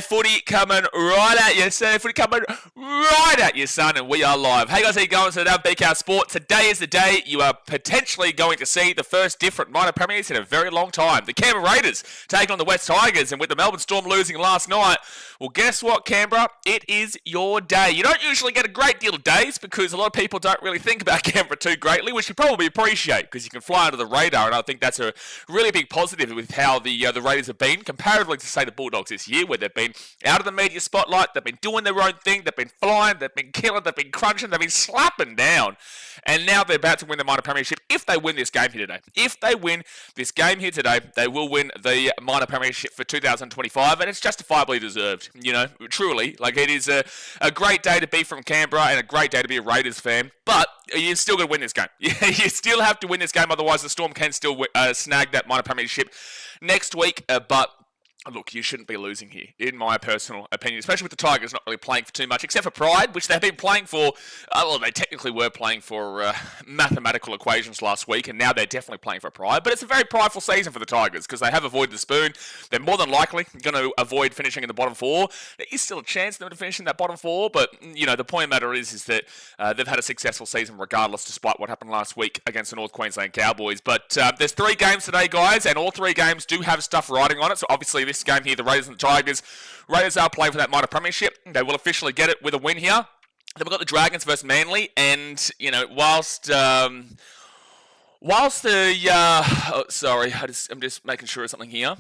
Saturday footy coming right at you. Saturday footy coming right at you, son, and we are live. Hey guys, how you going? So down BKR Sport. Today is the day you are potentially going to see the first different minor premiers in a very long time. The Canberra Raiders taking on the West Tigers, and with the Melbourne Storm losing last night, well, guess what, Canberra? It is your day. You don't usually get a great deal of days because a lot of people don't really think about Canberra too greatly, which you probably appreciate because you can fly under the radar, and I think that's a really big positive with how the Raiders have been comparatively to, say, the Bulldogs this year, where they've been out of the media spotlight, they've been doing their own thing, they've been flying, they've been killing, they've been crunching, they've been slapping down, and now they're about to win the minor premiership if they win this game here today. If they win this game here today, they will win the minor premiership for 2025, and it's justifiably deserved, you know, truly. Like, it is a great day to be from Canberra and a great day to be a Raiders fan, but you're still going to win this game. You still have to win this game, otherwise the Storm can still snag that minor premiership next week, but look, you shouldn't be losing here, in my personal opinion, especially with the Tigers not really playing for too much, except for pride, which they've been playing for, well, they technically were playing for mathematical equations last week, and now they're definitely playing for pride, but it's a very prideful season for the Tigers, because they have avoided the spoon. They're more than likely going to avoid finishing in the bottom four. There is still a chance for them to finish in that bottom four, but, you know, the point of the matter is that they've had a successful season regardless, despite what happened last week against the North Queensland Cowboys. But there's 3 games today, guys, and all 3 games do have stuff riding on it, so obviously this game here, the Raiders and the Tigers. Raiders are playing for that minor premiership. They will officially get it with a win here. Then we've got the Dragons versus Manly, and, you know, whilst the, sorry, I'm just making sure of something here.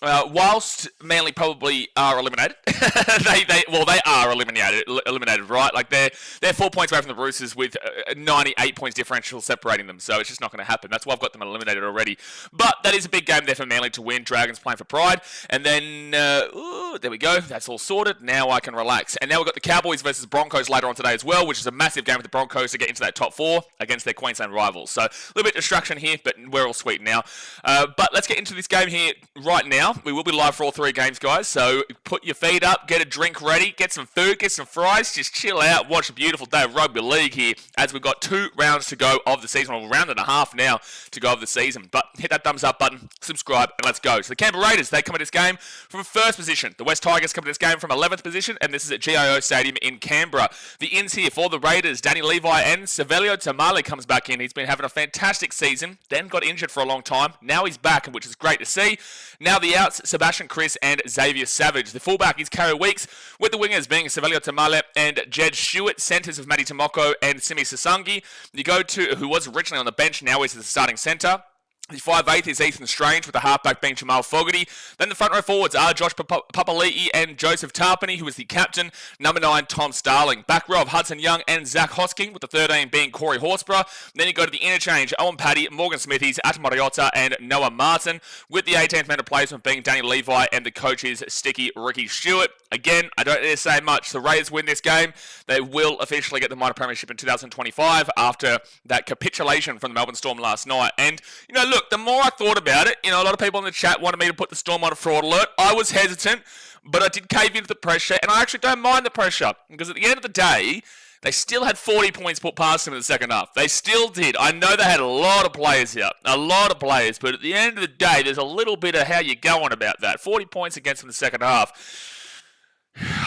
Whilst Manly probably are eliminated, they are eliminated, right? Like they're 4 points away from the Roosters with 98 points differential separating them, so it's just not going to happen. That's why I've got them eliminated already. But that is a big game there for Manly to win. Dragons playing for pride, and then there we go. That's all sorted. Now I can relax. And now we've got the Cowboys versus Broncos later on today as well, which is a massive game for the Broncos to get into that top 4 against their Queensland rivals. So a little bit of distraction here, but we're all sweet now. But let's get into this game here right now. We will be live for all 3 games, guys, so put your feet up, get a drink ready, get some food, get some fries, just chill out, watch a beautiful day of rugby league here, as we've got 2 rounds to go of the season, or a round and a half now to go of the season. But hit that thumbs up button, subscribe, and let's go. So the Canberra Raiders, they come at this game from 1st position. The West Tigers come at this game from 11th position, and this is at GIO Stadium in Canberra. The ins here for the Raiders, Danny Levi and Savelio Tamale comes back in. He's been having a fantastic season, then got injured for a long time. Now he's back, which is great to see. Now the outs, Sebastian Chris and Xavier Savage. The fullback is Kerry Weeks, with the wingers being Savelio Tamale and Jed Stewart, centres of Matty Tomoko and Simi Sasangi. You go to, who was originally on the bench, now is the starting centre. The 5'8" is Ethan Strange, with the halfback being Jamal Fogarty. Then the front row forwards are Josh Papali'i and Joseph Tarpany, who is the captain. Number 9, Tom Starling. Back row of Hudson Young and Zach Hosking, with the 13 being Corey Horsburgh. Then you go to the interchange, Owen Paddy, Morgan Smithies, Atta Mariota and Noah Martin, with the 18th man replacement being Danny Levi, and the coach is Sticky Ricky Stewart. Again, I don't need to say much. The Raiders win this game. They will officially get the minor premiership in 2025 after that capitulation from the Melbourne Storm last night. And, you know, look, the more I thought about it, you know, a lot of people in the chat wanted me to put the Storm on a fraud alert. I was hesitant, but I did cave into the pressure, and I actually don't mind the pressure, because at the end of the day, they still had 40 points put past them in the second half. They still did. I know they had a lot of players here, but at the end of the day, there's a little bit of how you're going about that. 40 points against them in the second half.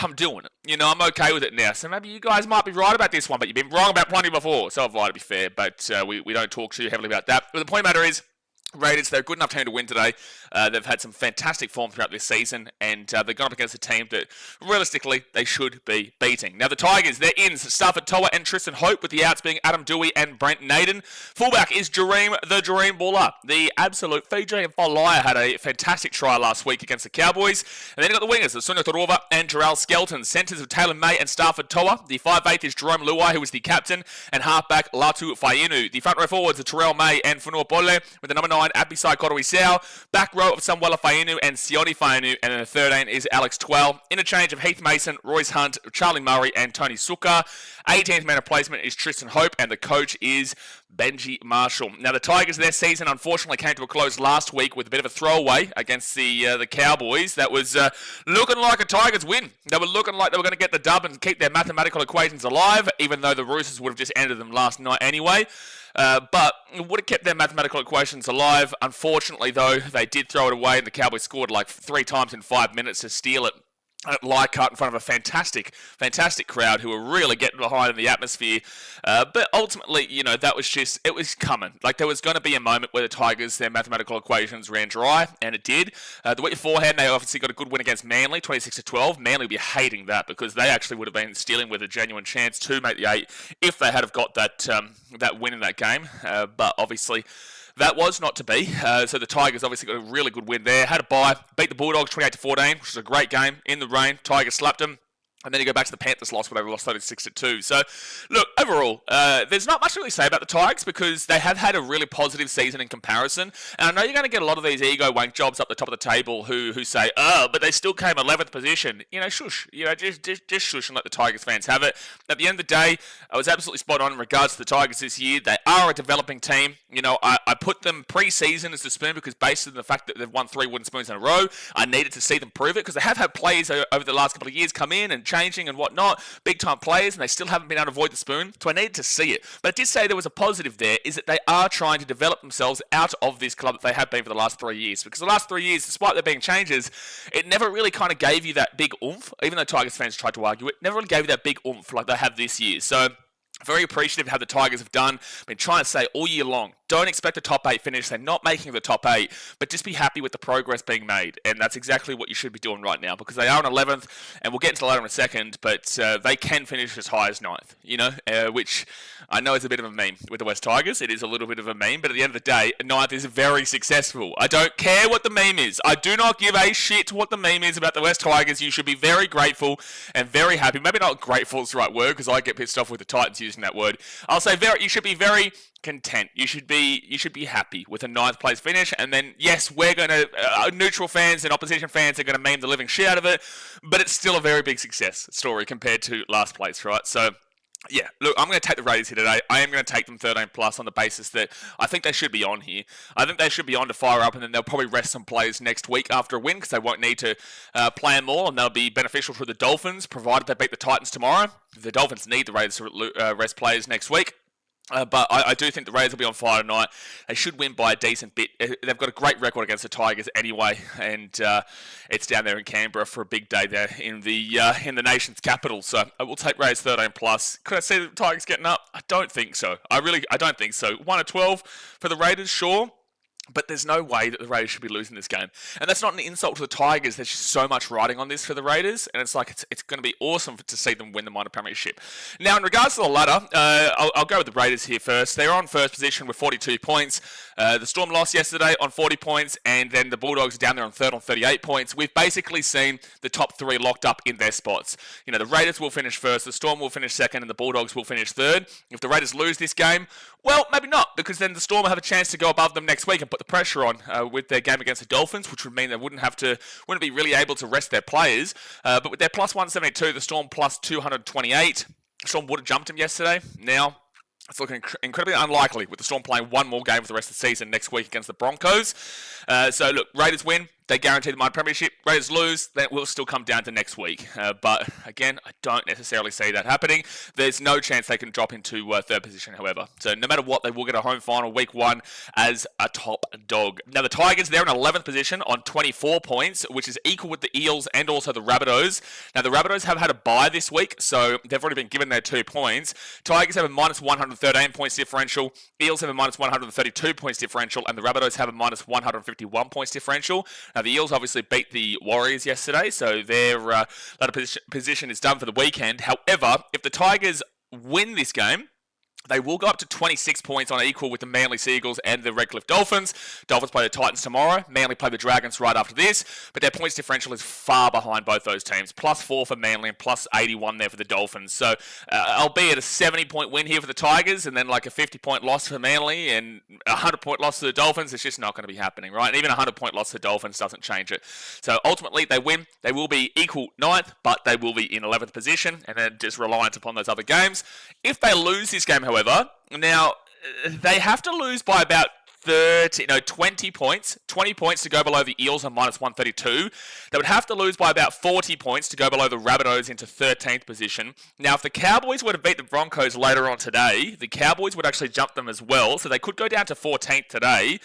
I'm doing it. You know, I'm okay with it now. So maybe you guys might be right about this one, but you've been wrong about plenty before. So have I, to be fair, but we don't talk too heavily about that. But the point of the matter is, Raiders, they're a good enough team to win today. They've had some fantastic form throughout this season, and they're going up against a team that, realistically, they should be beating. Now, the Tigers, they're ins, Stafford Toa and Tristan Hope, with the outs being Adam Dewey and Brent Naden. Fullback is Jareem the Jareem Buller. The absolute Fiji Folaya had a fantastic try last week against the Cowboys. And then you've got the wingers, Sonia Torova and Jarrell Skelton. Centres of Taylor May and Stafford Toa. The 5'8" is Jerome Luai, who is the captain, and halfback Latu Fainu. The front row forwards are Terrell May and Funua Pole, with the number 9 Abisai Koroisau. Back row of Samuela Fainu and Sione Fainu, and then the 13 is Alex Twell. Interchange of Heath Mason, Royce Hunt, Charlie Murray and Tony Suka. 18th man replacement is Tristan Hope, and the coach is Benji Marshall. Now, the Tigers, their season unfortunately came to a close last week with a bit of a throwaway against the Cowboys. That was looking like a Tigers win. They were looking like they were going to get the dub and keep their mathematical equations alive, even though the Roosters would have just ended them last night anyway. But it would have kept their mathematical equations alive. Unfortunately, though, they did throw it away, and the Cowboys scored like 3 times in 5 minutes to steal it. at Leichhardt in front of a fantastic crowd who were really getting behind in the atmosphere. But ultimately, that it was coming. Like, there was going to be a moment where the Tigers, their mathematical equations ran dry, and it did. The week beforehand, they obviously got a good win against Manly, 26-12. Manly would be hating that because they actually would have been stealing with a genuine chance to make the 8 if they had have got that win in that game. But obviously, that was not to be. So the Tigers obviously got a really good win there. Had a bye, beat the Bulldogs 28-14, which was a great game in the rain. Tigers slapped them. And then you go back to the Panthers loss where they lost 36-2. So, look, overall, there's not much to really say about the Tigers because they have had a really positive season in comparison. And I know you're going to get a lot of these ego wank jobs up the top of the table who say, oh, but they still came 11th position. Shush. Just shush and let the Tigers fans have it. At the end of the day, I was absolutely spot on in regards to the Tigers this year. They are a developing team. I put them pre-season as the spoon because based on the fact that they've won 3 wooden spoons in a row, I needed to see them prove it because they have had players over the last couple of years come in and changing and whatnot, big time players, and they still haven't been able to avoid the spoon, so I needed to see it. But I did say there was a positive there, is that they are trying to develop themselves out of this club that they have been for the last 3 years, because the last 3 years, despite there being changes, it never really kind of gave you that big oomph, even though Tigers fans tried to argue it, never really gave you that big oomph like they have this year. So very appreciative of how the Tigers have done. Been trying to say all year long, don't expect a top 8 finish. They're not making the top 8, but just be happy with the progress being made. And that's exactly what you should be doing right now because they are in 11th, and we'll get into that later in a second, but they can finish as high as 9th, which I know is a bit of a meme with the West Tigers. It is a little bit of a meme, but at the end of the day, 9th is very successful. I don't care what the meme is. I do not give a shit what the meme is about the West Tigers. You should be very grateful and very happy. Maybe not grateful is the right word because I get pissed off with the Titans using that word. I'll say you should be very content. You should be happy with a 9th place finish, and then yes, we're going to neutral fans and opposition fans are going to meme the living shit out of it, but it's still a very big success story compared to last place, right? So yeah, look, I'm going to take the Raiders here today. I am going to take them 13 plus on the basis that I think they should be on here. I think they should be on to fire up, and then they'll probably rest some players next week after a win because they won't need to play them all, and they'll be beneficial for the Dolphins, provided they beat the Titans tomorrow. The Dolphins need the Raiders to rest players next week. But I do think the Raiders will be on fire tonight. They should win by a decent bit. They've got a great record against the Tigers anyway, and it's down there in Canberra for a big day there in the nation's capital. So I will take Raiders 13 plus. Could I see the Tigers getting up? I don't think so. I don't think so. 1-12 for the Raiders, sure. But there's no way that the Raiders should be losing this game. And that's not an insult to the Tigers. There's just so much riding on this for the Raiders. And it's like, it's going to be awesome to see them win the minor premiership. Now, in regards to the ladder, I'll go with the Raiders here first. They're on first position with 42 points. The Storm lost yesterday on 40 points. And then the Bulldogs are down there on third on 38 points. We've basically seen the top 3 locked up in their spots. The Raiders will finish first, the Storm will finish second, and the Bulldogs will finish third. If the Raiders lose this game, well, maybe not, because then the Storm will have a chance to go above them next week and put the pressure on with their game against the Dolphins, which would mean they wouldn't be really able to rest their players. But with their plus 172, the Storm plus 228, the Storm would have jumped them yesterday. Now, it's looking incredibly unlikely with the Storm playing one more game for the rest of the season next week against the Broncos. So, look, Raiders win. They guarantee the minor premiership. Raiders lose, then it will still come down to next week. But again, I don't necessarily see that happening. There's no chance they can drop into third position, however. So no matter what, they will get a home final week 1 as a top dog. Now the Tigers, they're in 11th position on 24 points, which is equal with the Eels and also the Rabbitohs. Now the Rabbitohs have had a bye this week, so they've already been given their 2 points. Tigers have a minus 113 points differential. Eels have a minus 132 points differential, and the Rabbitohs have a minus 151 points differential. Now, the Eels obviously beat the Warriors yesterday, so their ladder position is done for the weekend. However, if the Tigers win this game, they will go up to 26 points on equal with the Manly Seagulls and the Redcliffe Dolphins. Dolphins play the Titans tomorrow. Manly play the Dragons right after this. But their points differential is far behind both those teams. Plus 4 for Manly and plus 81 there for the Dolphins. So, albeit a 70-point win here for the Tigers and then like a 50-point loss for Manly and a 100-point loss to the Dolphins, it's just not going to be happening, right? And even a 100-point loss to the Dolphins doesn't change it. So, ultimately, they win. They will be equal 9th, but they will be in 11th position and then just reliant upon those other games. If they lose this game, however, now, they have to lose by about 20 points. 20 points to go below the Eels on minus 132. They would have to lose by about 40 points to go below the Rabbitohs into 13th position. Now, if the Cowboys were to beat the Broncos later on today, the Cowboys would actually jump them as well, so they could go down to 14th today.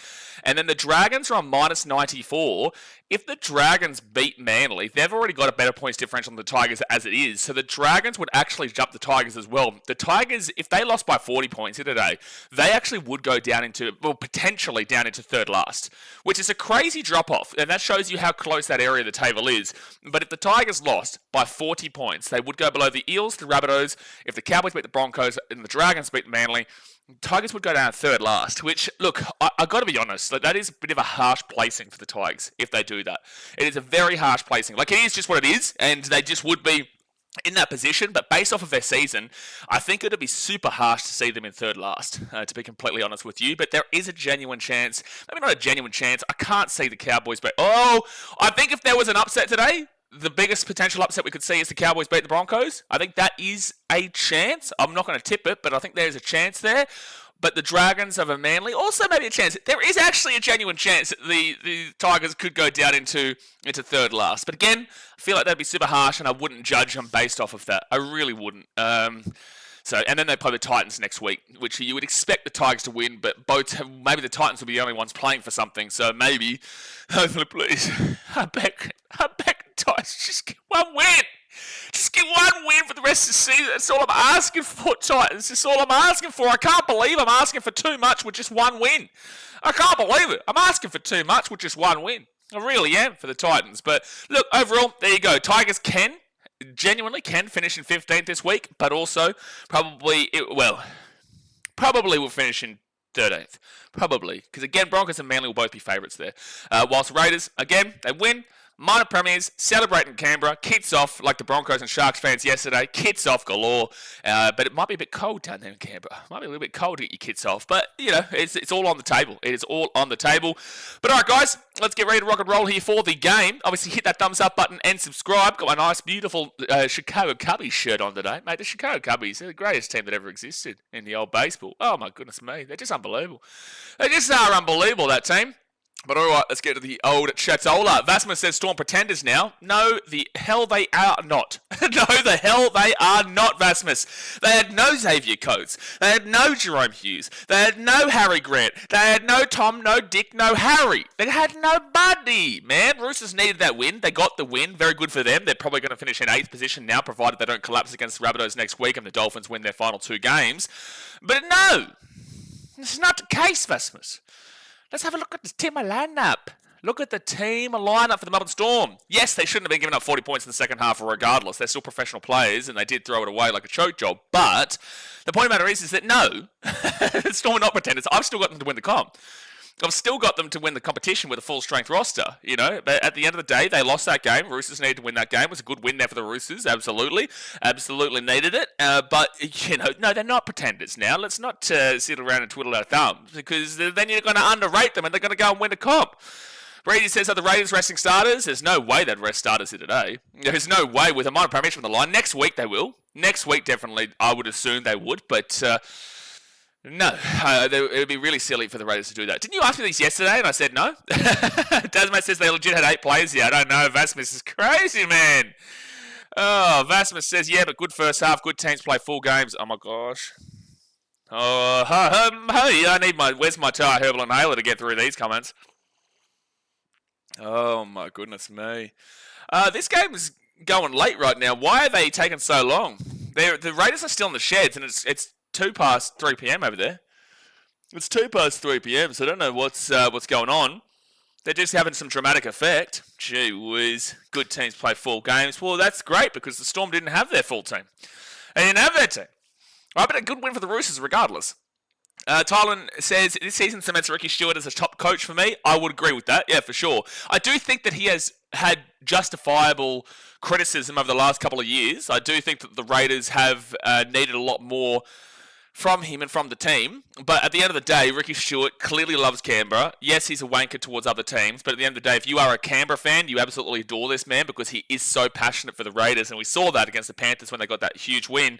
And then the Dragons are on minus 94. If the Dragons beat Manly, they've already got a better points differential than the Tigers as it is. So the Dragons would actually jump the Tigers as well. The Tigers, if they lost by 40 points here today, they actually would go down into, well, potentially down into third last, which is a crazy drop-off. And that shows you how close that area of the table is. But if the Tigers lost by 40 points, they would go below the Eels, the Rabbitohs. If the Cowboys beat the Broncos and the Dragons beat Manly, Tigers would go down third last, which, look, I got to be honest, that is a bit of a harsh placing for the Tigers if they do that. It is a very harsh placing. Like, it is just what it is, and they just would be in that position, but based off of their season, I think it would be super harsh to see them in third last, to be completely honest with you, but there is a genuine chance, maybe not a genuine chance, I can't see the Cowboys, but, I think if there was an upset today, the biggest potential upset we could see is the Cowboys beat the Broncos. I think that is a chance. I'm not going to tip it, but I think there's a chance there. But the Dragons over Manly, also maybe a chance. There is actually a genuine chance that the Tigers could go down into third last. But again, I feel like that'd be super harsh, and I wouldn't judge them based off of that. I really wouldn't. And then they play the Titans next week, which you would expect the Tigers to win, but maybe the Titans will be the only ones playing for something. So maybe, hopefully, please, I beg Titans, just get one win. Just get one win for the rest of the season. That's all I'm asking for, Titans. That's all I'm asking for. I can't believe I'm asking for too much with just one win. I can't believe it. I'm asking for too much with just one win. I really am for the Titans. But look, overall, there you go. Tigers genuinely can finish in 15th this week, but also probably will finish in 13th. Probably. Because again, Broncos and Manly will both be favourites there. Whilst Raiders, again, they win. Minor premiers, celebrating Canberra, kits off like the Broncos and Sharks fans yesterday, kits off galore, but it might be a bit cold down there in Canberra. It might be a little bit cold to get your kits off, but, it's all on the table. It is all on the table. But all right, guys, let's get ready to rock and roll here for the game. Obviously, hit that thumbs up button and subscribe. Got my nice, beautiful Chicago Cubbies shirt on today. Mate, the Chicago Cubbies are the greatest team that ever existed in the old baseball. Oh, my goodness me. They're just unbelievable. They just are unbelievable, that team. But all right, let's get to the old Chatola. Vasma says Storm pretenders now. No, the hell they are not. No, the hell they are not, Vasmus. They had no Xavier Coates. They had no Jerome Hughes. They had no Harry Grant. They had no Tom, no Dick, no Harry. They had nobody, man. Roosters needed that win. They got the win. Very good for them. They're probably going to finish in 8th position now, provided they don't collapse against the Rabbitohs next week and the Dolphins win their final 2 games. But no, this is not the case, Vasmus. Let's have a look at the team lineup. Look at the team lineup for the Melbourne Storm. Yes, they shouldn't have been giving up 40 points in the second half regardless. They're still professional players, and they did throw it away like a choke job. But the point of the matter is that no, Storm are not pretenders. I've still got them to win the comp. I've still got them to win the competition with a full-strength roster, But at the end of the day, they lost that game. Roosters needed to win that game. It was a good win there for the Roosters, absolutely. Absolutely needed it. But, no, they're not pretenders now. Let's not sit around and twiddle our thumbs, because then you're going to underrate them and they're going to go and win the comp. Brady says, are the Raiders resting starters? There's no way they'd rest starters here today. There's no way with a minor premiership on the line. Next week they will. Next week, definitely, I would assume they would, but... No, it would be really silly for the Raiders to do that. Didn't you ask me this yesterday? And I said no. Dasmat says they legit had 8 players here. I don't know. Vasmus is crazy, man. Oh, Vasmus says, yeah, but good first half. Good teams play full games. Oh, my gosh. Oh, hey, I need where's my herbal inhaler to get through these comments? Oh, my goodness me. This game is going late right now. Why are they taking so long? The Raiders are still in the sheds, and it's 2 past 3 p.m. over there. It's 2 past 3 p.m., so I don't know what's going on. They're just having some dramatic effect. Gee whiz. Good teams play full games. Well, that's great, because the Storm didn't have their full team. They didn't have their team. Right, but a good win for the Roosters regardless. Tylen says, this season cements Ricky Stewart as a top coach for me. I would agree with that, yeah, for sure. I do think that he has had justifiable criticism over the last couple of years. I do think that the Raiders have needed a lot more from him and from the team. But at the end of the day, Ricky Stewart clearly loves Canberra. Yes, he's a wanker towards other teams, but at the end of the day, if you are a Canberra fan, you absolutely adore this man because he is so passionate for the Raiders, and we saw that against the Panthers when they got that huge win.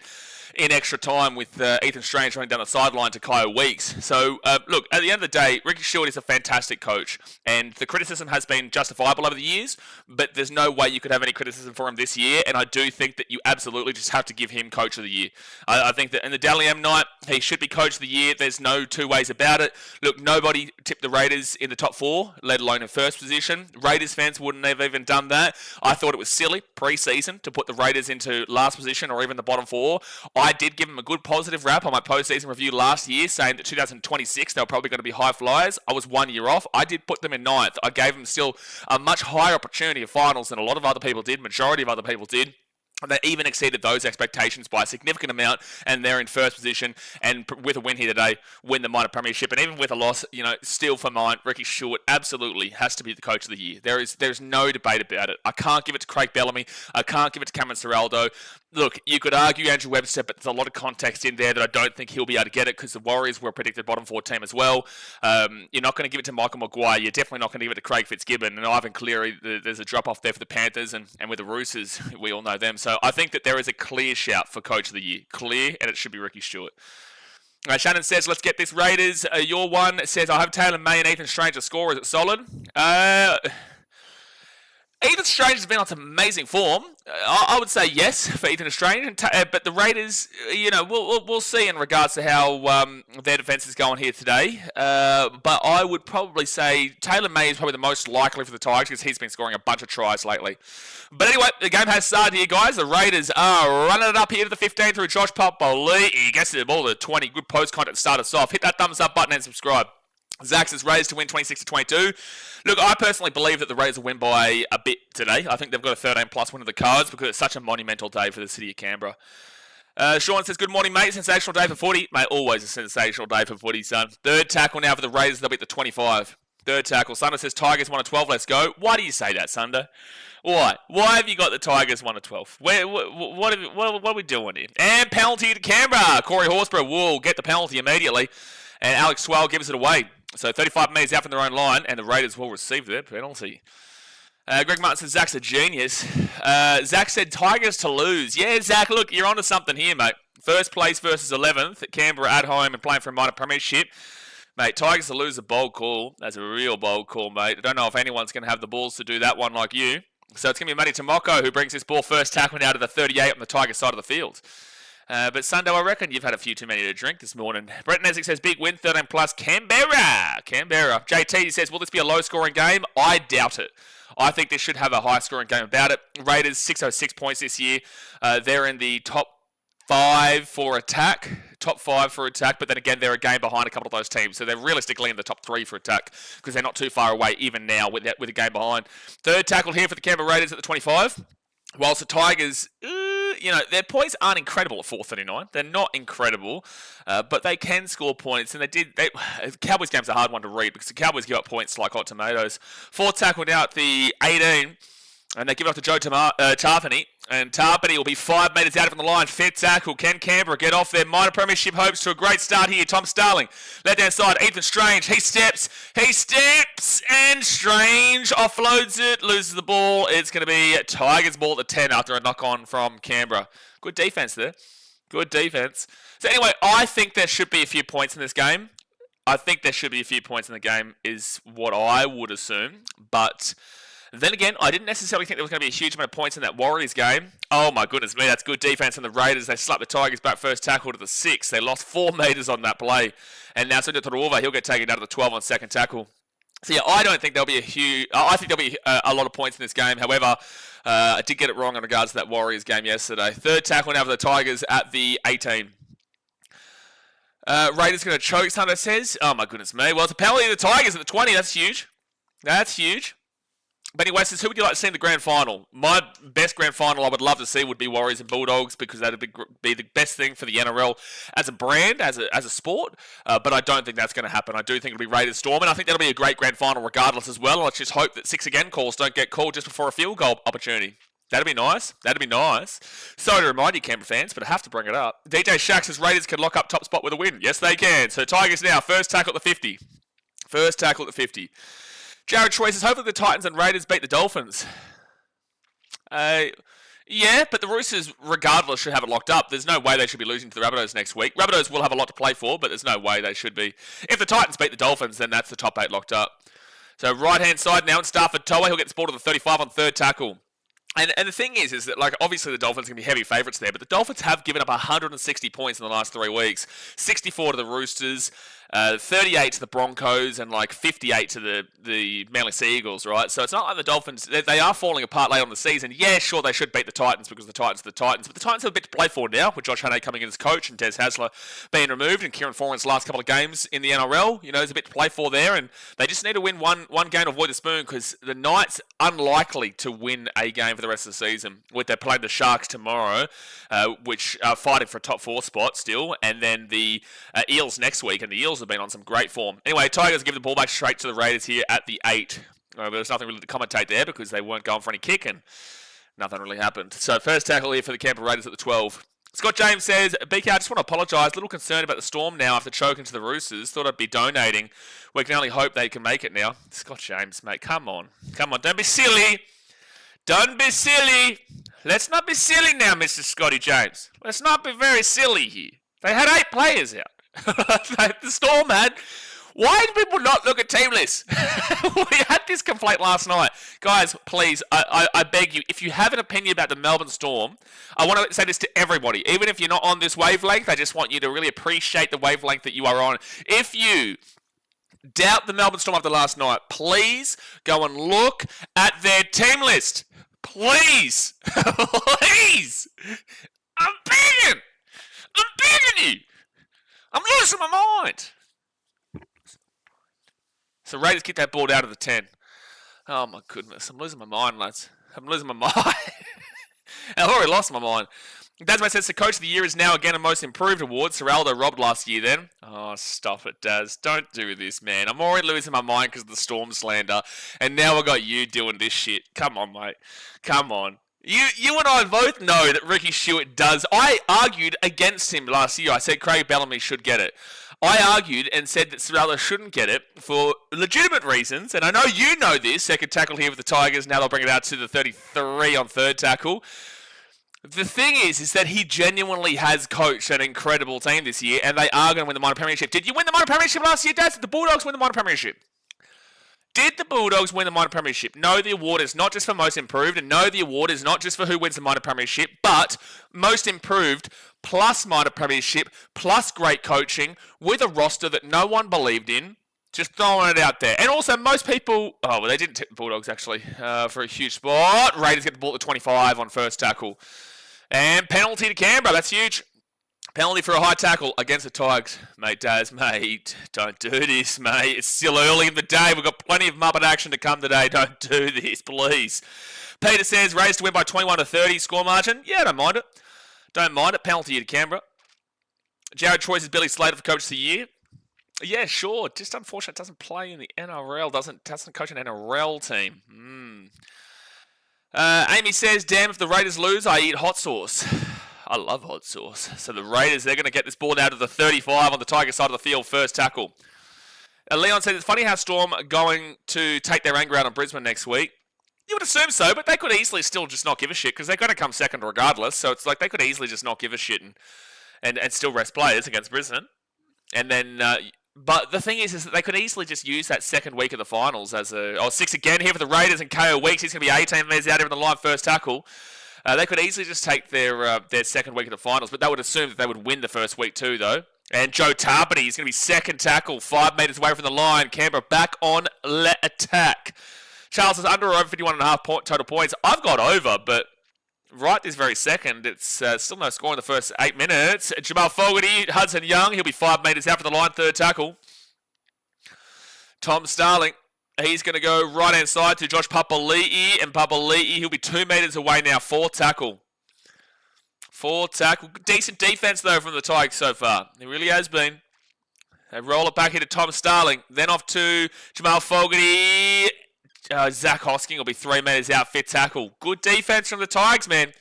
in extra time with Ethan Strange running down the sideline to Kyle Weeks. So, look, at the end of the day, Ricky Stewart is a fantastic coach, and the criticism has been justifiable over the years, but there's no way you could have any criticism for him this year, and I do think that you absolutely just have to give him Coach of the Year. I think that in the Dally M night, he should be Coach of the Year. There's no two ways about it. Look, nobody tipped the Raiders in the top 4, let alone in first position. Raiders fans wouldn't have even done that. I thought it was silly pre-season to put the Raiders into last position or even the bottom 4. I did give them a good positive rap on my post-season review last year, saying that 2026 they were probably going to be high flyers. I was 1 year off. I did put them in 9th. I gave them still a much higher opportunity of finals than a lot of other people did, majority of other people did. They even exceeded those expectations by a significant amount, and they're in first position. And with a win here today, win the minor premiership, and even with a loss, still for mine, Ricky Stewart absolutely has to be the Coach of the Year. There's no debate about it. I can't give it to Craig Bellamy. I can't give it to Cameron Ciraldo. Look, you could argue Andrew Webster, but there's a lot of context in there that I don't think he'll be able to get it because the Warriors were a predicted bottom 4 team as well. You're not going to give it to Michael Maguire. You're definitely not going to give it to Craig Fitzgibbon. And Ivan Cleary, there's a drop-off there for the Panthers, and with the Roosters, we all know them. So I think that there is a clear shout for Coach of the Year. Clear, and it should be Ricky Stewart. Shannon says, let's get this Raiders. Your one says, I have Taylor May and Ethan Strange to score. Is it solid? Ethan Strange has been on some amazing form. I would say yes for Ethan Strange, but the Raiders, we'll see in regards to how their defence is going here today. But I would probably say Taylor May is probably the most likely for the Tigers because he's been scoring a bunch of tries lately. But anyway, the game has started here, guys. The Raiders are running it up here to the 15 through Josh Papali. He gets the ball to the 20. Good post content to start us off. Hit that thumbs up button and subscribe. Zax is Raiders to win 26-22. Look, I personally believe that the Raiders will win by a bit today. I think they've got a 13+ win of the cards because it's such a monumental day for the city of Canberra. Sean says, good morning, mate. Sensational day for footy. Mate, always a sensational day for footy, son. Third tackle now for the Raiders. They'll be at the 25. Third tackle. Sunder says, Tigers 1-12. Let's go. Why do you say that, Sunder? Why? Why have you got the Tigers 1-12? What are we doing here? And penalty to Canberra. Corey Horsburgh will get the penalty immediately. And Alex Swell gives it away. So 35 metres out from their own line, and the Raiders will receive their penalty. Greg Martin says, Zach's a genius. Zach said, Tigers to lose. Yeah, Zach, look, you're onto something here, mate. First place versus 11th. Canberra at home and playing for a minor premiership. Mate, Tigers to lose a bold call. That's a real bold call, mate. I don't know if anyone's going to have the balls to do that one like you. So it's going to be Matty Tomoko who brings this ball first tackling out of the 38 on the Tigers side of the field. But Sundo, I reckon you've had a few too many to drink this morning. Brett Nesbitt says, big win, 13+, Canberra. JT says, will this be a low-scoring game? I doubt it. I think this should have a high-scoring game about it. Raiders, 606 points this year. They're in the top 5 for attack. But then again, they're a game behind a couple of those teams. So they're realistically in the top 3 for attack because they're not too far away even now with a game behind. Third tackle here for the Canberra Raiders at the 25. Whilst the Tigers, their points aren't incredible at 439. They're not incredible, but they can score points. And Cowboys game's a hard one to read because the Cowboys give up points like hot tomatoes. Fourth tackle now at the 18. And they give it up to Joe Tarpany. And Tarpany will be 5 metres out from the line. Fifth tackle. Can Canberra get off their minor premiership hopes to a great start here? Tom Starling. Left hand side. Ethan Strange. He steps. And Strange offloads it. Loses the ball. It's going to be Tigers ball at the 10 after a knock-on from Canberra. Good defence there. Good defence. So anyway, I think there should be a few points in this game. Is what I would assume. But then again, I didn't necessarily think there was going to be a huge amount of points in that Warriors game. Oh my goodness me, that's good defense from the Raiders. They slapped the Tigers back first tackle to the 6. They lost 4 metres on that play. And now Sundo Turuva, he'll get taken down to the 12 on second tackle. So yeah, I don't think there'll be I think there'll be a lot of points in this game. However, I did get it wrong in regards to that Warriors game yesterday. Third tackle now for the Tigers at the 18. Raiders going to choke, Sundo says. Oh my goodness me. Well, it's a penalty to the Tigers at the 20. That's huge. But anyway, says, who would you like to see in the grand final? My best grand final I would love to see would be Warriors and Bulldogs because that would be the best thing for the NRL as a brand, as a sport. But I don't think that's going to happen. I do think it'll be Raiders Storm, and I think that'll be a great grand final regardless as well. Let's just hope that 6 again calls don't get called just before a field goal opportunity. That'd be nice. Sorry to remind you, Canberra fans, but I have to bring it up. DJ Shack says Raiders can lock up top spot with a win. Yes, they can. So Tigers now, first tackle at the 50. Jared Troy says, hopefully the Titans and Raiders beat the Dolphins. Yeah, but the Roosters, regardless, should have it locked up. There's no way they should be losing to the Rabbitohs next week. Rabbitohs will have a lot to play for, but there's no way they should be. If the Titans beat the Dolphins, then that's the top 8 locked up. So right-hand side now, and Stafford Toa, he'll get the ball to the 35 on third tackle. And the thing is that, like, obviously the Dolphins can be heavy favourites there, but the Dolphins have given up 160 points in the last 3 weeks. 64 to the Roosters, 38 to the Broncos, and like 58 to the Manly Sea Eagles, right? So it's not like the Dolphins, they are falling apart late on the season. Yeah, sure, they should beat the Titans because the Titans are the Titans, but the Titans have a bit to play for now, with Josh Hannay coming in as coach and Des Hasler being removed, and Kieran Foran's last couple of games in the NRL. You know, there's a bit to play for there, and they just need to win one game to avoid the spoon, because the Knights unlikely to win a game for the rest of the season, with they're playing the Sharks tomorrow, which are fighting for a top 4 spot still, and then the Eels next week, and the Eels have been on some great form. Anyway, Tigers give the ball back straight to the Raiders here at the 8. There's nothing really to commentate there because they weren't going for any kick and nothing really happened. So first tackle here for the Canberra Raiders at the 12. Scott James says, BK, I just want to apologise. A little concerned about the Storm now after choking to the Roosters. Thought I'd be donating. We can only hope they can make it now. Scott James, mate, come on. Come on, don't be silly. Don't be silly. Let's not be silly now, Mr. Scotty James. Let's not be very silly here. They had 8 players out. The Storm had. Why do people not look at team lists? We had this complaint last night. Guys, please, I beg you, if you have an opinion about the Melbourne Storm, I want to say this to everybody. Even if you're not on this wavelength, I just want you to really appreciate the wavelength that you are on. If you doubt the Melbourne Storm after last night, please go and look at their team list. Please. Please. I'm begging you. I'm losing my mind. So Raiders kick that ball out of the 10. Oh my goodness, I'm losing my mind, lads. I'm losing my mind. I've already lost my mind. Dasmate says the Coach of the Year is now again a Most Improved award. Seraldo robbed last year then. Oh, stop it, Daz. Don't do this, man. I'm already losing my mind because of the Storm slander. And now I got you doing this shit. Come on, mate. Come on. You and I both know that Ricky Stewart does. I argued against him last year. I said Craig Bellamy should get it. I argued and said that Seraldo shouldn't get it for legitimate reasons. And I know you know this. Second tackle here with the Tigers. Now they'll bring it out to the 33 on third tackle. The thing is that he genuinely has coached an incredible team this year, and they are going to win the minor premiership. Did you win the minor premiership last year, Dad? Did the Bulldogs win the minor premiership? Did the Bulldogs win the minor premiership? No, the award is not just for Most Improved, and no, the award is not just for who wins the minor premiership, but Most Improved plus minor premiership plus great coaching with a roster that no one believed in. Just throwing it out there. And also, most people... Oh, well, they didn't tip the Bulldogs, actually, for a huge spot. Raiders get the ball at 25 on first tackle. And penalty to Canberra. That's huge. Penalty for a high tackle against the Tigers. Mate, Daz, mate, don't do this, mate. It's still early in the day. We've got plenty of Muppet action to come today. Don't do this, please. Peter says, Raiders to win by 21-30 score margin. Yeah, don't mind it. Don't mind it. Penalty to Canberra. Jared Troyes is Billy Slater for Coach of the Year. Yeah, sure. Just unfortunate doesn't play in the NRL. Doesn't coach an NRL team. Amy says, damn, if the Raiders lose, I eat hot sauce. I love hot sauce. So the Raiders, they're going to get this ball down to the 35 on the Tiger side of the field, first tackle. Leon says, it's funny how Storm are going to take their anger out on Brisbane next week. You would assume so, but they could easily still just not give a shit because they're going to come second regardless. So it's like they could easily just not give a shit and still rest players against Brisbane. And then... But the thing is that they could easily just use that second week of the finals as a... Oh, 6 again here for the Raiders and KO Weeks. He's going to be 18 metres out here in the line, first tackle. They could easily just take their second week of the finals, but they would assume that they would win the first week too, though. And Joe Tarpany is going to be second tackle, 5 metres away from the line. Canberra back on attack. Charles is under or over 51.5 total points. I've got over, but... Right this very second, it's still no score in the first 8 minutes. Jamal Fogarty, Hudson Young, he'll be 5 metres out for the line, third tackle. Tom Starling, he's going to go right-hand side to Josh Papali'i, and Papali'i, he'll be 2 metres away now, fourth tackle. Fourth tackle. Decent defence, though, from the Tigers so far. It really has been. They roll it back here to Tom Starling, then off to Jamal Fogarty. Zach Hosking will be 3 metres out, fifth tackle. Good defence from the Tigers, man.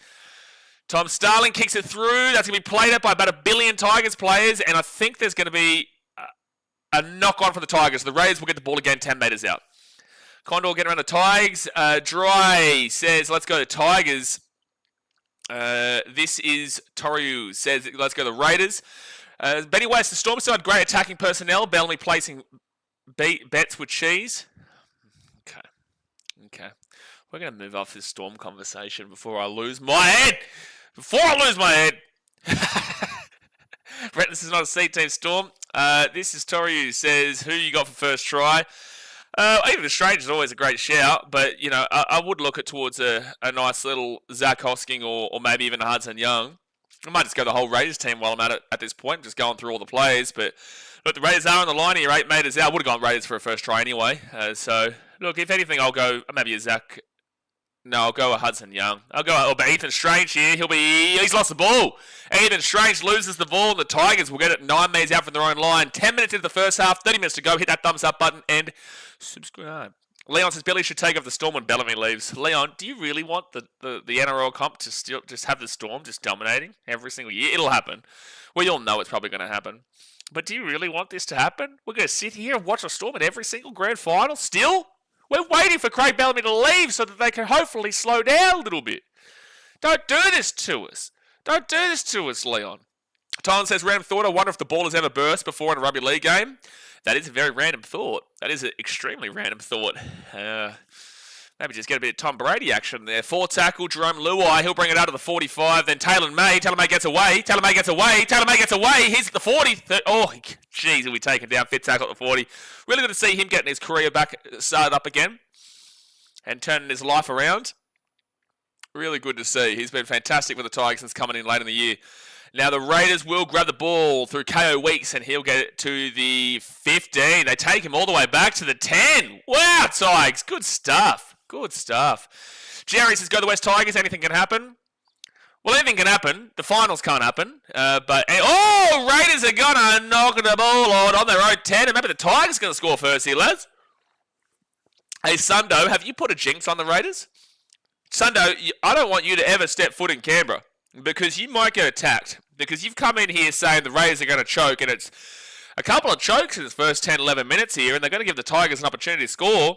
Tom Starling kicks it through. That's going to be played out by about 1 billion Tigers players, and I think there's going to be a knock-on for the Tigers. The Raiders will get the ball again 10 metres out. Condor getting around the Tigers. Dry says, let's go to Tigers. This is Toriu says, let's go the Raiders. Benny West, the Storm still had great attacking personnel. Bellamy placing bets with cheese. Okay. We're going to move off this Storm conversation before I lose my head. Brett, this is not a C-team Storm. This is Toriu who says, who you got for first try? Even the Strange is always a great shout, but, you know, I would look at towards a nice little Zach Hosking or maybe even a Hudson Young. I might just go the whole Raiders team while I'm at it at this point, just going through all the plays. But look, the Raiders are on the line here, 8 metres out. I would have gone Raiders for a first try anyway. So, look, if anything, I'll go maybe a Zach. No, I'll go a Hudson Young. But Ethan Strange here. He's lost the ball. Ethan Strange loses the ball, and the Tigers will get it 9 metres out from their own line. 10 minutes into the first half, 30 minutes to go. Hit that thumbs up button and subscribe. Leon says Billy should take off the Storm when Bellamy leaves. Leon, do you really want the NRL comp to still just have the Storm just dominating every single year? It'll happen. We all know it's probably going to happen. But do you really want this to happen? We're going to sit here and watch a Storm at every single grand final still? We're waiting for Craig Bellamy to leave so that they can hopefully slow down a little bit. Don't do this to us. Don't do this to us, Leon. Tylen says, random thought, I wonder if the ball has ever burst before in a rugby league game. That is a very random thought. That is an extremely random thought. Maybe just get a bit of Tom Brady action there. 4 tackle, Jerome Luai. He'll bring it out to the 45. Then Taylor May. Taylor May gets away. He's at the 40. Oh, jeez, he'll be taken down. Fit tackle at the 40. Really good to see him getting his career back started up again and turning his life around. Really good to see. He's been fantastic with the Tigers since coming in late in the year. Now the Raiders will grab the ball through KO Weeks and he'll get it to the 15. They take him all the way back to the 10. Wow, Tigers. Good stuff. Jerry says, go the West Tigers. Anything can happen. Well, anything can happen. The finals can't happen. Raiders are going to knock the ball on their own 10. And remember, the Tigers are going to score first here, lads. Hey, Sundo, have you put a jinx on the Raiders? Sundo, I don't want you to ever step foot in Canberra because you might get attacked. Because you've come in here saying the Raiders are going to choke, and it's a couple of chokes in the first 10, 11 minutes here, and they're going to give the Tigers an opportunity to score.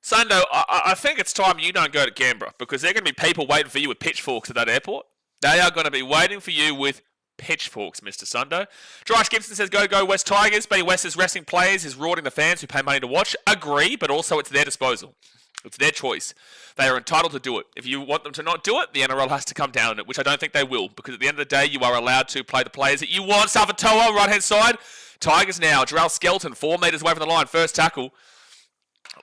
Sundo, I think it's time you don't go to Canberra because there are going to be people waiting for you with pitchforks at that airport. They are going to be waiting for you with pitchforks, Mr. Sundo. Josh Gibson says, go West Tigers. Benny West is resting players, is rewarding the fans who pay money to watch. Agree, but also it's their disposal. It's their choice. They are entitled to do it. If you want them to not do it, the NRL has to come down on it, which I don't think they will, because at the end of the day, you are allowed to play the players that you want. Savatoa, right-hand side. Tigers now. Jarrell Skelton, 4 metres away from the line. First tackle.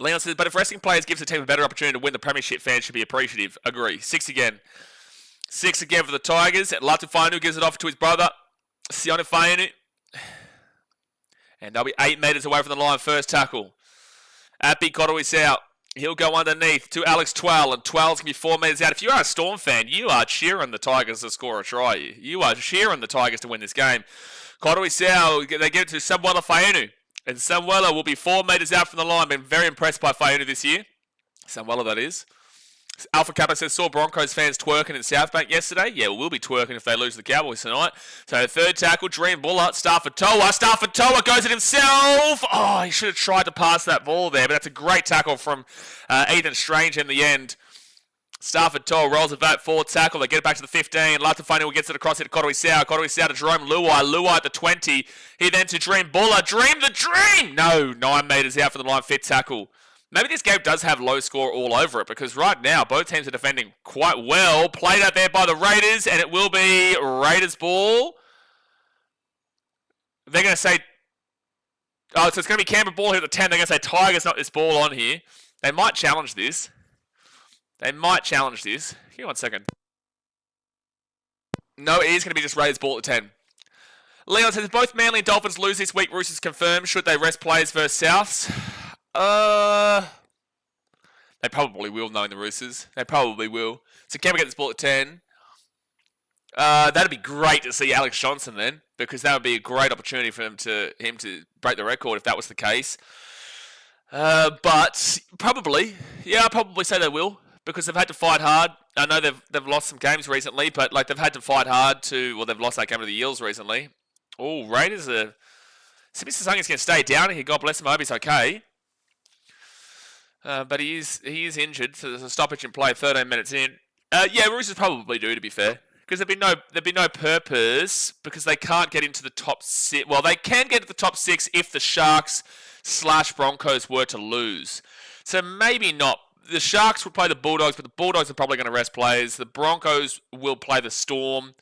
Leon says, but if resting players gives the team a better opportunity to win, the premiership fans should be appreciative. Agree. 6 again. 6 again for the Tigers. Latu Fainu gives it off to his brother, Sione Fainu. And they'll be 8 metres away from the line. First tackle. Api Kotoi's out. He'll go underneath to Alex Twell, and Twell's going to be 4 metres out. If you are a Storm fan, you are cheering the Tigers to score a try. You are cheering the Tigers to win this game. Kotoi's out. They give it to Samuela Fainu. And Samuela will be 4 metres out from the line. Been very impressed by Fainu this year. Samuela, that is. Alpha Kappa says, saw Broncos fans twerking in South Bank yesterday. Yeah, we'll be twerking if they lose to the Cowboys tonight. So third tackle, Dream Buller, Starford goes at himself. Oh, he should have tried to pass that ball there, but that's a great tackle from Ethan Strange in the end. Starford rolls it back, forward tackle. They get it back to the 15. Latafani gets it across it to Kotori Sau to Jerome Luai at the 20. He then to Dream Buller. Dream the dream! No, 9 metres out for the line, fit tackle. Maybe this game does have low score all over it because right now both teams are defending quite well. Played out there by the Raiders, and it will be Raiders ball. They're going to say... Oh, so it's going to be Canberra ball here at the 10. They're going to say Tigers, not this ball on here. They might challenge this. Give me 1 second. No, it is going to be just Raiders ball at 10. Leon says, if both Manly and Dolphins lose this week, Roosters confirmed. Should they rest players versus Souths? They probably will, knowing the Roosters. They probably will. So can we get this ball at 10? That'd be great to see Alex Johnson then, because that would be a great opportunity for him to break the record if that was the case. But probably, I'd probably say they will, because they've had to fight hard. I know they've lost some games recently, but like they've had to fight hard they've lost that game to the Eels recently. Oh, Raiders are... Simi Sasanga's going to stay down here. God bless him. I hope he's okay. But he is injured, so there's a stoppage in play 13 minutes in. Yeah, Roosters probably do, to be fair. Because there'd be no purpose because they can't get into the top six. Well, they can get to the top six if the Sharks / Broncos were to lose. So maybe not. The Sharks would play the Bulldogs, but the Bulldogs are probably going to rest players. The Broncos will play the Storm.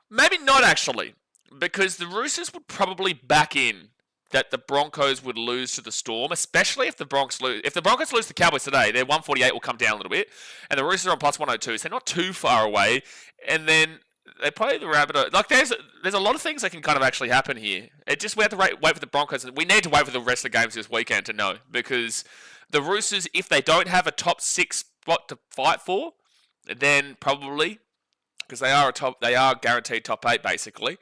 Maybe not actually, because the Roosters would probably back in that the Broncos would lose to the Storm, especially if the Broncos lose. If the Broncos lose to the Cowboys today, their 148 will come down a little bit, and the Roosters are on plus 102, so they're not too far away. And then they play the Rabbitohs. Like there's a lot of things that can kind of actually happen here. It just we have to wait for the Broncos. We need to wait for the rest of the games this weekend to know, because the Roosters, if they don't have a top 6 spot to fight for, then probably, because they are guaranteed top 8 basically.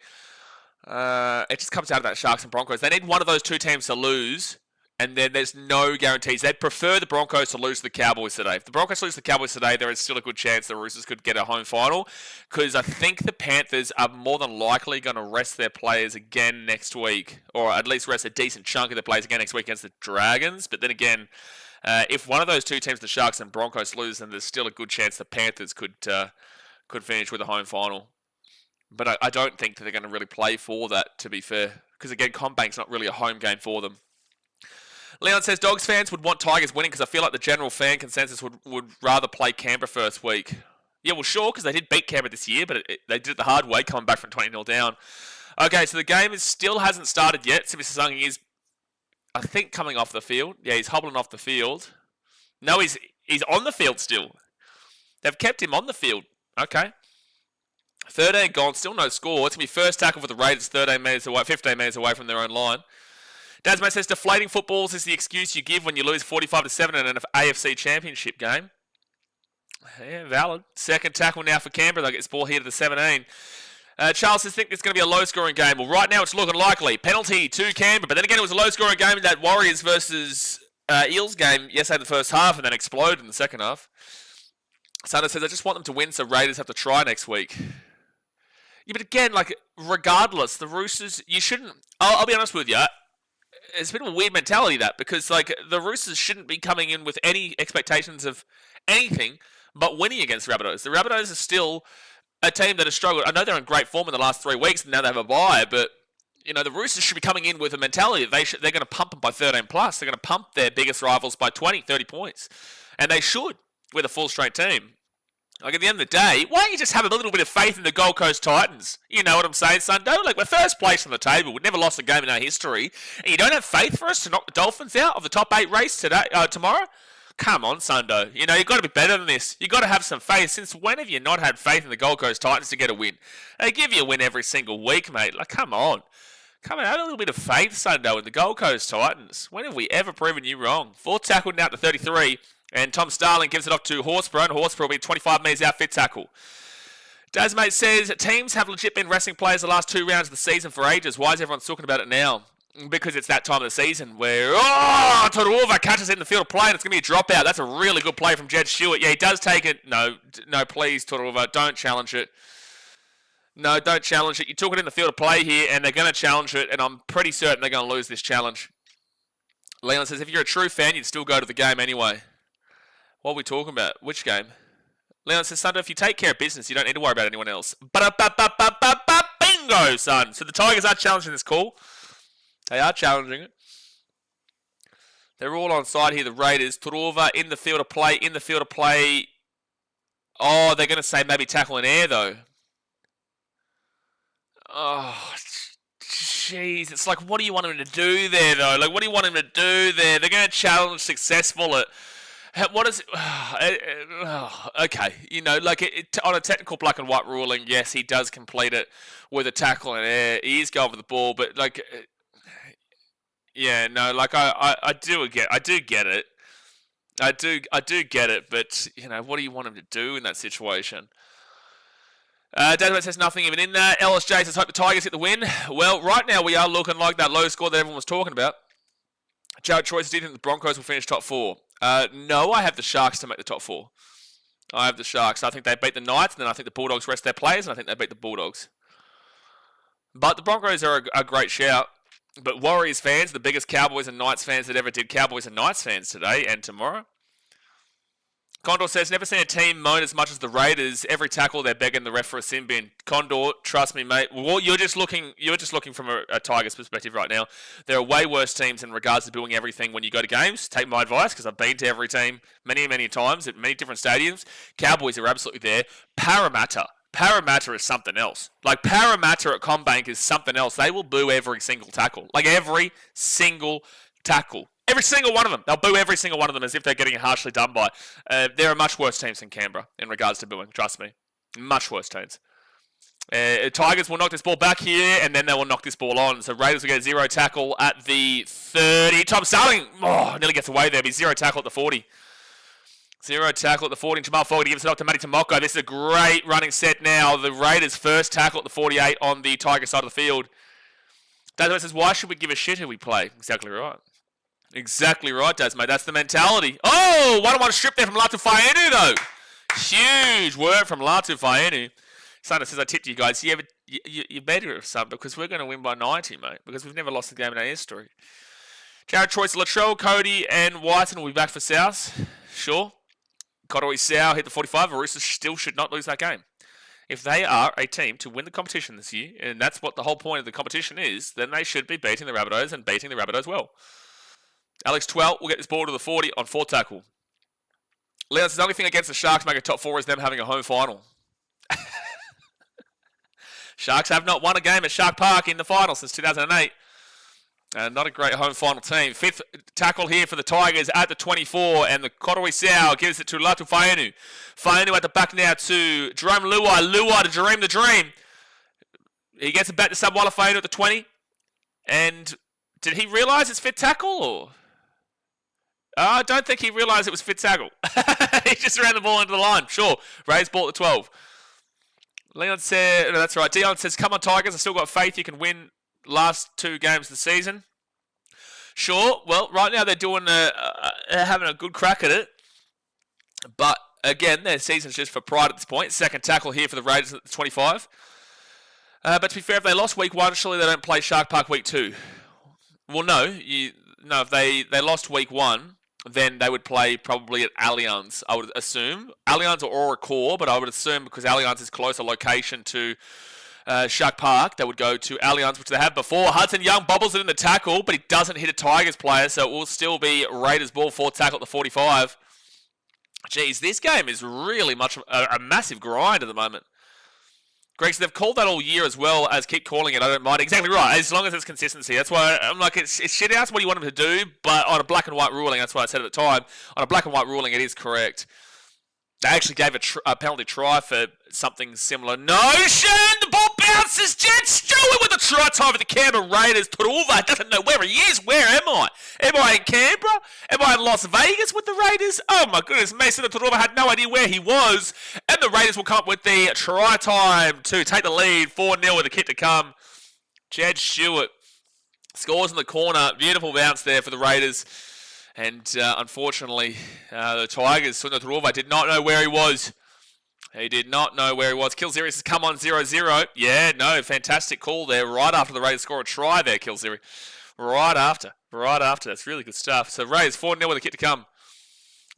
It just comes out of that Sharks and Broncos. They need one of those two teams to lose, and then there's no guarantees. They'd prefer the Broncos to lose to the Cowboys today. If the Broncos lose to the Cowboys today, there is still a good chance the Roosters could get a home final, because I think the Panthers are more than likely going to rest their players again next week, or at least rest a decent chunk of their players again next week against the Dragons. But then again, if one of those two teams, the Sharks and Broncos, lose, then there's still a good chance the Panthers could finish with a home final. But I don't think that they're going to really play for that, to be fair. Because, again, CommBank's not really a home game for them. Leon says, Dogs fans would want Tigers winning because I feel like the general fan consensus would rather play Canberra first week. Yeah, well, sure, because they did beat Canberra this year, but they did it the hard way, coming back from 20-0 down. Okay, so the game still hasn't started yet. Simi Sasangi is, I think, coming off the field. Yeah, he's hobbling off the field. No, he's on the field still. They've kept him on the field. Okay. 13 gone, still no score. It's going to be first tackle for the Raiders, 15 metres away from their own line. Dasmate says, deflating footballs is the excuse you give when you lose 45-7 in an AFC Championship game. Yeah, valid. Second tackle now for Canberra. They get this ball here to the 17. Charles says, think it's going to be a low-scoring game. Well, right now it's looking likely. Penalty to Canberra. But then again, it was a low-scoring game in that Warriors versus Eels game yesterday in the first half, and then exploded in the second half. Sanders says, I just want them to win so Raiders have to try next week. Yeah, but again, like, regardless, the Roosters, you shouldn't... I'll be honest with you. It's a bit of a weird mentality, that, because, like, the Roosters shouldn't be coming in with any expectations of anything but winning against the Rabbitohs. The Rabbitohs are still a team that has struggled. I know they're in great form in the last 3 weeks, and now they have a bye, but, you know, the Roosters should be coming in with a mentality that they're going to pump them by 13+. They're going to pump their biggest rivals by 20, 30 points. And they should, with a full-strength team. Like, at the end of the day, why don't you just have a little bit of faith in the Gold Coast Titans? You know what I'm saying, Sundo? Like, we're first place on the table. We've never lost a game in our history. And you don't have faith for us to knock the Dolphins out of the top 8 race tomorrow? Come on, Sundo. You know, you've got to be better than this. You've got to have some faith. Since when have you not had faith in the Gold Coast Titans to get a win? They give you a win every single week, mate. Like, come on. Come on, have a little bit of faith, Sundo, in the Gold Coast Titans. When have we ever proven you wrong? 4th tackle now to 33. And Tom Starling gives it off to Horsburgh, and Horsburgh will be 25 metres out, fit tackle. Dasmate says, teams have legit been resting players the last 2 rounds of the season for ages. Why is everyone talking about it now? Because it's that time of the season where, Toruva catches it in the field of play, and it's going to be a dropout. That's a really good play from Jed Stewart. Yeah, he does take it. No, please, Toruva, don't challenge it. No, don't challenge it. You took it in the field of play here, and they're going to challenge it, and I'm pretty certain they're going to lose this challenge. Leland says, if you're a true fan, you'd still go to the game anyway. What are we talking about? Which game? Leon says, Sundo, if you take care of business, you don't need to worry about anyone else. Bingo, son. So the Tigers are challenging this call. They are challenging it. They're all on side here, the Raiders. Turova in the field of play, Oh, they're going to say maybe tackle in air, though. Oh, jeez. It's like, what do you want him to do there, though? Like, what do you want him to do there? They're going to challenge successful at... What is okay, you know, like on a technical black and white ruling, yes, he does complete it with a tackle in air. He is going for the ball, but like, yeah, no, like I do get it. I do get it, but you know, what do you want him to do in that situation? Database says nothing even in that. LSJ says hope the Tigers get the win. Well, right now we are looking like that low score that everyone was talking about. Jared Troy says, do you think the Broncos will finish top 4? No, I have the Sharks to make the top 4. I have the Sharks. I think they beat the Knights, and then I think the Bulldogs rest their players, and I think they beat the Bulldogs. But the Broncos are a great shout. But Warriors fans, the biggest Cowboys and Knights fans that ever did, Cowboys and Knights fans today and tomorrow. Condor says, never seen a team moan as much as the Raiders. Every tackle, they're begging the ref for a sin bin. Condor, trust me, mate. Well, you're just looking from a Tigers perspective right now. There are way worse teams in regards to booing everything when you go to games. Take my advice, because I've been to every team many, many times at many different stadiums. Cowboys are absolutely there. Parramatta is something else. Like, Parramatta at CommBank is something else. They will boo every single tackle. Like, every single tackle. Every single one of them. They'll boo every single one of them as if they're getting harshly done by. There are much worse teams than Canberra in regards to booing. Trust me. Much worse teams. Tigers will knock this ball back here, and then they will knock this ball on. So Raiders will get a 0 tackle at the 30. Tom Starling, nearly gets away there, but 0 tackle at the 40. 0 tackle at the 40. Jamal Fogarty gives it off to Matty Tomoko. This is a great running set now. The Raiders' first tackle at the 48 on the Tiger side of the field. Dazmo says, why should we give a shit who we play? Exactly right. Exactly right, Dazmo. That's the mentality. Oh, 1-on-1 strip there from Latu Fainu, though. Huge work from Latu Fainu. Sana says, I tipped you guys. Yeah, but you better have some, because we're going to win by 90, mate, because we've never lost a game in our history. Jared Troy's Latrell, Cody, and Whiten will be back for South. Sure. Kotoi Sau hit the 45. Roosters still should not lose that game. If they are a team to win the competition this year, and that's what the whole point of the competition is, then they should be beating the Rabbitohs and beating the Rabbitohs well. Alex Twell will get this ball to the 40 on 4th tackle. Leon says, the only thing against the Sharks make a top 4 is them having a home final. Sharks have not won a game at Shark Park in the final since 2008. Not a great home final team. 5th tackle here for the Tigers at the 24, and the Kotoi Sau gives it to Latu Fainu. Fainu at the back now to Jerome Luai. Luai to Jerome the Dream. He gets it back to Sabwala Fainu at the 20. And did he realise it's 5th tackle, or? I don't think he realised it was 5th tackle. He just ran the ball into the line. Sure. Ray's ball at the 12. Leon said, no, that's right. Dion says, come on, Tigers. I still got faith you can win last 2 games of the season. Sure. Well, right now they're doing having a good crack at it. But, again, their season's just for pride at this point. 2nd tackle here for the Raiders at the 25. But to be fair, if they lost week 1, surely they don't play Shark Park week 2. Well, no. If they lost week 1, then they would play probably at Allianz, I would assume. Allianz or Core, but I would assume because Allianz is closer location to Shark Park, they would go to Allianz, which they have before. Hudson Young bobbles it in the tackle, but he doesn't hit a Tigers player, so it will still be Raiders ball, 4th tackle at the 45. Jeez, this game is really much a massive grind at the moment. Greg, so they've called that all year as well as keep calling it. I don't mind. Exactly right. As long as it's consistency. That's why I'm like, it's shit out what you want them to do, but on a black and white ruling, that's what I said at the time. On a black and white ruling, it is correct. They actually gave a penalty try for something similar. No, Shane! The ball bounces. Jed Stewart with a try time for the Canberra Raiders. Turuva doesn't know where he is. Where am I? Am I in Canberra? Am I in Las Vegas with the Raiders? Oh my goodness. Mason Turuva had no idea where he was. And the Raiders will come up with the try time to take the lead. 4-0 with a kick to come. Jed Stewart scores in the corner. Beautiful bounce there for the Raiders. And unfortunately, the Tigers, Turuva did not know where he was. He did not know where he was. Kilziri has come on 0-0. Yeah, no, fantastic call there. Right after the Raiders score a try there, Kilziri. Right after. That's really good stuff. So Raiders 4-0 with a kick to come.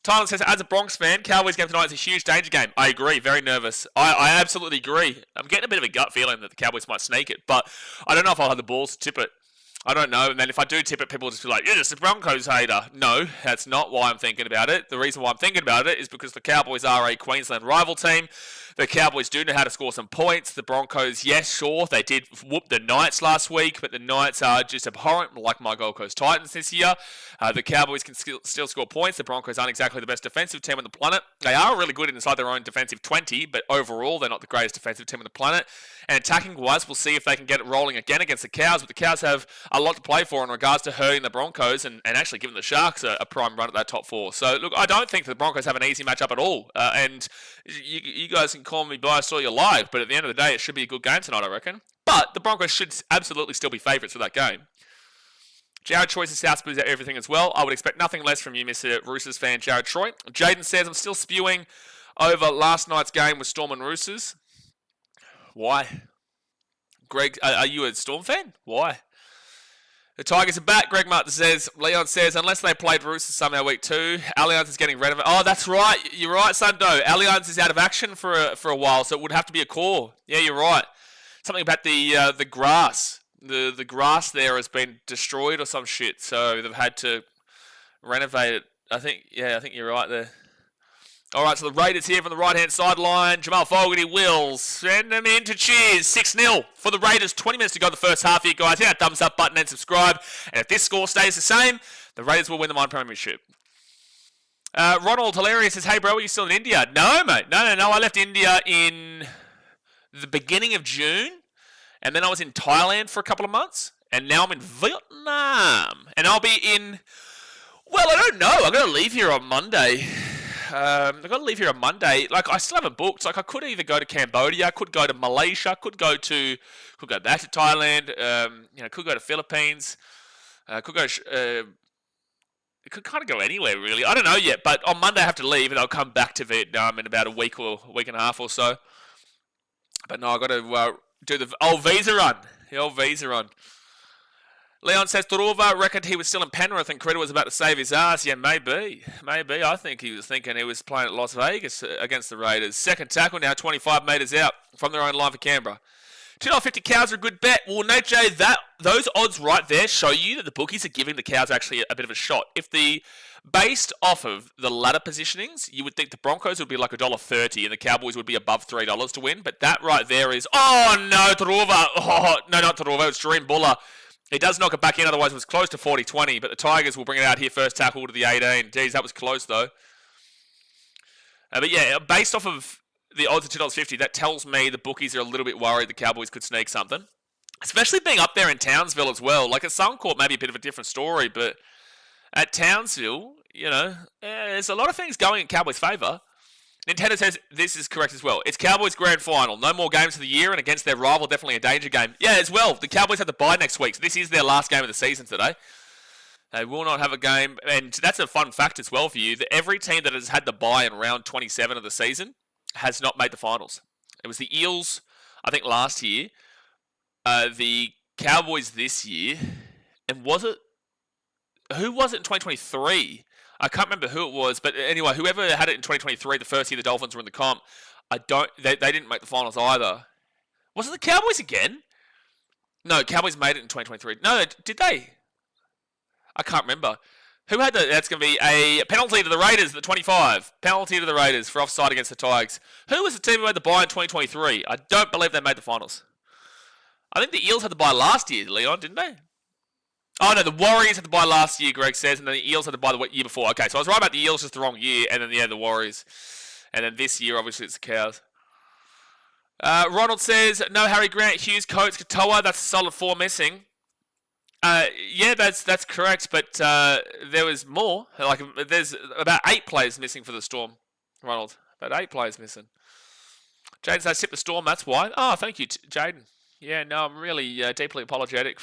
Tyler says, as a Bronx fan, Cowboys game tonight is a huge danger game. I agree. Very nervous. I absolutely agree. I'm getting a bit of a gut feeling that the Cowboys might sneak it, but I don't know if I'll have the balls to tip it. I don't know, and then if I do tip it, people will just be like, you're just a Broncos hater. No, that's not why I'm thinking about it. The reason why I'm thinking about it is because the Cowboys are a Queensland rival team. The Cowboys do know how to score some points. The Broncos, yes, sure, they did whoop the Knights last week, but the Knights are just abhorrent, like my Gold Coast Titans this year. The Cowboys can still score points. The Broncos aren't exactly the best defensive team on the planet. They are really good inside their own defensive 20, but overall, they're not the greatest defensive team on the planet. And attacking-wise, we'll see if they can get it rolling again against the Cows, but the Cows have a lot to play for in regards to hurting the Broncos and actually giving the Sharks a prime run at that top 4. So, look, I don't think the Broncos have an easy matchup at all. And you guys can call me biased all you like, but at the end of the day, it should be a good game tonight, I reckon. But the Broncos should absolutely still be favourites for that game. Jared Troy says South Blues out everything as well. I would expect nothing less from you, Mr. Roosters fan Jared Troy. Jaden says, I'm still spewing over last night's game with Storm and Roosters. Why? Greg, are you a Storm fan? Why? The Tigers are back. Greg Martin says, Leon says, unless they played Roosters somehow week 2, Allianz is getting renovated. Oh, that's right. You're right, Sundo. Allianz is out of action for a while, so it would have to be a core. Yeah, you're right. Something about the grass. The grass there has been destroyed or some shit, so they've had to renovate it. I think you're right there. All right, so the Raiders here from the right-hand sideline. Jamal Fogarty will send them into cheers. 6-0 for the Raiders. 20 minutes to go the first half here, guys. Hit that thumbs up button and subscribe. And if this score stays the same, the Raiders will win the Mine Premiership. Ronald Hilarious says, hey, bro, are you still in India? No, mate. No. I left India in the beginning of June. And then I was in Thailand for a couple of months. And now I'm in Vietnam. And I'll be in... Well, I don't know. I'm going to leave here on Monday. I've got to leave here on Monday. Like, I still haven't booked. Like, I could either go to Cambodia, could go to Malaysia, could go back to Thailand. Could go to Philippines. Could kind of go anywhere, really. I don't know yet. But on Monday I have to leave, and I'll come back to Vietnam in about a week and a half or so. But no, I've got to do the old visa run. The old visa run. Leon says, Torova reckoned he was still in Penrith and Critter was about to save his ass. Yeah, maybe. I think he was thinking he was playing at Las Vegas against the Raiders. Second tackle now, 25 metres out from their own line for Canberra. $2.50 cows are a good bet. Well, no, Jay, those odds right there show you that the bookies are giving the cows actually a bit of a shot. Based off of the ladder positionings, you would think the Broncos would be like $1.30 and the Cowboys would be above $3 to win. But that right there is, oh no, Torova. Oh, no, not Torova, it's Dream Buller. He does knock it back in, otherwise it was close to 40-20, but the Tigers will bring it out here, first tackle to the 18. Geez, that was close, though. But yeah, based off of the odds of $2.50, that tells me the bookies are a little bit worried the Cowboys could sneak something. Especially being up there in Townsville as well. Like, at Suncorp, maybe a bit of a different story, but at Townsville, there's a lot of things going in Cowboys' favour. Nintendo says this is correct as well. It's Cowboys' grand final. No more games of the year, and against their rival, definitely a danger game. Yeah, as well. The Cowboys have the bye next week, so this is their last game of the season today. They will not have a game, and that's a fun fact as well for you, that every team that has had the bye in round 27 of the season has not made the finals. It was the Eels, I think, last year, the Cowboys this year, and who was it in 2023? I can't remember who it was, but anyway, whoever had it in 2023, the first year the Dolphins were in the comp, they didn't make the finals either. Was it the Cowboys again? No, Cowboys made it in 2023. No, did they? I can't remember. Who had that? That's going to be a penalty to the Raiders at the 25. Penalty to the Raiders for offside against the Tigers. Who was the team who had the bye in 2023? I don't believe they made the finals. I think the Eels had the bye last year, Leon, didn't they? Oh, no, the Warriors had the bye last year, Greg says, and then the Eels had the bye the year before. Okay, so I was right about the Eels, just the wrong year, and then, the Warriors. And then this year, obviously, it's the Cows. Ronald says, no Harry Grant, Hughes, Coates, Katoa, that's a solid 4 missing. Yeah, that's correct, but there was more. Like, there's about 8 players missing for the Storm, Ronald. About 8 players missing. Jaden says, tip the Storm, that's why. Oh, thank you, Jaden. Yeah, no, I'm really deeply apologetic.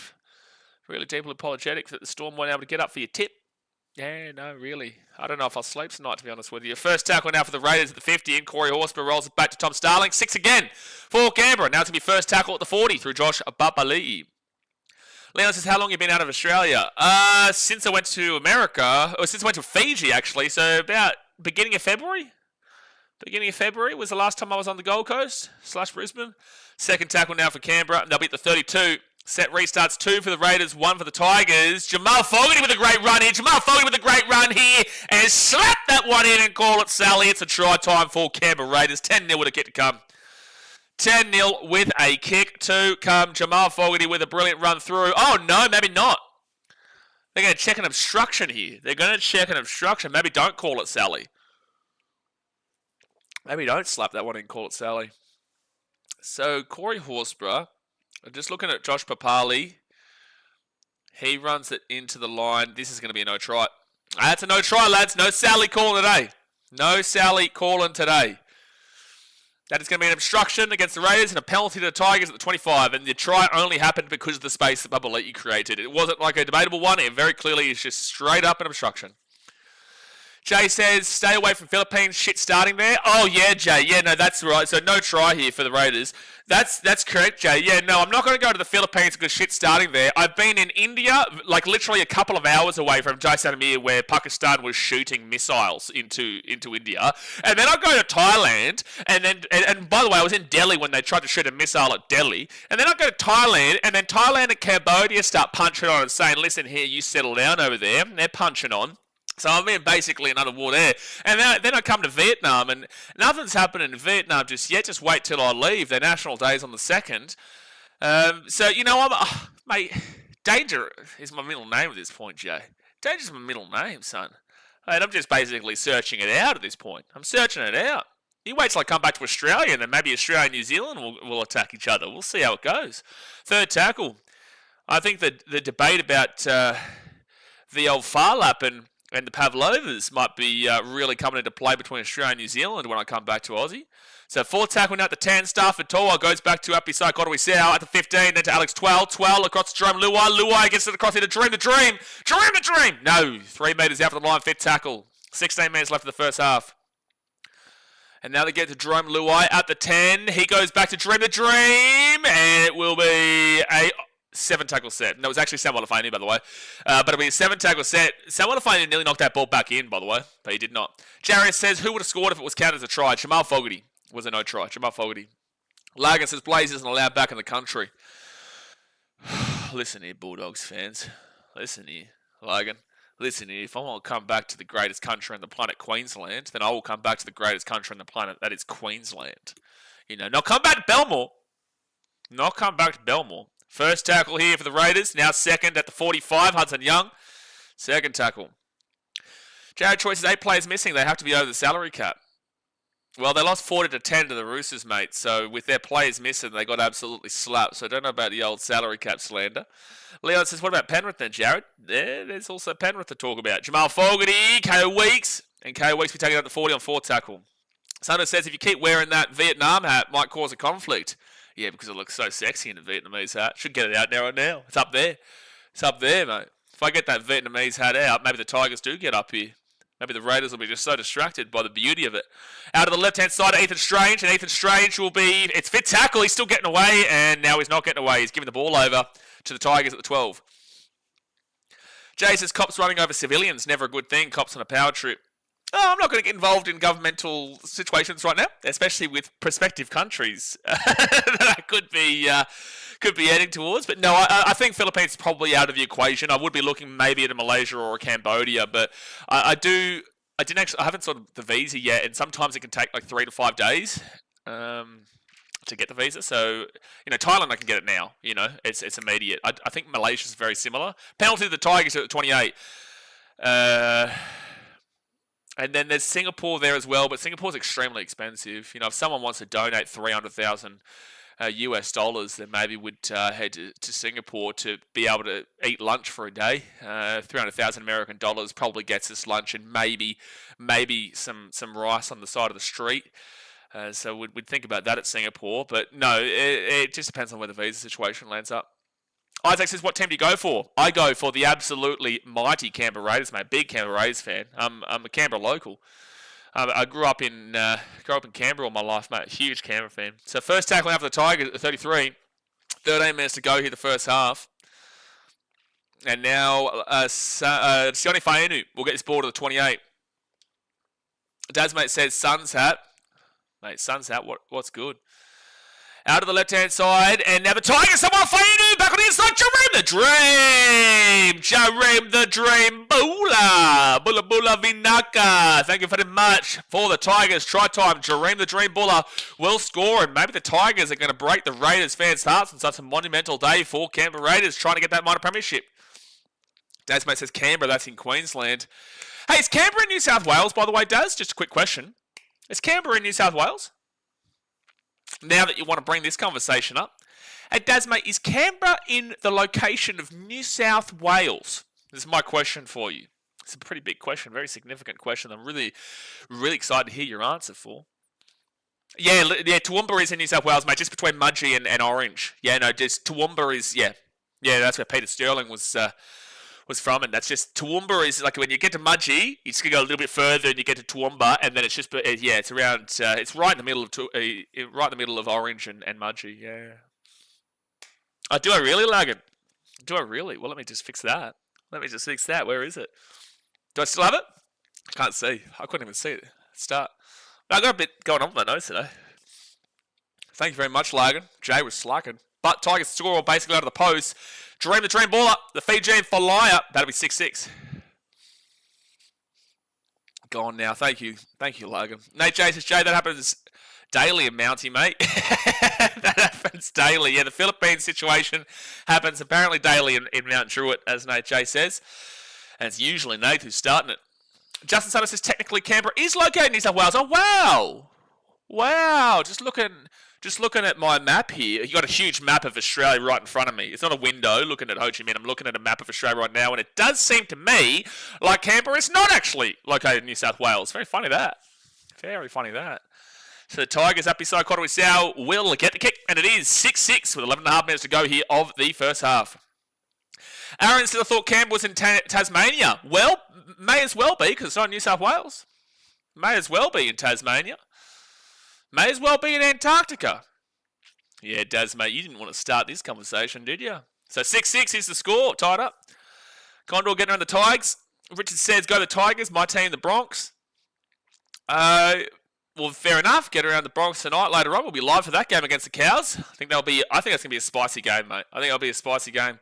Really deeply apologetic that the Storm weren't able to get up for your tip. Yeah, no, really. I don't know if I'll sleep tonight, to be honest with you. First tackle now for the Raiders at the 50, and Corey Horsburgh rolls it back to Tom Starling. 6 again for Canberra. Now it's going to be first tackle at the 40 through Josh Babali. Leon says, how long have you been out of Australia? Since I went to America, or since I went to Fiji, actually. So about beginning of February. Beginning of February was the last time I was on the Gold Coast / Brisbane. Second tackle now for Canberra, and they'll be at the 32. Set restarts, 2 for the Raiders, 1 for the Tigers. Jamal Fogarty with a great run here. And slap that one in and call it Sally. It's a try time for Canberra Raiders. 10-0 with a kick to come. 10-0 with a kick to come. Jamal Fogarty with a brilliant run through. Oh, no, maybe not. They're going to check an obstruction here. Maybe don't call it Sally. Maybe don't slap that one in and call it Sally. So, Corey Horsburgh. Just looking at Josh Papali, he runs it into the line. This is going to be a no try. That's a no try, lads. No Sally calling today. No Sally calling today. That is going to be an obstruction against the Raiders and a penalty to the Tigers at the 25. And the try only happened because of the space that Babaletti created. It wasn't like a debatable one. It very clearly is just straight up an obstruction. Jay says, stay away from Philippines. Shit starting there. Oh, yeah, Jay. Yeah, no, that's right. So no try here for the Raiders. That's correct, Jay. Yeah, no, I'm not going to go to the Philippines because shit's starting there. I've been in India, like literally a couple of hours away from Jaisalmer, where Pakistan was shooting missiles into India. And then I go to Thailand, and by the way, I was in Delhi when they tried to shoot a missile at Delhi. And then I go to Thailand, and then Thailand and Cambodia start punching on and saying, listen here, you settle down over there. And they're punching on. So I'm in basically another war there. And then I come to Vietnam, and nothing's happening in Vietnam just yet. Just wait till I leave. Their national day is on the 2nd. So, you know, mate, Danger is my middle name at this point, Jay. Danger's my middle name, son. Mate, I'm just basically searching it out at this point. I'm searching it out. You wait till I come back to Australia, and then maybe Australia and New Zealand will attack each other. We'll see how it goes. Third tackle. I think the debate about the old Farlap and the Pavlovas might be really coming into play between Australia and New Zealand when I come back to Aussie. So fourth tackle now at the 10, Stafford Toa goes back to Api Saikotowi Sao at the 15, then to Alex 12 across to Jerome Luai gets it across here to Dream the Dream! No, 3 metres out for the line, fifth tackle. 16 minutes left of the first half. And now they get to Jerome Luai at the 10. He goes back to Dream the Dream, and it will be a 7-tackle set. No, it was actually Sam Walafani, by the way. But it'll be a 7-tackle set. Sam Walafani nearly knocked that ball back in, by the way, but he did not. Jarius says, who would have scored if it was counted as a try? Jamal Fogarty was a no try. Jamal Fogarty. Lagan says, Blaze isn't allowed back in the country. Listen here, Bulldogs fans. Listen here, Lagan. Listen here, if I want to come back to the greatest country on the planet, Queensland, then I will come back to the greatest country on the planet, that is Queensland. You know, not come back to Belmore. Not come back to Belmore. First tackle here for the Raiders. Now second at the 45, Hudson Young. Second tackle. Jared Choice is 8 players missing. They have to be over the salary cap. Well, they lost 40-10 to the Roosters, mate. So with their players missing, they got absolutely slapped. So I don't know about the old salary cap slander. Leon says, what about Penrith then, Jared? There's also Penrith to talk about. Jamal Fogarty, KO Weeks. And KO Weeks be taking out the 40 on fourth tackle. Sanders says, if you keep wearing that Vietnam hat, might cause a conflict. Yeah, because it looks so sexy in a Vietnamese hat. Should get it out now and now. It's up there. It's up there, mate. If I get that Vietnamese hat out, maybe the Tigers do get up here. Maybe the Raiders will be just so distracted by the beauty of it. Out of the left-hand side, Ethan Strange. And Ethan Strange will be... It's fifth tackle. He's still getting away. And now he's not getting away. He's giving the ball over to the Tigers at the 12. Jay says, cops running over civilians. Never a good thing. Cops on a power trip. Oh, I'm not going to get involved in governmental situations right now, especially with prospective countries that I could be heading towards. But no, I think Philippines is probably out of the equation. I would be looking maybe at a Malaysia or a Cambodia, but I haven't sorted the visa yet, and sometimes it can take like 3 to 5 days to get the visa. So, you know, Thailand, I can get it now. You know, it's immediate. I think Malaysia's very similar. Penalty to the Tigers at 28. And then there's Singapore there as well, but Singapore's extremely expensive. You know, if someone wants to donate $300,000 US dollars, then maybe would head to Singapore to be able to eat lunch for a day. 300,000 American dollars probably gets us lunch and maybe some rice on the side of the street. So we'd think about that at Singapore. But no, it just depends on where the visa situation lands up. Isaac says, what team do you go for? I go for the absolutely mighty Canberra Raiders, mate. Big Canberra Raiders fan. I'm a Canberra local. I grew up in Canberra all my life, mate. Huge Canberra fan. So first tackle after the Tigers at 33. 13 minutes to go here the first half. And now Sione Fainu will get this ball to the 28. Dasmate says, Suns hat. Mate, Suns hat, what's good? Out of the left-hand side, and now the Tigers, someone Fainu, back on the inside, Jareem the Dream, Bula Vinaka. Thank you very much for the Tigers. Try time, Jareem the Dream Bulla will score, and maybe the Tigers are going to break the Raiders fans' hearts on such a monumental day for Canberra Raiders, trying to get that minor premiership. Dasmate says Canberra, that's in Queensland. Hey, is Canberra in New South Wales, by the way, Daz? Just a quick question. Is Canberra in New South Wales? Now that you want to bring this conversation up. Hey, Daz, mate, is Canberra in the location of New South Wales? This is my question for you. It's a pretty big question, very significant question. I'm really, really excited to hear your answer for. Yeah, Toowoomba is in New South Wales, mate, just between Mudgee and Orange. Yeah, no, just Toowoomba is, yeah, that's where Peter Sterling was was from, and that's just Toowoomba is like when you get to Mudgee, you just go a little bit further and you get to Toowoomba, and then it's just it's around it's right in the middle of right in the middle of Orange and Mudgee. Yeah. Oh, do I really, Lagan? Do I really? Well, let me just fix that. Where is it? Do I still have it? I can't see. I couldn't even see it. Start. I got a bit going on with my nose today. Thank you very much, Lagan. Jay was slacking. But Tigers score basically out of the post. Dream the dream baller. The Fijian for Liar. That'll be 6-6. Gone now. Thank you. Thank you, Logan. Nate J says, Jay, that happens daily in Mountie, mate. That happens daily. Yeah, the Philippines situation happens apparently daily in Mount Druitt, as Nate J says. And it's usually Nate who's starting it. Justin Sutter says, technically Canberra is located in New South Wales. Oh, wow. Wow. Just looking at my map here. You got a huge map of Australia right in front of me. It's not a window looking at Ho Chi Minh. I'm looking at a map of Australia right now, and it does seem to me like Canberra is not actually located in New South Wales. Very funny that. Very funny that. So the Tigers up beside Kotoi Sau will get the kick, and it is 6-6 with 11.5 minutes to go here of the first half. Aaron still thought Canberra was in Tasmania. Well, may as well be, because it's not in New South Wales. May as well be in Tasmania. May as well be in Antarctica. Yeah, Daz, mate, you didn't want to start this conversation, did you? So 6-6 is the score, tied up. Condor getting around the Tigers. Richard says, go the Tigers, my team, the Bronx. Well, fair enough. Get around the Bronx tonight. Later on, we'll be live for that game against the Cows. I think that's going to be a spicy game, mate. I think it'll be a spicy game.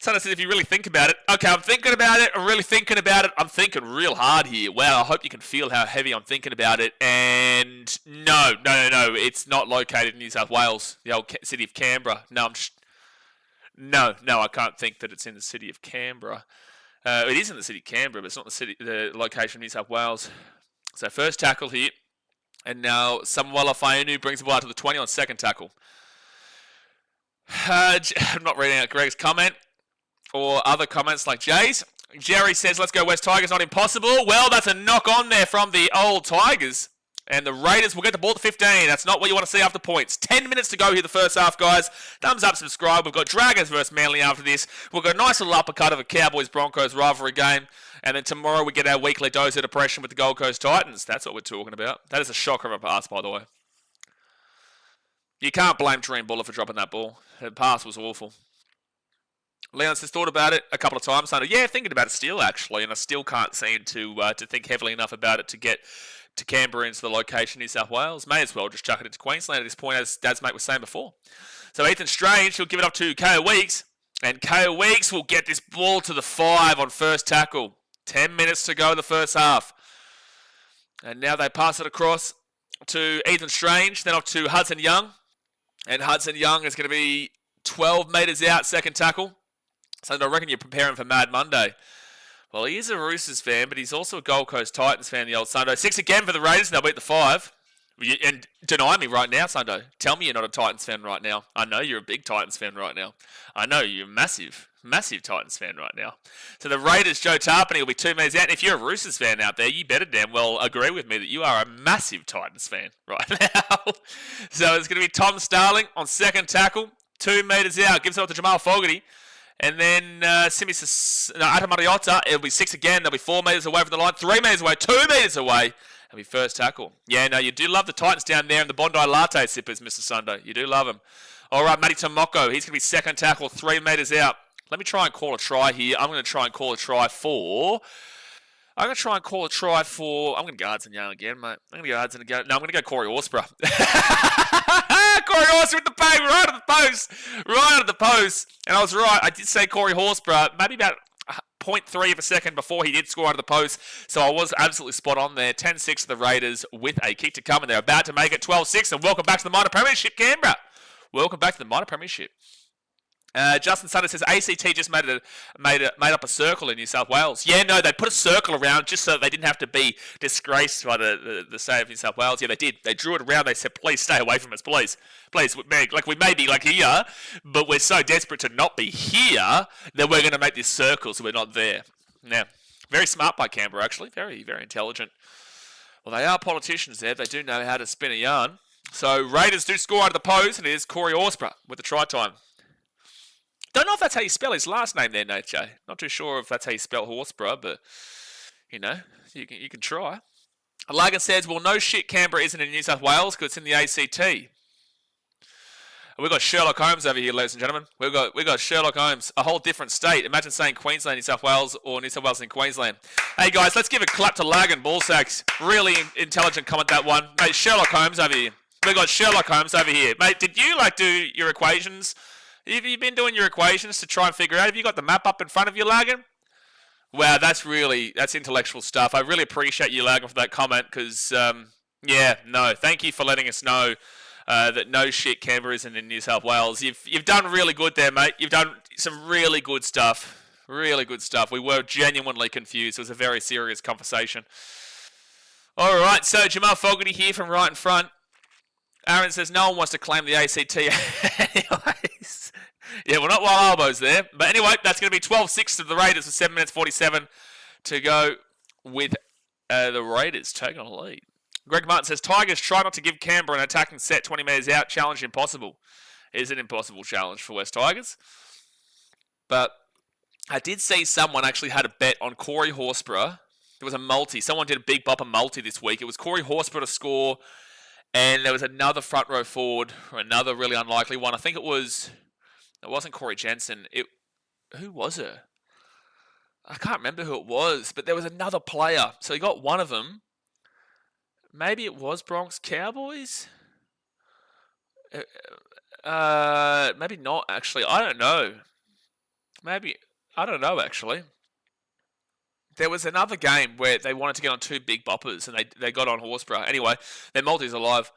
Someone says, if you really think about it. Okay, I'm thinking about it. I'm really thinking about it. I'm thinking real hard here. Wow, I hope you can feel how heavy I'm thinking about it. And no. It's not located in New South Wales, the old city of Canberra. No, I can't think that it's in the city of Canberra. It is in the city of Canberra, but it's not the location of New South Wales. So first tackle here. And now Samuela Fainu brings the ball out to the 20 on second tackle. I'm not reading out Greg's comment or other comments like Jay's. Jerry says, let's go West Tigers, not impossible. Well, that's a knock on there from the old Tigers. And the Raiders will get the ball to 15. That's not what you want to see after points. 10 minutes to go here the first half, guys. Thumbs up, subscribe. We've got Dragons versus Manly after this. We've got a nice little uppercut of a Cowboys-Broncos rivalry game. And then tomorrow we get our weekly dose of depression with the Gold Coast Titans. That's what we're talking about. That is a shocker of a pass, by the way. You can't blame Dream Buller for dropping that ball. The pass was awful. Leon says, thought about it a couple of times. Yeah, thinking about it still, actually. And I still can't seem to think heavily enough about it to get to Canberra into the location in New South Wales. May as well just chuck it into Queensland at this point, as Dad's mate was saying before. So Ethan Strange, he'll give it up to Ko Weeks. And Ko Weeks will get this ball to the 5 on first tackle. 10 minutes to go in the first half. And now they pass it across to Ethan Strange, then off to Hudson Young. And Hudson Young is going to be 12 metres out, second tackle. So I reckon you're preparing for Mad Monday. Well, he is a Roosters fan, but he's also a Gold Coast Titans fan, the old Sundo. 6 again for the Raiders, and they'll beat the 5. And deny me right now, Sundo. Tell me you're not a Titans fan right now. I know you're a big Titans fan right now. I know you're a massive Titans fan right now. So the Raiders, Joe Tarpany will be 2 metres out. And if you're a Roosters fan out there, you better damn well agree with me that you are a massive Titans fan right now. So it's going to be Tom Starling on second tackle. 2 metres out. Gives it up to Jamal Fogarty. And then Ata Mariota, it'll be 6 again. They'll be 4 metres away from the line. 3 metres away. 2 metres away. That'll be first tackle. Yeah, no, you do love the Titans down there and the Bondi Latte sippers, Mr. Sunday. You do love them. All right, Matty Tomoko. He's going to be second tackle, 3 metres out. Let me try and call a try here. I'm going to try and call a try for... I'm going to go Hudson Young again, mate. I'm going to go Hudson again. No, I'm going to go Corey Horsburgh. Corey Horsburgh with the bang right at the post. Right at the post. And I was right. I did say Corey Horsburgh maybe about 0.3 of a second before he did score out of the post. So I was absolutely spot on there. 10-6 to the Raiders with a kick to come. And they're about to make it 12-6. And welcome back to the Minor Premiership, Canberra. Welcome back to the Minor Premiership. Justin Sutter says ACT just made up a circle in New South Wales. Yeah, no, they put a circle around just so they didn't have to be disgraced by the state of New South Wales. Yeah, they did. They drew it around. They said, please stay away from us, please. Please, like we may be like here, but we're so desperate to not be here that we're going to make this circle so we're not there. Now, very smart by Canberra, actually. Very, very intelligent. Well, they are politicians there. They do know how to spin a yarn. So Raiders do score out of the post, and it is Corey Horsburgh with the try time. Don't know if that's how you spell his last name there, Nate J. Not too sure if that's how you spell Horsburgh, but, you know, you can try. Lagan says, well, no shit, Canberra isn't in New South Wales because it's in the ACT. We've got Sherlock Holmes over here, ladies and gentlemen. We've got Sherlock Holmes, a whole different state. Imagine saying Queensland, New South Wales, or New South Wales and Queensland. Hey, guys, let's give a clap to Lagan Ballsacks. Really intelligent comment, that one. Mate, Sherlock Holmes over here. We've got Sherlock Holmes over here. Mate, did you, do your equations? Have you been doing your equations to try and figure out? Have you got the map up in front of you, Lagan? Wow, that's intellectual stuff. I really appreciate you, Lagan, for that comment, because, thank you for letting us know that no shit, Canberra isn't in New South Wales. You've done really good there, mate. You've done some really good stuff. Really good stuff. We were genuinely confused. It was a very serious conversation. All right, so Jamal Fogarty here from right in front. Aaron says no one wants to claim the ACT. Anyways, yeah, well, not while Albo's there. But anyway, that's going to be 12-6 to the Raiders with 7 minutes 47 to go with the Raiders taking a lead. Greg Martin says, Tigers try not to give Canberra an attacking set 20 metres out. Challenge impossible. It is an impossible challenge for West Tigers. But I did see someone actually had a bet on Corey Horsburgh. There was a multi. Someone did a big bopper multi this week. It was Corey Horsburgh to score. And there was another front row forward, or another really unlikely one. I think it wasn't Corey Jensen. Who was it? I can't remember who it was. But there was another player. So he got one of them. Maybe it was Bronx Cowboys? Maybe not, actually. I don't know. I don't know, actually. There was another game where they wanted to get on two big boppers, and they got on Horsburgh. Anyway, their multi's alive.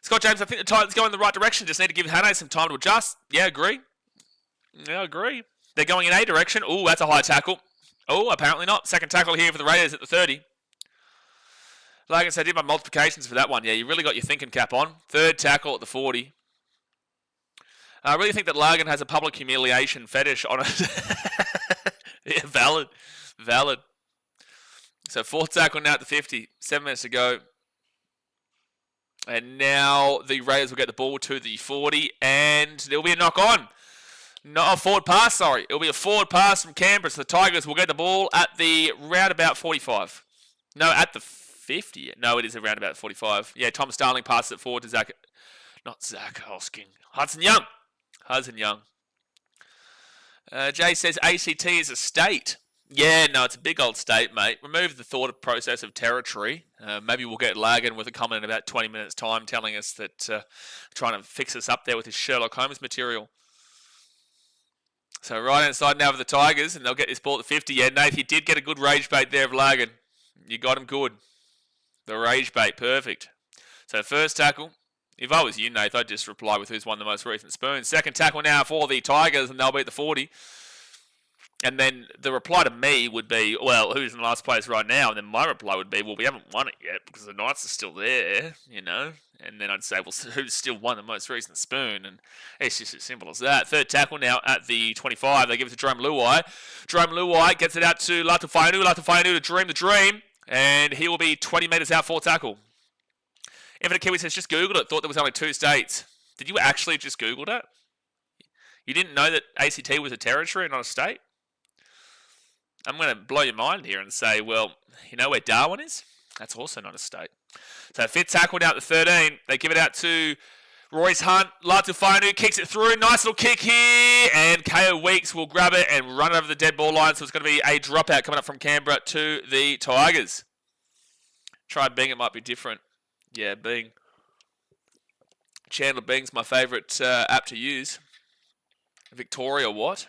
Scott James, I think the Titans go in the right direction. Just need to give Hannay some time to adjust. Yeah, agree. They're going in a direction. Oh, that's a high tackle. Oh, apparently not. Second tackle here for the Raiders at the 30. Like I said, I did my multiplications for that one. Yeah, you really got your thinking cap on. Third tackle at the 40. I really think that Lagan has a public humiliation fetish on it. Yeah, valid. So fourth tackle now at the 50. 7 minutes to go. And now the Raiders will get the ball to the 40. And there'll be a knock on. Not a forward pass, sorry. It'll be a forward pass from Canberra. So the Tigers will get the ball at the roundabout 45. No, at the 50. No, it is around about 45. Yeah, Tom Starling passes it forward to Zach Hosking. Hudson Young. Jay says ACT is a state. Yeah, no, it's a big old state, mate. Remove the thought process of territory. Maybe we'll get Lagan with a comment in about 20 minutes' time telling us that trying to fix us up there with his Sherlock Holmes material. So right inside now for the Tigers, and they'll get this ball at the 50. Yeah, Nath, you did get a good rage bait there of Lagan. You got him good. The rage bait, perfect. So first tackle. If I was you, Nath, I'd just reply with who's won the most recent spoon. Second tackle now for the Tigers, and they'll be at the 40. And then the reply to me would be, well, who's in the last place right now? And then my reply would be, well, we haven't won it yet because the Knights are still there, you know. And then I'd say, well, who's still won the most recent spoon? And it's just as simple as that. Third tackle now at the 25. They give it to Jerome Luai. Jerome Luai gets it out to Latufainu. Latufainu to dream the dream. And he will be 20 metres out for tackle. Infinite Kiwi says, just Googled it. Thought there was only 2 states. Did you actually just Google that? You didn't know that ACT was a territory and not a state? I'm going to blow your mind here and say, well, you know where Darwin is? That's also not a state. So fifth tackle down to 13. They give it out to Royce Hunt. Latufainu kicks it through. Nice little kick here. And KO Weeks will grab it and run it over the dead ball line. So it's going to be a dropout coming up from Canberra to the Tigers. Try Bing, it might be different. Yeah, Bing. Chandler Bing's my favourite app to use. Victoria what?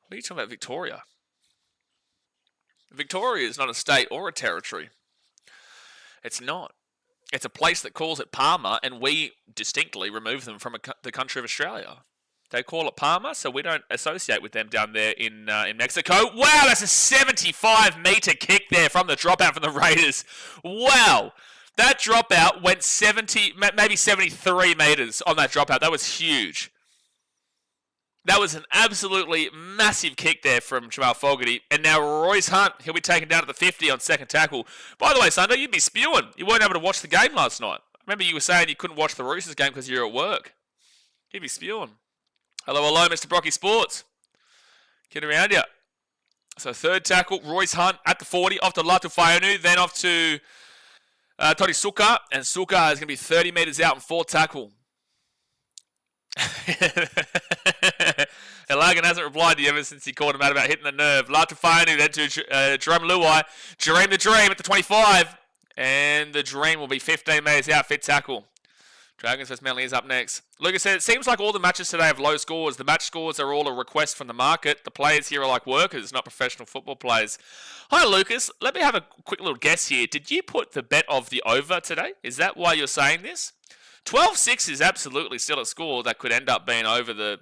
What are you talking about, Victoria? Victoria is not a state or a territory. It's not. It's a place that calls it Palmer, and we distinctly remove them from the country of Australia. They call it Palmer, so we don't associate with them down there in Mexico. Wow, that's a 75-metre kick there from the dropout from the Raiders. Wow. That dropout went 70, maybe 73 metres on that dropout. That was huge. That was an absolutely massive kick there from Jamal Fogarty. And now Royce Hunt, he'll be taken down to the 50 on second tackle. By the way, Sunday, you'd be spewing. You weren't able to watch the game last night. I remember you were saying you couldn't watch the Roosters game because you were at work. You'd be spewing. Hello, Mr. Brocky Sports. Get around you. So third tackle, Royce Hunt at the 40, off to Latu Faionu, then off to Tori Suka, and Suka is going to be 30 metres out in fourth tackle. Elagan hasn't replied to you ever since he called him out about hitting the nerve. Latu Faionu then to Jerome Luai. Jerome the Dream at the 25, and the Dream will be 15 metres out, fifth tackle. Dragons vs Manly is up next. Lucas said, it seems like all the matches today have low scores. The match scores are all a request from the market. The players here are like workers, not professional football players. Hi, Lucas. Let me have a quick little guess here. Did you put the bet of the over today? Is that why you're saying this? 12-6 is absolutely still a score that could end up being over the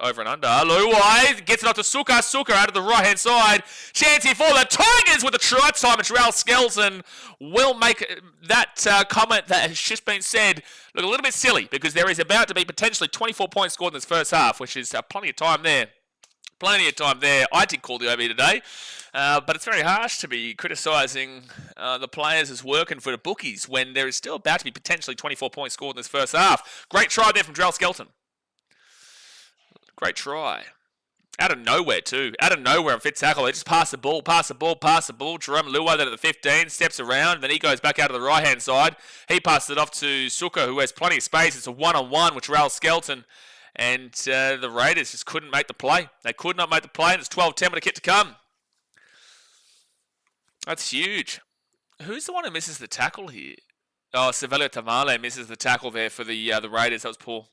over and under. Luai gets it off to Suka. Suka out of the right-hand side. Chance here for the Tigers with a try time. And Terrell Skelton will make that comment that has just been said look a little bit silly because there is about to be potentially 24 points scored in this first half, which is plenty of time there. Plenty of time there. I did call the over today, but it's very harsh to be criticising the players as working for the bookies when there is still about to be potentially 24 points scored in this first half. Great try there from Drell Skelton. Great try. Out of nowhere, too. Out of nowhere on fifth tackle. They just pass the ball. Jerome Luai then at the 15, steps around, then he goes back out to the right-hand side. He passes it off to Suka, who has plenty of space. It's a one-on-one with Drell Skelton. And the Raiders just couldn't make the play. They could not make the play, and it's 12-10 with a kick to come. That's huge. Who's the one who misses the tackle here? Oh, Savelio Tamale misses the tackle there for the Raiders. That was poor.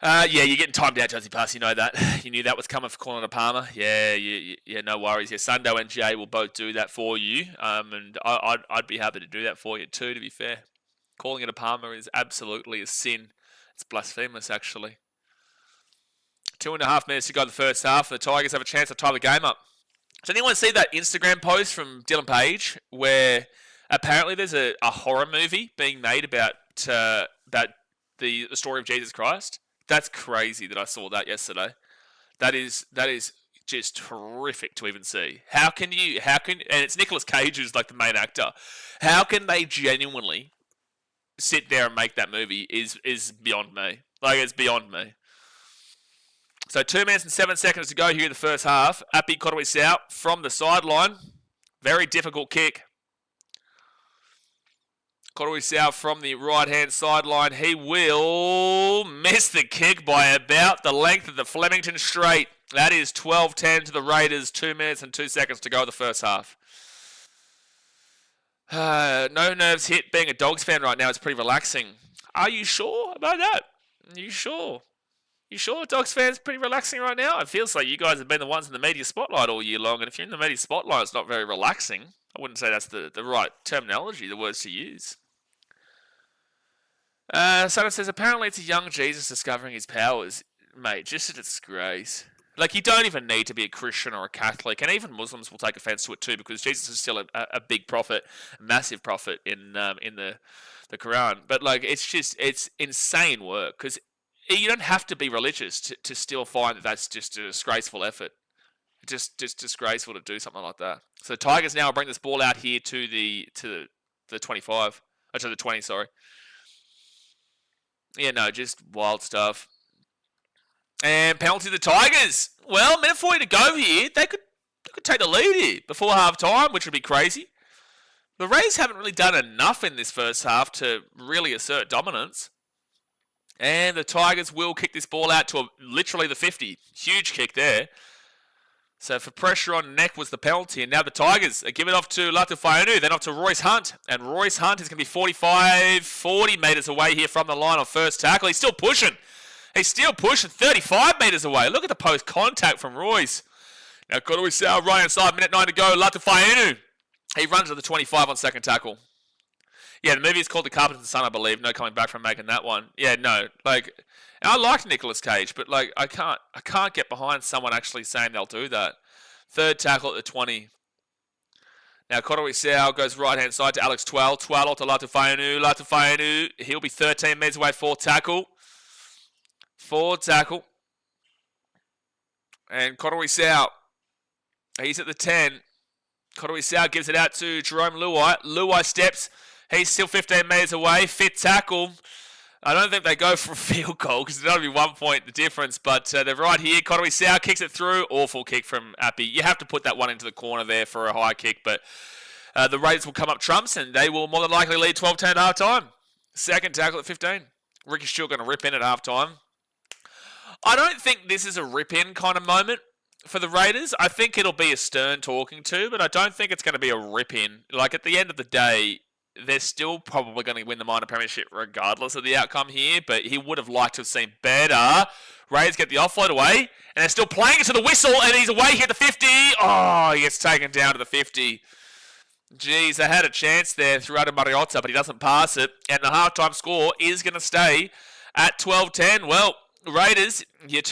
Yeah, you're getting timed out, Josie Pass. You know that. You knew that was coming for Corner Palmer. Yeah, no worries. Yeah, Sundo and Jay will both do that for you. And I'd be happy to do that for you too, to be fair. Calling it a Palmer is absolutely a sin. It's blasphemous, actually. 2.5 minutes to go in the first half. The Tigers have a chance to tie the game up. Does anyone see that Instagram post from Dylan Page where apparently there's a horror movie being made about the story of Jesus Christ? That's crazy that I saw that yesterday. That is just horrific to even see. How can and it's Nicolas Cage who's like the main actor. How can they genuinely sit there and make that movie is beyond me. Like, it's beyond me. So 2 minutes and 7 seconds to go here in the first half. Api Koroisau from the sideline. Very difficult kick. Koroisau from the right-hand sideline. He will miss the kick by about the length of the Flemington straight. That is 12-10 to the Raiders. 2 minutes and 2 seconds to go in the first half. No nerves hit. Being a Dogs fan right now is pretty relaxing. Are you sure about that? Are you sure? You sure Dogs fans pretty relaxing right now? It feels like you guys have been the ones in the media spotlight all year long, and if you're in the media spotlight, it's not very relaxing. I wouldn't say that's the right terminology, the words to use. Someone says, apparently it's a young Jesus discovering his powers. Mate, just a disgrace. Like, you don't even need to be a Christian or a Catholic, and even Muslims will take offense to it too, because Jesus is still a big prophet, a massive prophet in the Quran. But like, it's insane work, because you don't have to be religious to still find that that's just a disgraceful effort. Just disgraceful to do something like that. So the Tigers now will bring this ball out here to the 25, or to the 20, sorry. Yeah, no, just wild stuff. And penalty to the Tigers. Well, minute 40 to go here. They could take the lead here before half time, which would be crazy. The Rays haven't really done enough in this first half to really assert dominance. And the Tigers will kick this ball out to literally the 50. Huge kick there. So for pressure on neck was the penalty. And now the Tigers give it off to Latu Faionu, then off to Royce Hunt. And Royce Hunt is going to be 40 metres away here from the line on first tackle. He's still pushing. 35 metres away. Look at the post-contact from Royce. Now Koroisau right inside, minute 9 to go. Latu Faionu. He runs to the 25 on second tackle. Yeah, the movie is called The Carpenter's Son, I believe. No coming back from making that one. Yeah, no. Like, and I liked Nicolas Cage, but like, I can't get behind someone actually saying they'll do that. Third tackle at the 20. Now Koroisau goes right hand side to Alex Twell. Twell to Latu Faionu. Latu Faionu. He'll be 13 metres away. Fourth tackle. And Koroisau. He's at the 10. Koroisau gives it out to Jerome Luai. Luai steps. He's still 15 metres away. Fifth tackle. I don't think they go for a field goal because it'll only be 1 point the difference, but they're right here. Conway Sow kicks it through. Awful kick from Appy. You have to put that one into the corner there for a high kick, but the Raiders will come up trumps and they will more than likely lead 12-10 at half time. Second tackle at 15. Ricky Stewart going to rip in at half time. I don't think this is a rip-in kind of moment for the Raiders. I think it'll be a stern talking to, but I don't think it's going to be a rip-in. Like, at the end of the day, they're still probably going to win the minor premiership regardless of the outcome here, but he would have liked to have seen better. Raiders get the offload away, and they're still playing it to the whistle, and he's away here at the 50. Oh, he gets taken down to the 50. Jeez, they had a chance there throughout Mariota, but he doesn't pass it, and the halftime score is going to stay at 12-10. Well, Raiders, you're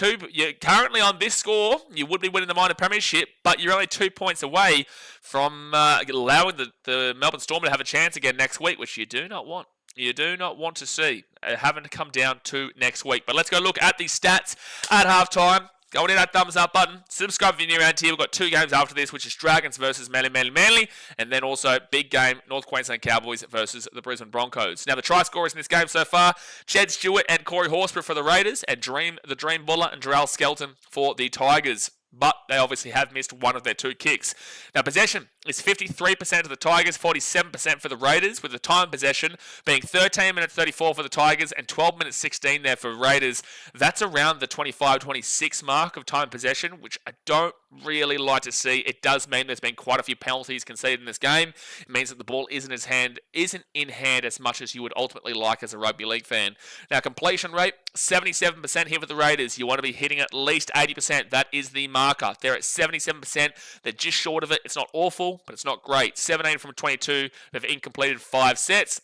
currently on this score. You would be winning the minor premiership, but you're only 2 points away from allowing the Melbourne Storm to have a chance again next week, which you do not want. You do not want to see having to come down to next week. But let's go look at the stats at halftime. Go and hit that thumbs up button. Subscribe if you're new around here. We've got 2 games after this, which is Dragons versus Manly. And then also big game, North Queensland Cowboys versus the Brisbane Broncos. Now, the try scorers in this game so far, Jed Stewart and Corey Horsburgh for the Raiders, and the Dream Buller and Jarrell Skelton for the Tigers. But they obviously have missed one of their 2 kicks. Now, possession is 53% of the Tigers, 47% for the Raiders, with the time possession being 13 minutes 34 for the Tigers and 12 minutes 16 there for Raiders. That's around the 25-26 mark of time possession, which I don't really like to see. It does mean there's been quite a few penalties conceded in this game. It means that the ball isn't in hand as much as you would ultimately like as a rugby league fan. Now, completion rate, 77% here for the Raiders. You want to be hitting at least 80%. That is the marker. They're at 77%. They're just short of it. It's not awful, but it's not great. 17 from 22. They've incompleted 5 sets.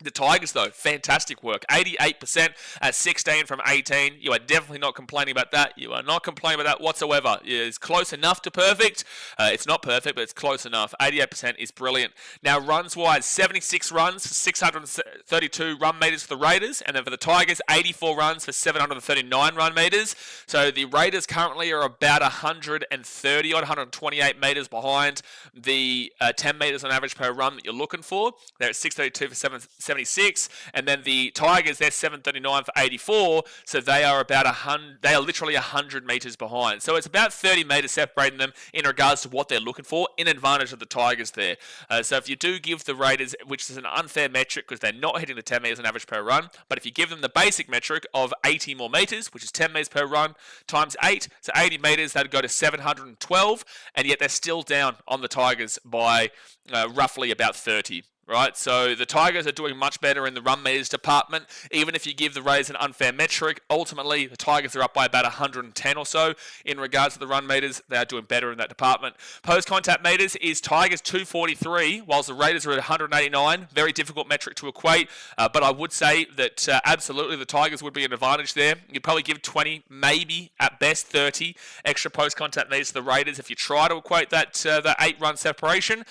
The Tigers, though, fantastic work. 88% at 16 from 18. You are definitely not complaining about that. You are not complaining about that whatsoever. It's close enough to perfect. It's not perfect, but it's close enough. 88% is brilliant. Now, runs-wise, 76 runs for 632 run meters for the Raiders. And then for the Tigers, 84 runs for 739 run meters. So the Raiders currently are about 130 or 128 meters behind the 10 meters on average per run that you're looking for. They're at 632 for 76, and then the Tigers, they're 739 for 84, so they are about 100. They are literally 100 meters behind. So it's about 30 meters separating them in regards to what they're looking for, in advantage of the Tigers there. So if you do give the Raiders, which is an unfair metric because they're not hitting the 10 meters on average per run, but if you give them the basic metric of 80 more meters, which is 10 meters per run times 8, so 80 meters, that'd go to 712, and yet they're still down on the Tigers by roughly about 30. Right, so the Tigers are doing much better in the run meters department. Even if you give the Raiders an unfair metric, ultimately the Tigers are up by about 110 or so in regards to the run meters. They are doing better in that department. Post-contact meters is Tigers 243, whilst the Raiders are at 189. Very difficult metric to equate, but I would say that absolutely the Tigers would be an advantage there. You'd probably give 20, maybe at best 30 extra post-contact meters to the Raiders if you try to equate that 8-run separation.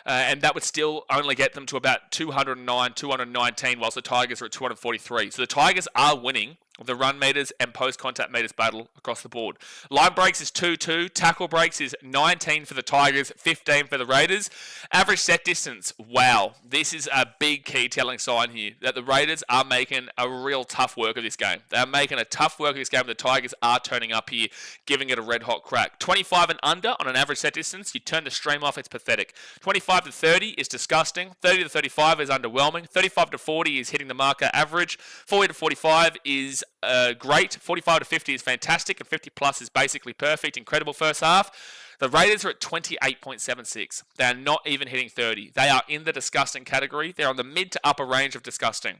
And that would still only get them to about 209, 219, whilst the Tigers are at 243. So the Tigers are winning the run meters and post-contact meters battle across the board. Line breaks is 2-2. Tackle breaks is 19 for the Tigers, 15 for the Raiders. Average set distance, wow. This is a big key telling sign here that the Raiders are making a real tough work of this game. They are making a tough work of this game. The Tigers are turning up here, giving it a red-hot crack. 25 and under on an average set distance. You turn the stream off, it's pathetic. 25 to 30 is disgusting. 30 to 35 is underwhelming. 35 to 40 is hitting the marker average. 40 to 45 is great. 45 to 50 is fantastic, and 50 plus is basically perfect. Incredible first half. The Raiders are at 28.76. They are not even hitting 30. They are in the disgusting category. They're on the mid to upper range of disgusting.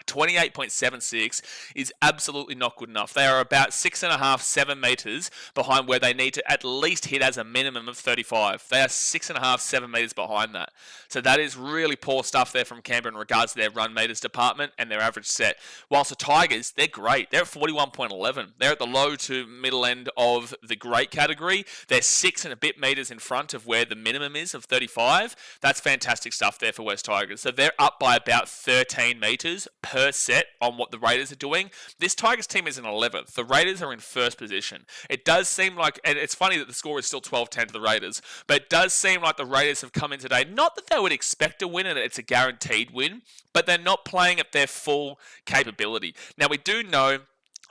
28.76 is absolutely not good enough. They are about 6.5, 7 meters behind where they need to at least hit as a minimum of 35. They are 6.5, 7 meters behind that. So that is really poor stuff there from Canberra in regards to their run meters department and their average set. Whilst the Tigers, they're great. They're at 41.11. They're at the low to middle end of the great category. They're 6 and a bit meters in front of where the minimum is of 35. That's fantastic stuff there for West Tigers. So they're up by about 13 meters per set on what the Raiders are doing, this Tigers team is in 11th. The Raiders are in first position. It does seem like, and it's funny that the score is still 12-10 to the Raiders, but it does seem like the Raiders have come in today, not that they would expect a win and it's a guaranteed win, but they're not playing at their full capability. Now, we do know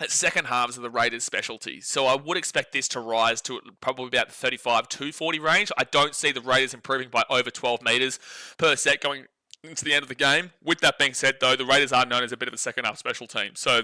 that second halves are the Raiders' specialty. So I would expect this to rise to probably about the 35 to 40 range. I don't see the Raiders improving by over 12 metres per set going into the end of the game. With that being said, though, the Raiders are known as a bit of a second half special team. So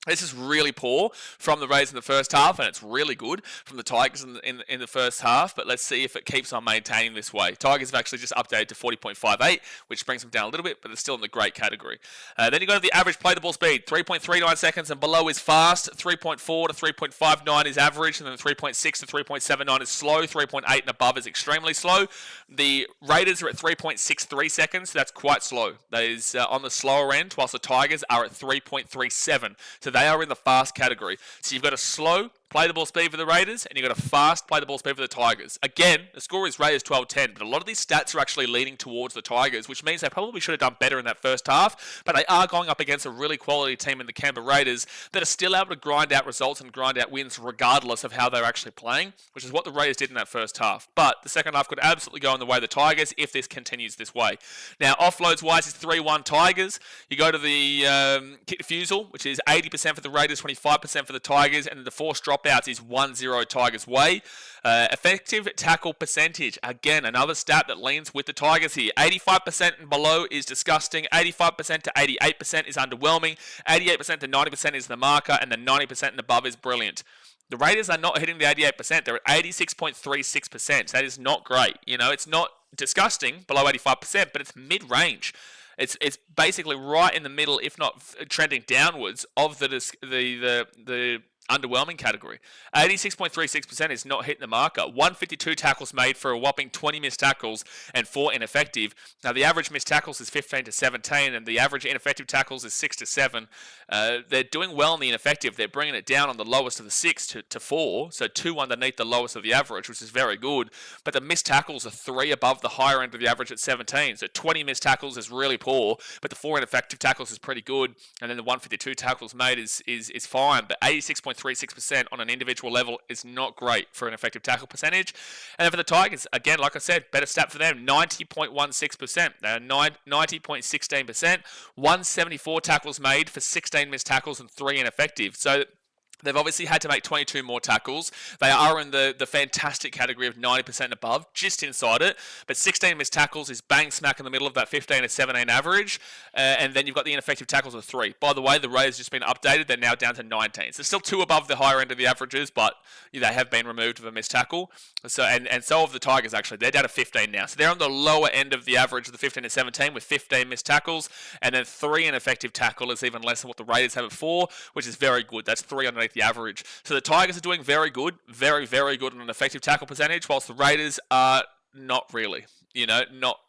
this is really poor from the Raiders in the first half, and it's really good from the Tigers in the first half, but let's see if it keeps on maintaining this way. Tigers have actually just updated to 40.58, which brings them down a little bit, but it's still in the great category. Then you go to the average play the ball speed. 3.39 seconds and below is fast, 3.4 to 3.59 is average, and then 3.6 to 3.79 is slow, 3.8 and above is extremely slow. The Raiders are at 3.63 seconds, so that's quite slow. That is on the slower end, whilst the Tigers are at 3.37. So they are in the fast category. So you've got a slow play the ball speed for the Raiders, and you've got a fast play the ball speed for the Tigers. Again, the score is Raiders 12-10, but a lot of these stats are actually leaning towards the Tigers, which means they probably should have done better in that first half, but they are going up against a really quality team in the Canberra Raiders that are still able to grind out results and grind out wins regardless of how they're actually playing, which is what the Raiders did in that first half. But the second half could absolutely go in the way of the Tigers if this continues this way. Now, offloads-wise, it's 3-1 Tigers. You go to the kick refusal, which is 80% for the Raiders, 25% for the Tigers, and the forced dropouts is 1-0 Tigers way. Effective tackle percentage, again, another stat that leans with the Tigers here. 85% and below is disgusting. 85% to 88% is underwhelming. 88% to 90% is the marker, and the 90% and above is brilliant. The Raiders are not hitting the 88%. They're at 86.36%. That is not great. You know, it's not disgusting, below 85%, but it's mid-range. It's basically right in the middle, if not trending downwards, of the underwhelming category. 86.36% is not hitting the marker. 152 tackles made for a whopping 20 missed tackles and 4 ineffective. Now, the average missed tackles is 15 to 17, and the average ineffective tackles is 6 to 7. They're doing well in the ineffective. They're bringing it down on the lowest of the 6 to 4, so 2 underneath the lowest of the average, which is very good. But the missed tackles are 3 above the higher end of the average at 17. So 20 missed tackles is really poor, but the 4 ineffective tackles is pretty good. And then the 152 tackles made is fine, but 86.36% on an individual level is not great for an effective tackle percentage. And then for the Tigers, again, like I said, better stat for them, 90.16%. They're 90.16%. 174 tackles made for 16 missed tackles and 3 ineffective. So they've obviously had to make 22 more tackles. They are in the fantastic category of 90% above, just inside it. But 16 missed tackles is bang smack in the middle of that 15 to 17 average. And then you've got the ineffective tackles of 3. By the way, the Raiders just been updated. They're now down to 19. So still 2 above the higher end of the averages, but they have been removed of a missed tackle. So and so have the Tigers, actually. They're down to 15 now. So they're on the lower end of the average of the 15 to 17 with 15 missed tackles. And then 3 ineffective tackle is even less than what the Raiders have at 4, which is very good. That's 3 underneath the average. So the Tigers are doing very good, very, very good on an effective tackle percentage, whilst the Raiders are not really.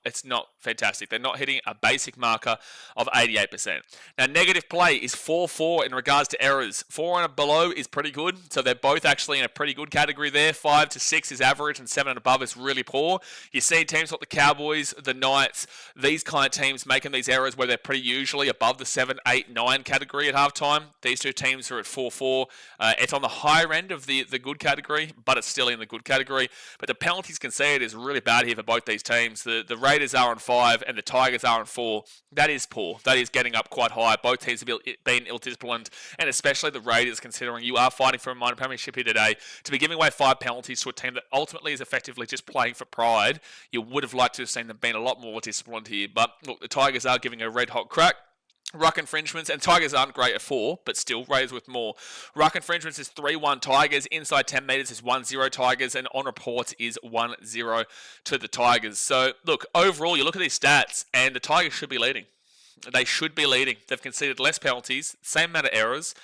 It's not fantastic. They're not hitting a basic marker of 88%. Now, negative play is 4-4 in regards to errors. 4 and below is pretty good, so they're both actually in a pretty good category there. 5 to 6 is average, and 7 and above is really poor. You see teams like the Cowboys, the Knights, these kind of teams making these errors where they're pretty usually above the 7, 8, 9 category at halftime. These two teams are at 4-4. It's on the higher end of the good category, but it's still in the good category. But the penalties conceded is really bad here for both these teams. The Raiders are on 5 and the Tigers are on 4. That is poor. That is getting up quite high. Both teams have been ill-disciplined, and especially the Raiders, considering you are fighting for a minor premiership here today. To be giving away 5 penalties to a team that ultimately is effectively just playing for pride, you would have liked to have seen them being a lot more disciplined here. But look, the Tigers are giving a red-hot crack. Ruck infringements, and Tigers aren't great at 4, but still, Raiders with more. Ruck infringements is 3-1 Tigers, inside 10 metres is 1-0 Tigers, and on reports is 1-0 to the Tigers. So, look, overall, you look at these stats, and the Tigers should be leading. They should be leading. They've conceded less penalties, same amount of errors.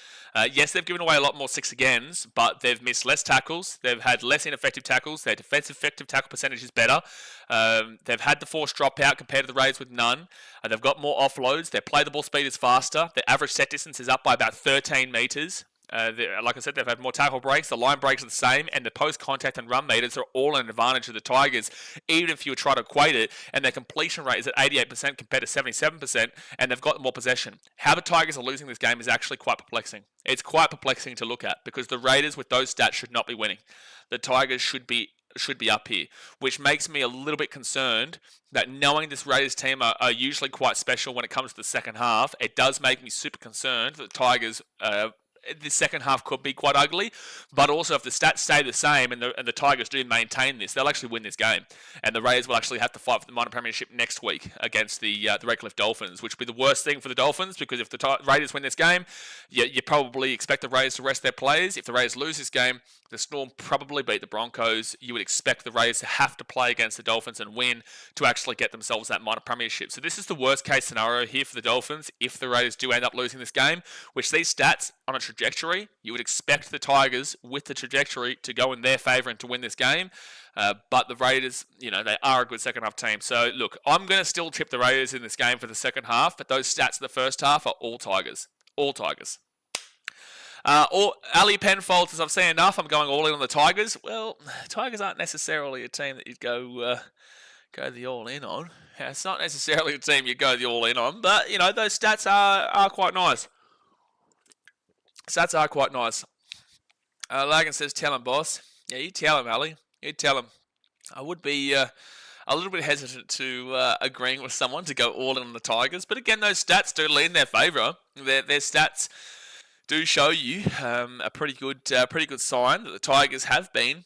Yes, they've given away a lot more 6-agains, but they've missed less tackles. They've had less ineffective tackles. Their defensive effective tackle percentage is better. They've had the forced dropout compared to the Raiders with none. They've got more offloads. Their play the ball speed is faster. Their average set distance is up by about 13 metres. Like I said, they've had more tackle breaks. The line breaks are the same, and the post-contact and run meters are all an advantage of the Tigers, even if you try to equate it. And their completion rate is at 88% compared to 77%, and they've got more possession. How the Tigers are losing this game is actually quite perplexing. It's quite perplexing to look at because the Raiders, with those stats, should not be winning. The Tigers should be up here, which makes me a little bit concerned that knowing this Raiders team are usually quite special when it comes to the second half, it does make me super concerned that the Tigers, the second half could be quite ugly, but also if the stats stay the same and the Tigers do maintain this, they'll actually win this game. And the Raiders will actually have to fight for the minor premiership next week against the Redcliffe Dolphins, which would be the worst thing for the Dolphins because if the Raiders win this game, you probably expect the Raiders to rest their players. If the Raiders lose this game, the Storm probably beat the Broncos. You would expect the Raiders to have to play against the Dolphins and win to actually get themselves that minor premiership. So this is the worst case scenario here for the Dolphins if the Raiders do end up losing this game, which these stats on a trajectory, you would expect the Tigers with the trajectory to go in their favour and to win this game. But the Raiders, they are a good second half team. So look, I'm going to still tip the Raiders in this game for the second half, but those stats in the first half are all Tigers. All Tigers. Ali Penfold says, I've seen enough. I'm going all in on the Tigers. Well, Tigers aren't necessarily a team that you'd go the all in on. It's not necessarily a team you go the all in on, but those stats are quite nice. Stats are quite nice. Lagan says, tell him, boss. Yeah, you tell him, Ali. You tell him. I would be a little bit hesitant to agreeing with someone to go all in on the Tigers, but again, those stats do lean in their favour. Their stats do show you a pretty good sign that the Tigers have been,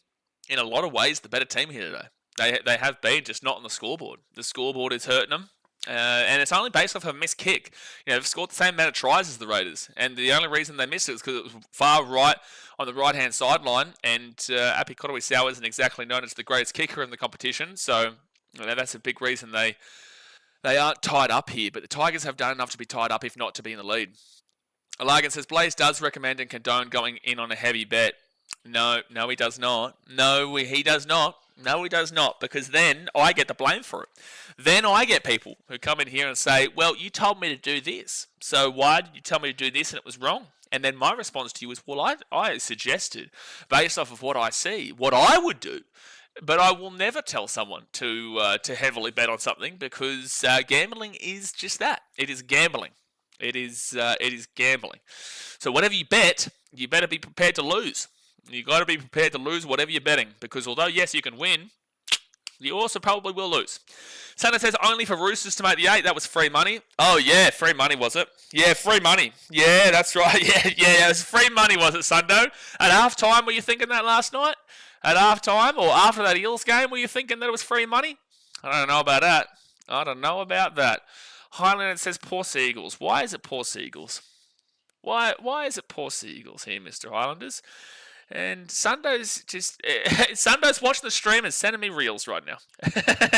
in a lot of ways, the better team here today. They have been, just not on the scoreboard. The scoreboard is hurting them, and it's only based off a missed kick. They've scored the same amount of tries as the Raiders, and the only reason they missed it was because it was far right on the right-hand sideline, and Api Kotowi-Sau isn't exactly known as the greatest kicker in the competition, so that's a big reason they aren't tied up here. But the Tigers have done enough to be tied up, if not to be in the lead. Alagan says, Blaze does recommend and condone going in on a heavy bet. No, he does not. No, he does not. No, he does not, because then I get the blame for it. Then I get people who come in here and say, well, you told me to do this, so why did you tell me to do this and it was wrong? And then my response to you is, well, I suggested, based off of what I see, what I would do. But I will never tell someone to heavily bet on something because gambling is just that. It is gambling. It is gambling. So whatever you bet, you better be prepared to lose. You got to be prepared to lose whatever you're betting, because although yes you can win, you also probably will lose. Santa says only for Roosters to make the 8. That was free money. Oh yeah, free money was it? Yeah, free money. Yeah, that's right. Yeah, it was free money, was it, Sundo? At half time, were you thinking that last night? At half time or after that Eels game, were you thinking that it was free money? I don't know about that. Highlander says poor Seagulls. Why is it poor Seagulls? Why is it poor Seagulls here, Mr. Highlanders? And Sundo's watching the stream and sending me reels right now.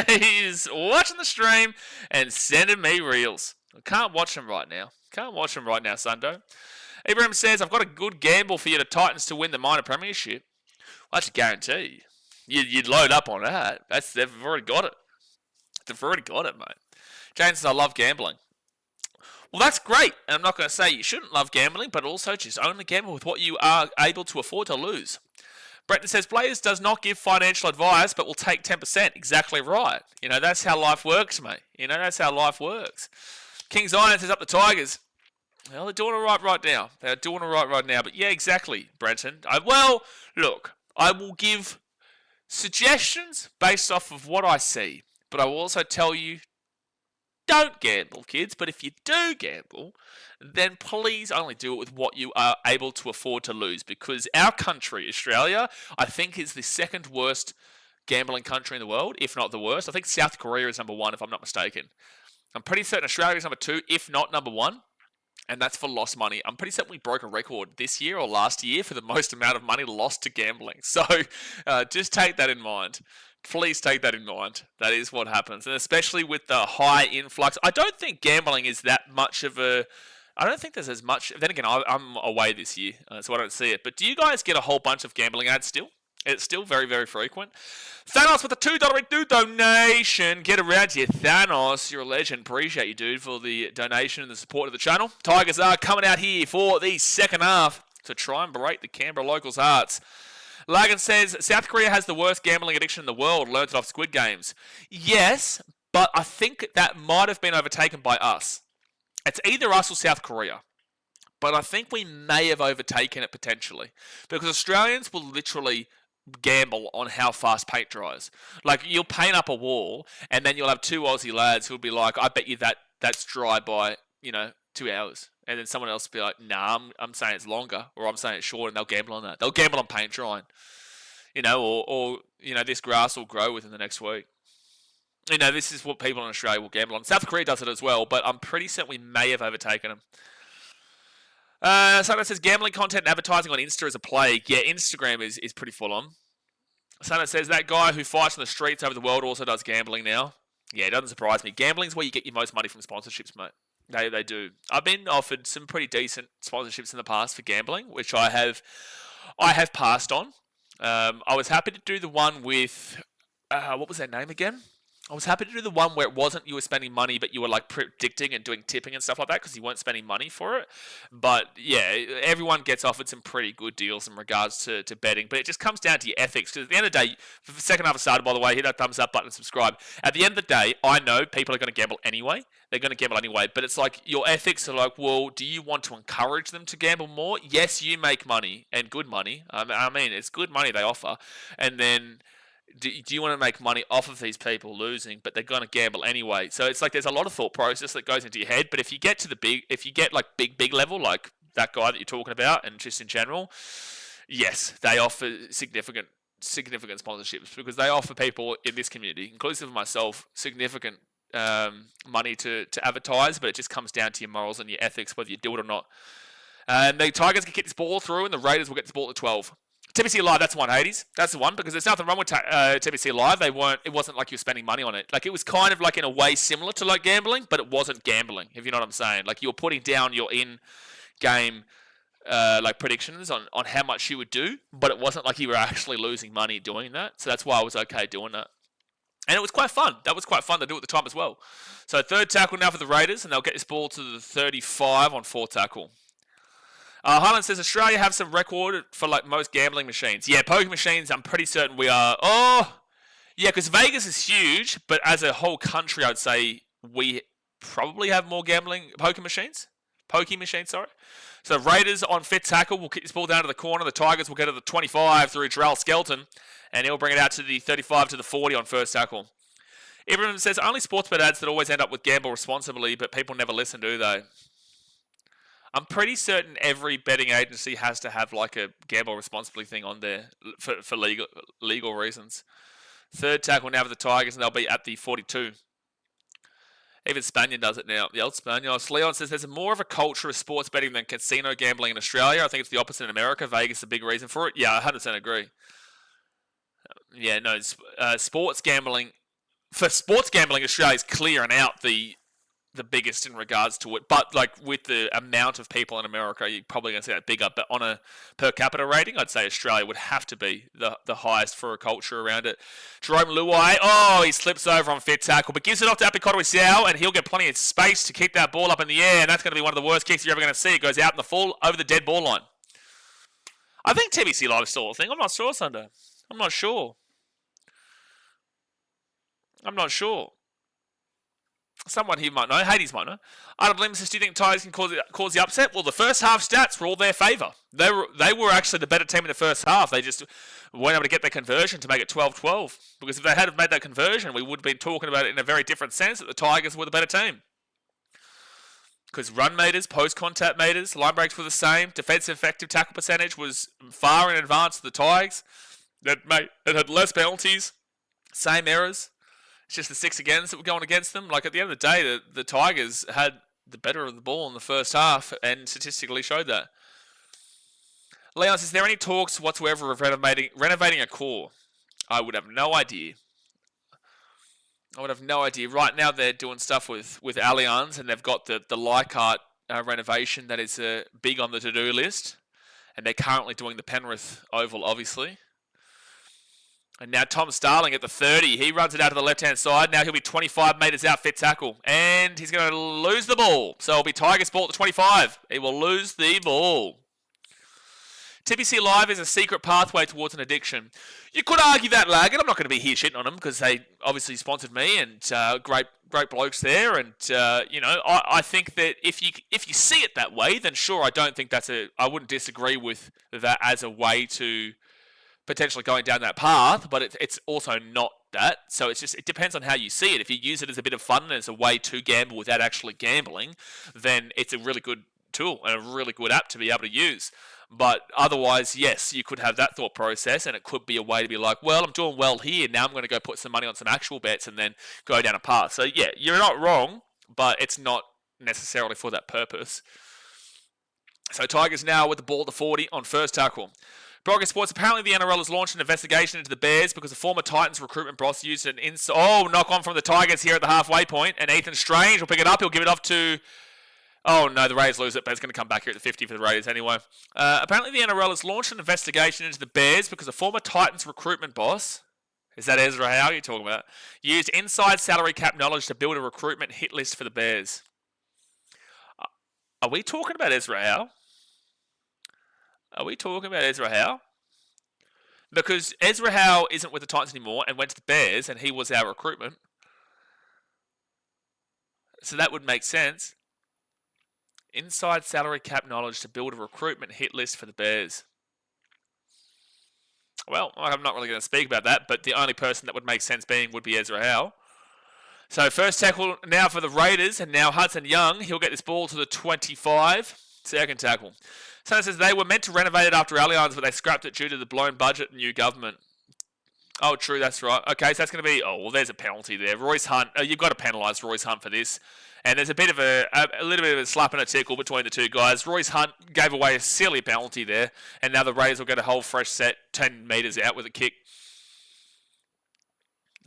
He's watching the stream and sending me reels. I can't watch him right now. Sundo. Ibrahim says, I've got a good gamble for you, the Titans to win the minor premiership. Well, that's a guarantee. You'd load up on that. They've already got it. Mate. Jane says, I love gambling. Well, that's great. And I'm not going to say you shouldn't love gambling, but also just only gamble with what you are able to afford to lose. Bretton says, Blaze does not give financial advice, but will take 10%. Exactly right. That's how life works, mate. That's how life works. King's Iron says, up the Tigers. Well, they're doing it right now. But yeah, exactly, Brenton. Look, I will give suggestions based off of what I see, but I will also tell you, don't gamble, kids. But if you do gamble, then please only do it with what you are able to afford to lose, because our country, Australia, I think is the second worst gambling country in the world, if not the worst. I think South Korea is number 1, if I'm not mistaken. I'm pretty certain Australia is number 2, if not number 1. And that's for lost money. I'm pretty certain we broke a record this year or last year for the most amount of money lost to gambling. So just take that in mind. Please take that in mind. That is what happens. And especially with the high influx. I don't think gambling is that much of a... I don't think there's as much... Then again, I'm away this year, so I don't see it. But do you guys get a whole bunch of gambling ads still? It's still very, very frequent. Thanos with a $2 donation. Get around here, Thanos. You're a legend. Appreciate you, dude, for the donation and the support of the channel. Tigers are coming out here for the second half. to try and break the Canberra locals' hearts. Lagan says, South Korea has the worst gambling addiction in the world, learned it off Squid Games. Yes, but I think that might have been overtaken by us. It's either us or South Korea. But I think we may have overtaken it potentially. Because Australians will literally gamble on how fast paint dries. Like, you'll paint up a wall, and then you'll have two Aussie lads who'll be like, I bet you that's dry by, 2 hours. And then someone else will be like, nah, I'm saying it's longer, or I'm saying it's short, and they'll gamble on that. They'll gamble on paint drying. Or this grass will grow within the next week. This is what people in Australia will gamble on. South Korea does it as well, but I'm pretty certain we may have overtaken them. Someone says gambling content and advertising on Insta is a plague. Yeah, Instagram is pretty full on. Someone says that guy who fights on the streets over the world also does gambling now. Yeah, it doesn't surprise me. Gambling's where you get your most money from sponsorships, mate. They do. I've been offered some pretty decent sponsorships in the past for gambling, which I have passed on. I was happy to do the one with what was their name again? I was happy to do the one where it wasn't you were spending money, but you were like predicting and doing tipping and stuff like that because you weren't spending money for it. But yeah, everyone gets offered some pretty good deals in regards to betting. But it just comes down to your ethics. Because at the end of the day, for the second half of started, by the way, hit that thumbs up button and subscribe. At the end of the day, I know people are going to gamble anyway. They're going to gamble anyway. But it's like your ethics are like, well, do you want to encourage them to gamble more? Yes, you make money and good money. I mean, it's good money they offer. And then do you want to make money off of these people losing, but they're going to gamble anyway? So it's like there's a lot of thought process that goes into your head. But if you get to big level, like that guy that you're talking about, and just in general, yes, they offer significant sponsorships because they offer people in this community, inclusive of myself, significant money to advertise. But it just comes down to your morals and your ethics, whether you do it or not. And the Tigers can kick this ball through, and the Raiders will get this ball at 12. TBC Live, that's the one, Hades. That's the one, because there's nothing wrong with TBC Live. It wasn't like you were spending money on it. Like, it was kind of like in a way similar to like gambling, but it wasn't gambling, if you know what I'm saying. Like, you were putting down your in-game like predictions on how much you would do, but it wasn't like you were actually losing money doing that. So that's why I was okay doing that. And it was quite fun. That was quite fun to do at the time as well. So third tackle now for the Raiders, and they'll get this ball to the 35 on fourth tackle. Highland says Australia have some record for like most gambling machines. Yeah, poker machines, I'm pretty certain we are. Oh, yeah, because Vegas is huge, but as a whole country, I'd say we probably have more gambling poker machines. Pokey machines, sorry. So Raiders on fifth tackle will kick this ball down to the corner. The Tigers will get to the 25 through Jarrell Skelton, and he'll bring it out to the 35 to the 40 on first tackle. Ibrahim says only sports bet ads that always end up with gamble responsibly, but people never listen, do they? I'm pretty certain every betting agency has to have like a gamble responsibly thing on there for legal reasons. Third tackle now for the Tigers, and they'll be at the 42. Even Spaniard does it now. The old Spaniard. Leon says there's more of a culture of sports betting than casino gambling in Australia. I think it's the opposite in America. Vegas is a big reason for it. Yeah, I 100% agree. Yeah, no, sports gambling. For sports gambling, Australia's clearing out the biggest in regards to it, but like with the amount of people in America, you're probably going to see that bigger. But on a per capita rating, I'd say Australia would have to be the highest for a culture around it. Jerome Luai, he slips over on fifth tackle, but gives it off to Apikotoisau, and he'll get plenty of space to keep that ball up in the air, and that's going to be one of the worst kicks you're ever going to see. It goes out in the full over the dead ball line. I think TBC Live is still a thing. I'm not sure, Sunday. I'm not sure. Someone here might know. Hades might know. Adam Lim says, do you think Tigers can cause the upset? Well, the first half stats were all their favour. They were actually the better team in the first half. They just weren't able to get their conversion to make it 12-12. Because if they had made that conversion, we would have been talking about it in a very different sense, that the Tigers were the better team. Because run meters, post-contact meters, line breaks were the same. Defensive effective tackle percentage was far in advance of the Tigers. It had less penalties, same errors. It's just the six agains that were going against them. Like, at the end of the day, the Tigers had the better of the ball in the first half and statistically showed that. Leon says, is there any talks whatsoever of renovating a core? I would have no idea. Right now they're doing stuff with Allianz, and they've got the Leichhardt renovation that is big on the to-do list. And they're currently doing the Penrith Oval, obviously. And now Tom Starling at the 30. He runs it out to the left-hand side. Now he'll be 25 metres out, fit tackle. And he's going to lose the ball. So it'll be Tigers ball at the 25. He will lose the ball. TPC Live is a secret pathway towards an addiction. You could argue that, Lag, and I'm not going to be here shitting on them because they obviously sponsored me and great blokes there. And I think that if you see it that way, then sure, I wouldn't disagree with that as a way to potentially going down that path, but it's also not that. So it depends on how you see it. If you use it as a bit of fun and as a way to gamble without actually gambling, then it's a really good tool and a really good app to be able to use. But otherwise, yes, you could have that thought process, and it could be a way to be like, well, I'm doing well here, now I'm going to go put some money on some actual bets and then go down a path. So yeah, you're not wrong, but it's not necessarily for that purpose. So Tigers now with the ball to 40 on first tackle. Broadcast Sports, apparently the NRL has launched an investigation into the Bears because a former Titans recruitment boss used an knock on from the Tigers here at the halfway point, and Ethan Strange will pick it up. He'll give it off to... Oh no, the Raiders lose it, but it's going to come back here at the 50 for the Raiders anyway. Apparently the NRL has launched an investigation into the Bears because a former Titans recruitment boss, is that Ezra Howe you're talking about, used inside salary cap knowledge to build a recruitment hit list for the Bears. Are we talking about Ezra Howe? Are we talking about Ezra Howe? Because Ezra Howe isn't with the Titans anymore and went to the Bears, and he was our recruitment. So that would make sense. Inside salary cap knowledge to build a recruitment hit list for the Bears. Well, I'm not really going to speak about that, but the only person that would make sense would be Ezra Howe. So first tackle now for the Raiders, and now Hudson Young. He'll get this ball to the 25. Second tackle. So it says they were meant to renovate it after Allianz, but they scrapped it due to the blown budget and new government. Oh, true, that's right. Okay, so that's going to be... Oh, well, there's a penalty there. Royce Hunt... you've got to penalise Royce Hunt for this. And there's a little bit of a slap and a tickle between the two guys. Royce Hunt gave away a silly penalty there, and now the Raiders will get a whole fresh set 10 metres out with a kick.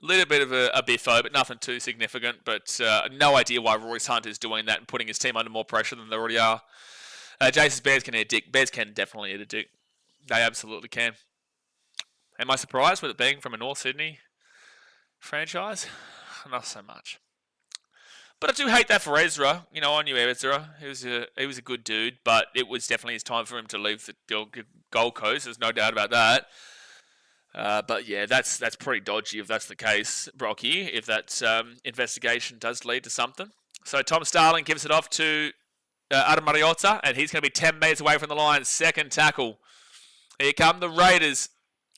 A little bit of a biffo, but nothing too significant. But no idea why Royce Hunt is doing that and putting his team under more pressure than they already are. Jason's Bears can hit a dick. Bears can definitely hit a dick. They absolutely can. Am I surprised with it being from a North Sydney franchise? Not so much. But I do hate that for Ezra. You know, I knew Ezra. He was a good dude, but it was definitely his time for him to leave the Gold Coast. There's no doubt about that. But yeah, that's pretty dodgy if that's the case, Brocky, if that investigation does lead to something. So Tom Starling gives it off to Adam Mariota, and he's going to be 10 metres away from the line. Second tackle. Here come the Raiders.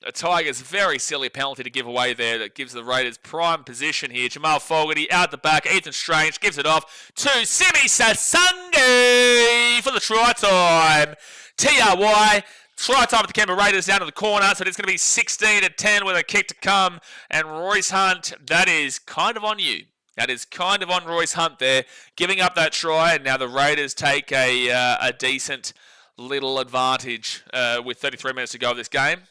The Tigers, very silly penalty to give away there that gives the Raiders prime position here. Jamal Fogarty out the back. Ethan Strange gives it off to Simi Sasungi for the try time. TRY. Try time at the Canberra Raiders down to the corner. So it's going to be 16-10 with a kick to come. And Royce Hunt, that is kind of on you. That is kind of on Royce Hunt there. Giving up that try. And now the Raiders take a decent little advantage with 33 minutes to go of this game.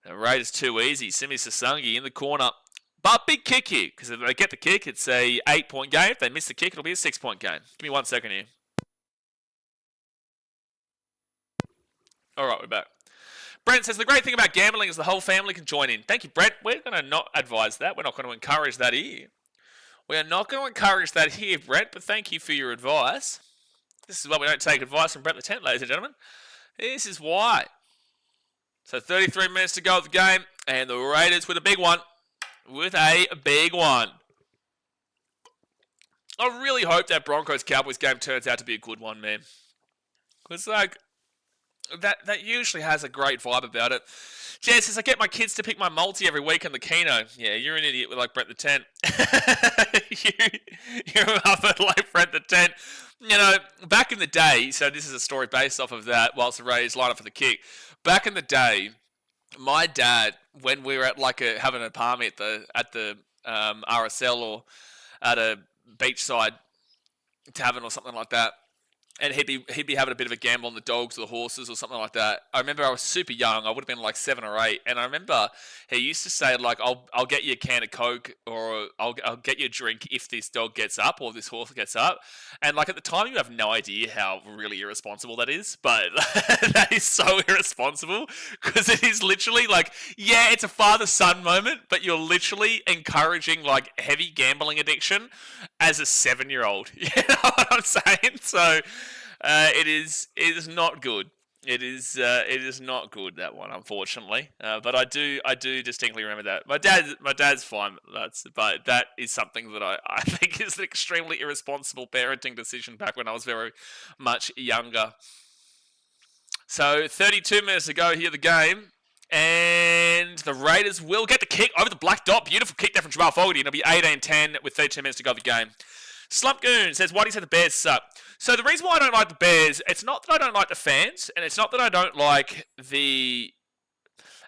The Raiders too easy. Simi Sasungi in the corner. But big kick here, because if they get the kick, it's a 8-point game. If they miss the kick, it'll be a 6-point game. Give me 1 second here. All right, we're back. Brent says, the great thing about gambling is the whole family can join in. Thank you, Brent. We're going to not advise that. We're not going to encourage that here. We are not going to encourage that here, Brent, but thank you for your advice. This is why we don't take advice from Brent the Tent, ladies and gentlemen. This is why. So 33 minutes to go of the game, and the Raiders with a big one. With a big one. I really hope that Broncos-Cowboys game turns out to be a good one, man. Because, like, that usually has a great vibe about it. Jess says, I get my kids to pick my multi every week in the Keno. Yeah, you're an idiot with, like, Brent the Tent. You're a muppet like Brent the Tent. You know, back in the day, so this is a story based off of that, whilst the Raiders line up for the kick. Back in the day, my dad, when we were at having a party at the RSL or at a beachside tavern or something like that, and he'd be having a bit of a gamble on the dogs or the horses or something like that. I remember I was super young. I would have been like 7 or 8, and I remember he used to say, like, I'll get you a can of Coke, or I'll get you a drink if this dog gets up or this horse gets up. And like at the time, you have no idea how really irresponsible that is, but that is so irresponsible, because it is literally like, yeah, it's a father-son moment, but you're literally encouraging like heavy gambling addiction as a 7-year-old. You know what I'm saying? So it is not good. It is not good, that one, unfortunately. But I do distinctly remember that. My dad's fine. But that is something that I think is an extremely irresponsible parenting decision back when I was very much younger. So 32 minutes to go here, the game. And the Raiders will get the kick over the black dot. Beautiful kick there from Jamal Fogarty. And it'll be 18-10 with 32 minutes to go of the game. Slump Goon says, why do you say the Bears suck? So the reason why I don't like the Bears, it's not that I don't like the fans, and it's not that I don't like the...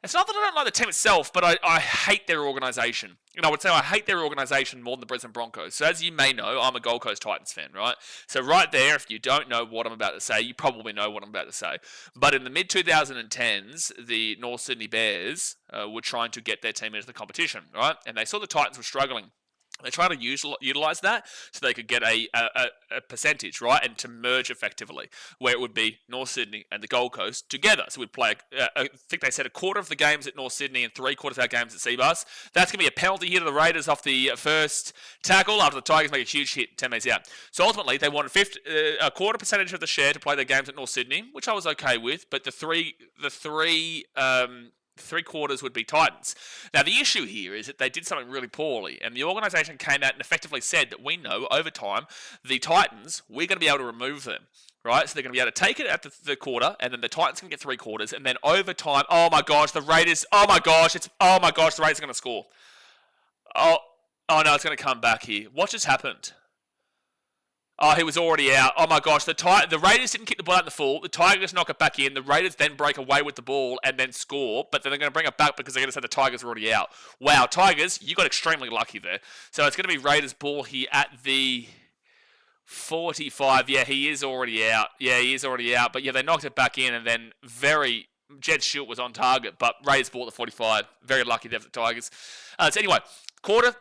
It's not that I don't like the team itself, but I hate their organisation. And I would say I hate their organisation more than the Brisbane Broncos. So as you may know, I'm a Gold Coast Titans fan, right? So right there, if you don't know what I'm about to say, you probably know what I'm about to say. But in the mid-2010s, the North Sydney Bears were trying to get their team into the competition, right? And they saw the Titans were struggling. They try to utilize that so they could get a percentage, right, and to merge effectively, where it would be North Sydney and the Gold Coast together. So we'd play, I think they said a quarter of the games at North Sydney and 3/4 of our games at Seabus. That's going to be a penalty here to the Raiders off the first tackle after the Tigers make a huge hit 10 metres out. So ultimately, they wanted a quarter percentage of the share to play their games at North Sydney, which I was okay with, but the three quarters would be Titans. Now, the issue here is that they did something really poorly, and the organisation came out and effectively said that we know over time the Titans, we're going to be able to remove them, right? So they're going to be able to take it at the quarter, and then the Titans can get 3/4, and then over time, oh my gosh, the Raiders are going to score. Oh no, it's going to come back here. What just happened? Oh, he was already out. Oh my gosh, the Raiders didn't kick the ball out in the full. The Tigers knock it back in. The Raiders then break away with the ball and then score, but then they're going to bring it back because they're going to say the Tigers are already out. Wow, Tigers, you got extremely lucky there. So it's going to be Raiders ball here at the 45. Yeah, he is already out. But yeah, they knocked it back in and then Jed Shult was on target, but Raiders ball at the 45. Very lucky there for the Tigers. So anyway, quarter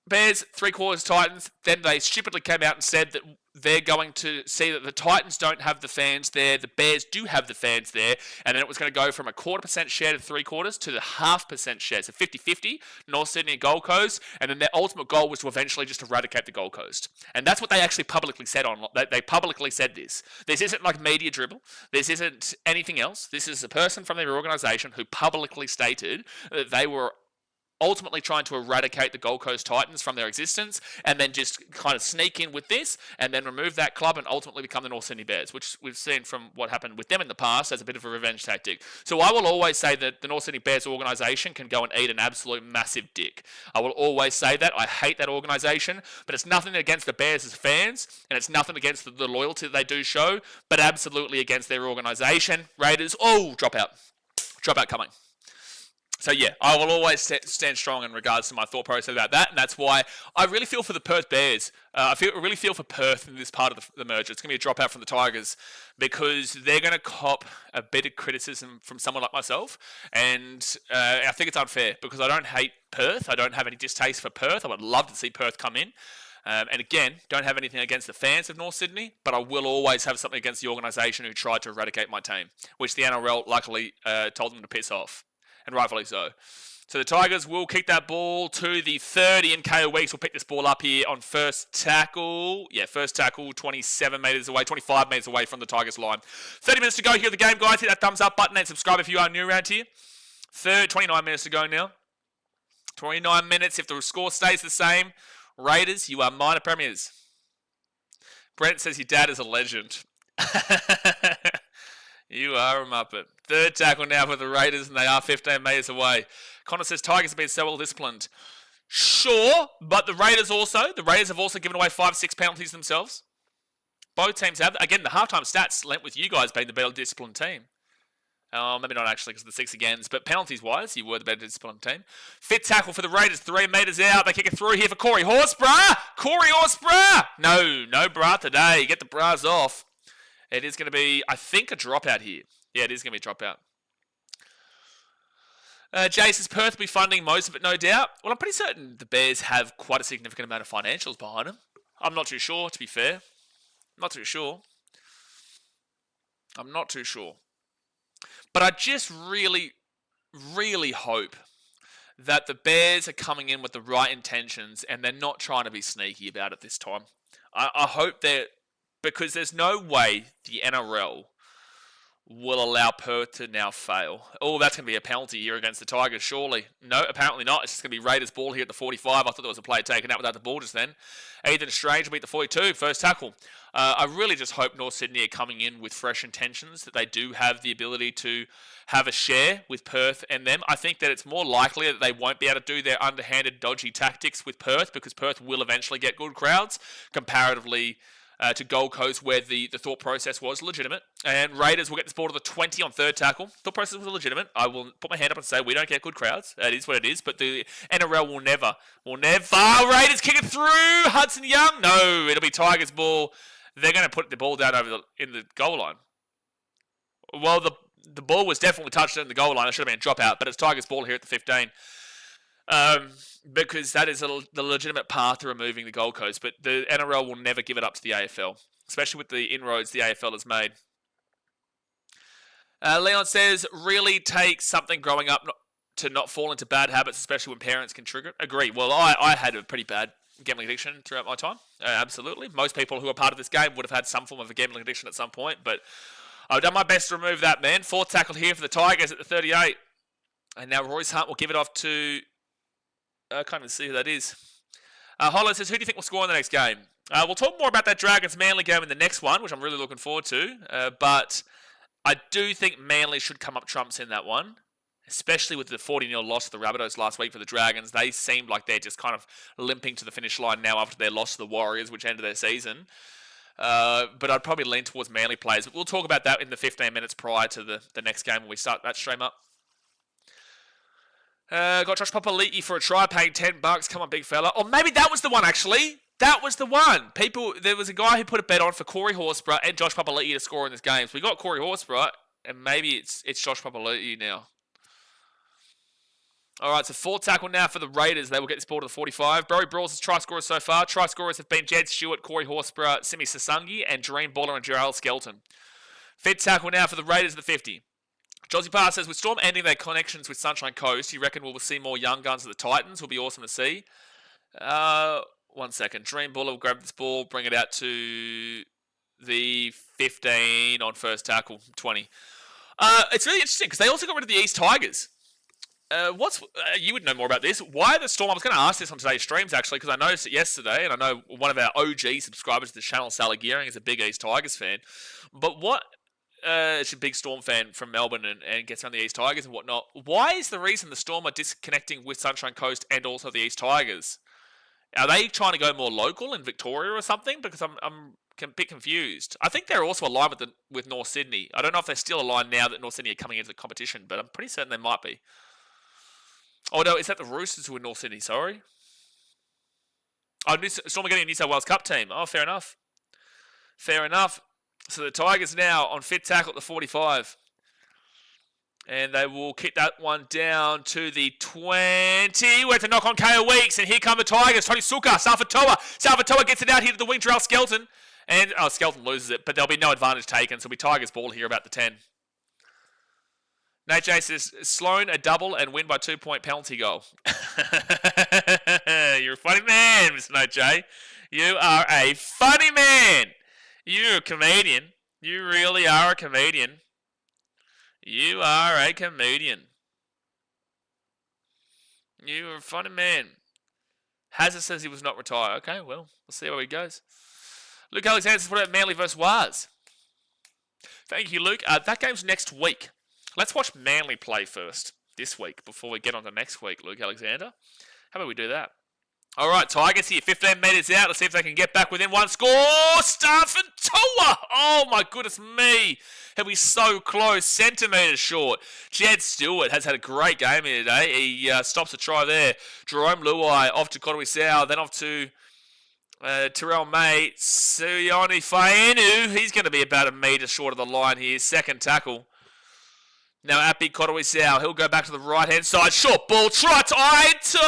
Bears, 3/4 Titans. Then they stupidly came out and said that they're going to see that the Titans don't have the fans there, the Bears do have the fans there, and then it was going to go from a 1/4% share to 3/4 to the 0.5% share. So 50-50, North Sydney and Gold Coast, and then their ultimate goal was to eventually just eradicate the Gold Coast. And that's what they actually publicly said on. They publicly said this. This isn't like media dribble. This isn't anything else. This is a person from their organisation who publicly stated that they were ultimately trying to eradicate the Gold Coast Titans from their existence and then just kind of sneak in with this and then remove that club and ultimately become the North Sydney Bears, which we've seen from what happened with them in the past as a bit of a revenge tactic. So I will always say that the North Sydney Bears organisation can go and eat an absolute massive dick. I will always say that. I hate that organisation, but it's nothing against the Bears as fans and it's nothing against the loyalty that they do show, but absolutely against their organisation. Raiders, drop out coming. So yeah, I will always stand strong in regards to my thought process about that, and that's why I really feel for the Perth Bears. I really feel for Perth in this part of the merger. It's going to be a dropout from the Tigers because they're going to cop a bit of criticism from someone like myself, and I think it's unfair because I don't hate Perth. I don't have any distaste for Perth. I would love to see Perth come in. And again, don't have anything against the fans of North Sydney, but I will always have something against the organisation who tried to eradicate my team, which the NRL luckily told them to piss off. And rightfully so. So the Tigers will kick that ball to the 30, and KO Weeks will pick this ball up here on first tackle. Yeah, first tackle, 25 metres away from the Tigers line. 30 minutes to go here of the game, guys. Hit that thumbs up button and subscribe if you are new around here. 29 minutes to go now. 29 minutes. If the score stays the same, Raiders, you are minor premiers. Brent says your dad is a legend. You are a muppet. Third tackle now for the Raiders, and they are 15 metres away. Connor says Tigers have been so well disciplined. Sure, but the Raiders have also given away 5-6 penalties themselves. Both teams have. Again, the halftime stats lent with you guys being the better disciplined team. Maybe not actually because of the 6 agains, but penalties-wise, you were the better disciplined team. Fifth tackle for the Raiders, 3 metres out. They kick it through here for Corey Horsburgh. No bra today. Get the bras off. It is going to be, I think, a dropout here. Yeah, it is going to be a dropout. Jace says Perth will be funding most of it, no doubt. Well, I'm pretty certain the Bears have quite a significant amount of financials behind them. I'm not too sure, to be fair. I'm not too sure. But I just really, really hope that the Bears are coming in with the right intentions and they're not trying to be sneaky about it this time. I hope they're... Because there's no way the NRL will allow Perth to now fail. Oh, that's going to be a penalty here against the Tigers, surely. No, apparently not. It's just going to be Raiders ball here at the 45. I thought there was a play taken out without the ball just then. Ethan Strange will beat the 42, first tackle. I really just hope North Sydney are coming in with fresh intentions, that they do have the ability to have a share with Perth and them. I think that it's more likely that they won't be able to do their underhanded, dodgy tactics with Perth, because Perth will eventually get good crowds, comparatively to Gold Coast, where the thought process was legitimate. And Raiders will get this ball to the 20 on third tackle. Thought process was legitimate. I will put my hand up and say we don't get good crowds. That is what it is. But the NRL will never. Raiders kick it through. Hudson Young. No, it'll be Tigers ball. They're going to put the ball down in the goal line. Well, the ball was definitely touched in the goal line. It should have been a dropout, but it's Tigers ball here at the 15. Because that is the legitimate path to removing the Gold Coast. But the NRL will never give it up to the AFL, especially with the inroads the AFL has made. Leon says, really takes something growing up to not fall into bad habits, especially when parents can trigger it. Agree. Well, I had a pretty bad gambling addiction throughout my time. Absolutely. Most people who are part of this game would have had some form of a gambling addiction at some point, but I've done my best to remove that, man. Fourth tackle here for the Tigers at the 38. And now Royce Hunt will give it off to... I can't even see who that is. Hollow says, who do you think will score in the next game? We'll talk more about that Dragons-Manly game in the next one, which I'm really looking forward to. But I do think Manly should come up trumps in that one, especially with the 40-0 loss to the Rabbitohs last week for the Dragons. They seemed like they're just kind of limping to the finish line now after their loss to the Warriors, which ended their season. But I'd probably lean towards Manly players. But we'll talk about that in the 15 minutes prior to the next game when we start that stream up. Got Josh Papali'i for a try, paying $10. Come on, big fella. Or maybe that was the one, actually. That was the one. There was a guy who put a bet on for Corey Horsburgh and Josh Papali'i to score in this game. So we got Corey Horsburgh, and maybe it's Josh Papali'i now. All right, so fourth tackle now for the Raiders. They will get this ball to the 45. Burry Brawls' try scorers so far. Try scorers have been Jed Stewart, Corey Horsburgh, Simi Sasungi, and Dream Baller and Gerald Skelton. Fifth tackle now for the Raiders at the 50. Josie Parr says, with Storm ending their connections with Sunshine Coast, you reckon we'll see more young guns at the Titans? Will be awesome to see. 1 second. Dream Buller will grab this ball, bring it out to the 15 on first tackle, 20. It's really interesting because they also got rid of the East Tigers. You would know more about this. Why the Storm? I was going to ask this on today's streams, actually, because I noticed it yesterday, and I know one of our OG subscribers to the channel, Sally Gearing, is a big East Tigers fan. But what... she's a big Storm fan from Melbourne and gets around the East Tigers and whatnot. Why is the reason the Storm are disconnecting with Sunshine Coast and also the East Tigers? Are they trying to go more local in Victoria or something? Because I'm a bit confused. I think they're also aligned with North Sydney. I don't know if they're still aligned now that North Sydney are coming into the competition, but I'm pretty certain they might be. Oh no, is that the Roosters who are North Sydney? Sorry. Oh, Storm are getting a New South Wales Cup team. Oh, fair enough. Fair enough. So the Tigers now on fifth tackle at the 45. And they will kick that one down to the 20. Where to knock on KO Weeks. And here come the Tigers. Tony Suka, Salvatoa. Salvatoa gets it out here to the wing, Jarrell Skelton. And Skelton loses it, but there'll be no advantage taken. So it'll be Tigers ball here about the 10. Nate J says, Sloan a double and win by 2-point penalty goal. You're a funny man, Mr. Nate J. You are a funny man. You're a comedian. You really are a comedian. You are a comedian. You're a funny man. Hazard says he was not retired. Okay, well, we'll see how he goes. Luke Alexander says, what about Manly versus Waz? Thank you, Luke. That game's next week. Let's watch Manly play first this week before we get on to next week, Luke Alexander. How about we do that? All right, Tigers here, 15 metres out. Let's see if they can get back within one score. Stafford Toa! Oh, my goodness me. He'll be so close, centimetres short. Jed Stewart has had a great game here today. He stops a try there. Jerome Luai off to Kotoi Sau, then off to Terrell May. Sione Fainu, he's going to be about a metre short of the line here. Second tackle. Now at Big Kotoi Sau, he'll go back to the right-hand side. Short ball, try to...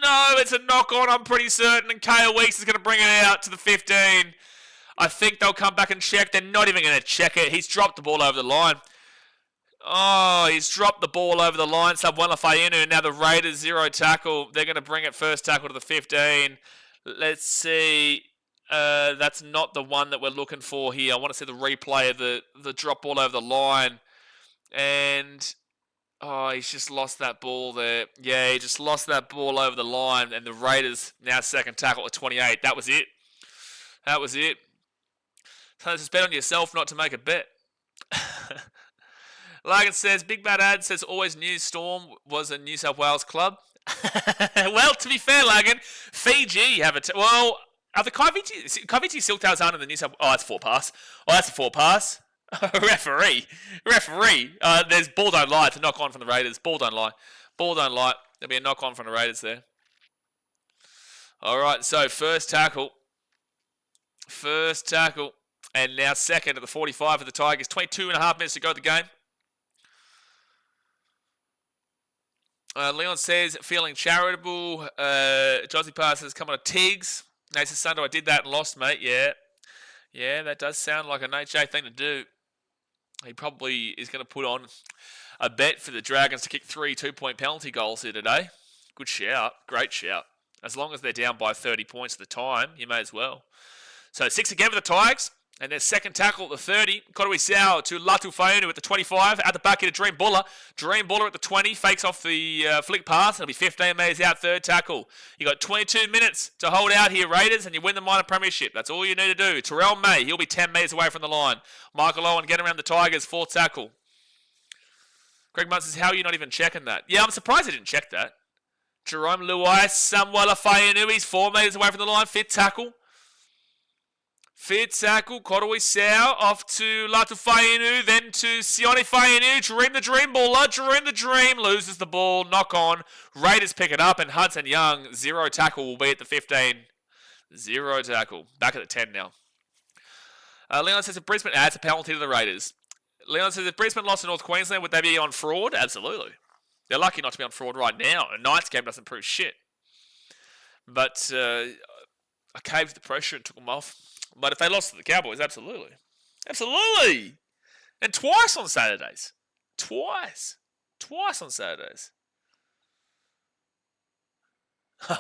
No, it's a knock-on, I'm pretty certain. And KO Weeks is going to bring it out to the 15. I think they'll come back and check. They're not even going to check it. He's dropped the ball over the line. Oh, he's dropped the ball over the line. Sabuela Fainu. Now the Raiders, zero tackle. They're going to bring it first tackle to the 15. Let's see. That's not the one that we're looking for here. I want to see the replay of the drop ball over the line. And, he's just lost that ball there. Yeah, he just lost that ball over the line. And the Raiders now second tackle at 28. That was it. That was it. So just bet on yourself not to make a bet. Lagan says, Big Bad Ad says, always knew Storm was a New South Wales club. Well, to be fair, Lagan, Fiji have well, are the Kaiviti Silktails aren't in the New South... Oh, that's 4 pass. Oh, that's a 4 pass. Referee. There's ball don't lie to knock on from the Raiders. Ball don't lie. There'll be a knock on from the Raiders there. All right, so first tackle. And now second at the 45 for the Tigers. 22.5 minutes to go to the game. Leon says, feeling charitable. Jossie Pass has come on a Tigs. Nathan Sundo, I did that and lost, mate. Yeah, that does sound like a Nate J thing to do. He probably is going to put on a bet for the Dragons to kick 3 2-point penalty goals here today. Good shout. Great shout. As long as they're down by 30 points at the time, you may as well. So 6 again for the Tigers. And their second tackle at the 30. Kodoi Sao to Latu Faunu at the 25. At the back here to Dream Buller. Dream Buller at the 20. Fakes off the flick pass. It'll be 15 metres out, third tackle. You got 22 minutes to hold out here, Raiders, and you win the minor premiership. That's all you need to do. Terrell May, he'll be 10 metres away from the line. Michael Owen, get around the Tigers, fourth tackle. Greg Munt says, how are you not even checking that? Yeah, I'm surprised I didn't check that. Jerome Luai, Samuela Fainu, he's 4 metres away from the line, fifth tackle. Fifth tackle, Kodoi Sao, off to Latu Fainu, then to Sione Fainu, Dream the Dream Baller, Dream the Dream, loses the ball, knock on, Raiders pick it up, and Hudson Young, 0 tackle, will be at the 15. 0 tackle, back at the 10 now. Leon says, if Brisbane adds a penalty to the Raiders. Leon says, if Brisbane lost to North Queensland, would they be on fraud? Absolutely. They're lucky not to be on fraud right now. A Knights game doesn't prove shit. But I caved the pressure and took them off. But if they lost to the Cowboys, absolutely. Absolutely! And twice on Saturdays. Twice on Saturdays. And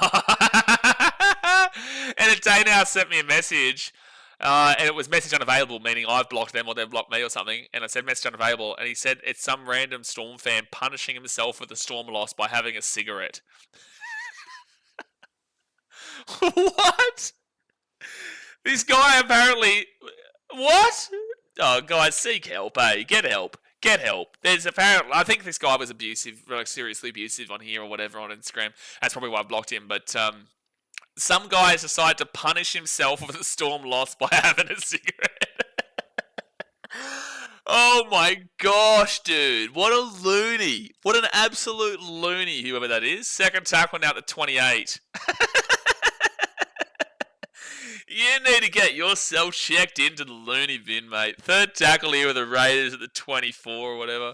a day now sent me a message. And it was message unavailable, meaning I've blocked them or they've blocked me or something. And I said message unavailable. And he said it's some random Storm fan punishing himself for the Storm loss by having a cigarette. What? This guy apparently... What? Oh, guys, seek help, eh? Get help. There's apparently... I think this guy was abusive, like seriously abusive on here or whatever on Instagram. That's probably why I blocked him. But some guys decide to punish himself for the Storm loss by having a cigarette. Oh my gosh, dude. What a loony. What an absolute loony, whoever that is. Second tackle now at the 28. You need to get yourself checked into the loony bin, mate. Third tackle here with the Raiders at the 24 or whatever.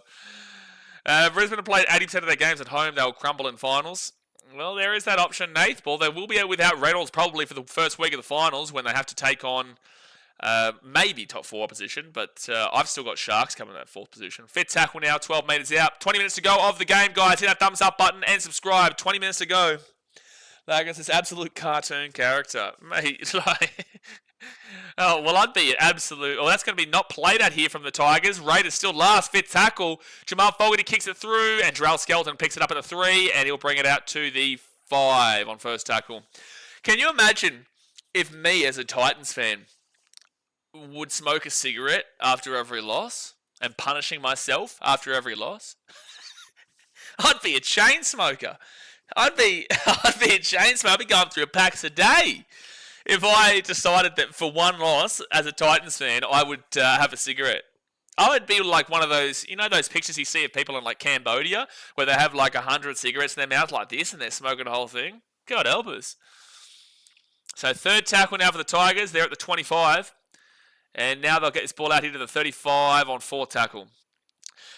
Brisbane have played 80% of their games at home. They'll crumble in finals. Well, there is that option, Nath. Well, they will be out without Reynolds probably for the first week of the finals when they have to take on maybe top 4 opposition. But I've still got Sharks coming in that 4th position. Fifth tackle now, 12 metres out. 20 minutes to go of the game, guys. Hit that thumbs up button and subscribe. 20 minutes to go. Like, it's this absolute cartoon character. Mate, like... Oh, well, I'd be absolute... Oh, that's going to be not played at here from the Tigers. Raiders still last. Fifth tackle. Jamal Fogarty kicks it through, and Jarrell Skelton picks it up at the 3, and he'll bring it out to the 5 on first tackle. Can you imagine if me, as a Titans fan, would smoke a cigarette after every loss and punishing myself after every loss? I'd be a chain smoker. I'd be a chain smoker. I'd be going through a packs a day. If I decided that for one loss, as a Titans fan, I would have a cigarette. I would be like one of those, you know those pictures you see of people in like Cambodia, where they have like 100 cigarettes in their mouth like this, and they're smoking the whole thing? God help us. So third tackle now for the Tigers. They're at the 25. And now they'll get this ball out here to the 35 on fourth tackle.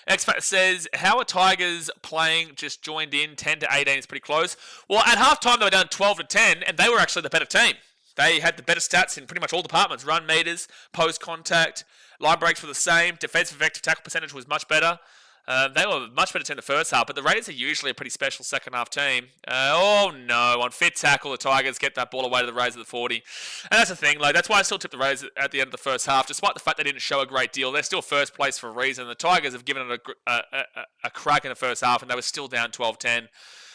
X-Factor says, how are Tigers playing? Just joined in, 10 to 18 is pretty close. Well, at halftime they were down 12 to 10, and they were actually the better team. They had the better stats in pretty much all departments. Run meters, post contact, line breaks were the same. Defensive effective tackle percentage was much better. They were a much better team the first half, but the Raiders are usually a pretty special second half team. Oh no, on fit tackle, the Tigers get that ball away to the Raiders at the 40. And that's the thing, like that's why I still tipped the Raiders at the end of the first half, despite the fact they didn't show a great deal. They're still first place for a reason. The Tigers have given it a crack in the first half, and they were still down 12-10.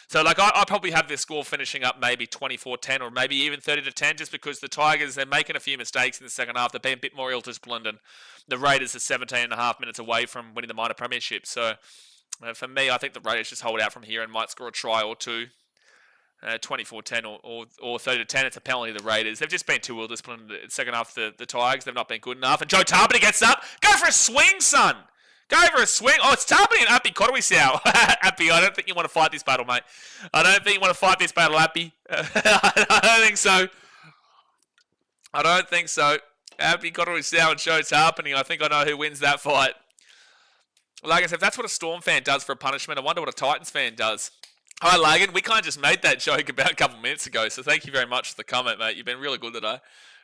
So, like, I probably have this score finishing up maybe 24-10 or maybe even 30-10 just because the Tigers, they're making a few mistakes in the second half. They're being a bit more ill-disciplined, and the Raiders are 17 and a half minutes away from winning the minor premiership. So, for me, I think the Raiders just hold out from here and might score a try or two. 24-10 or 30-10. It's a penalty to the Raiders. They've just been too ill-disciplined in the second half of the Tigers. They've not been good enough. And Joe Tarpany gets up. Go for a swing, son! Go for a swing. Oh, it's Tarpany and Appy Kotowisau. Appy, I don't think you want to fight this battle, mate. I don't think you want to fight this battle, Appy. I don't think so. I don't think so. Appy Kotowisau and Joe Tarpany. I think I know who wins that fight. Like I said, if that's what a Storm fan does for a punishment, I wonder what a Titans fan does. Hi, Lagan. We kind of just made that joke about a couple minutes ago, so thank you very much for the comment, mate. You've been really good today.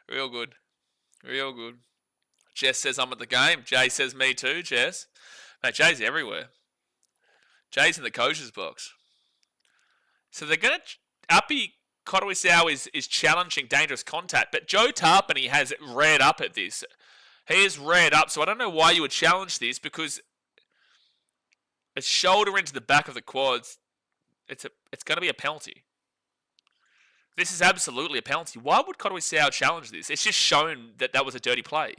Real good. Real good. Jess says I'm at the game. Jay says me too, Jess. Mate, Jay's everywhere. Jay's in the coach's box. So they're going to... Appy Kotowisau is challenging dangerous contact, but Joe Tarpany has reared up at this. He is reared up, so I don't know why you would challenge this, because a shoulder into the back of the quads, it's going to be a penalty. This is absolutely a penalty. Why would Kotowisau challenge this? It's just shown that was a dirty play.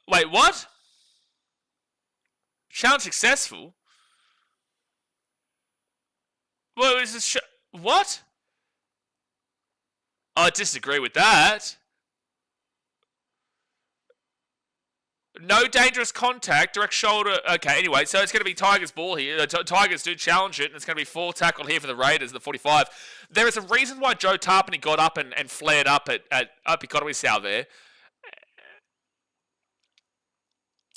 Wait, what? Challenge successful? Well, is this what? I disagree with that. No dangerous contact, direct shoulder. Okay, anyway, so it's going to be Tigers' ball here. The Tigers do challenge it, and it's going to be full tackle here for the Raiders, the 45. There is a reason why Joe Tarpany got up and flared up at Kotowisau there.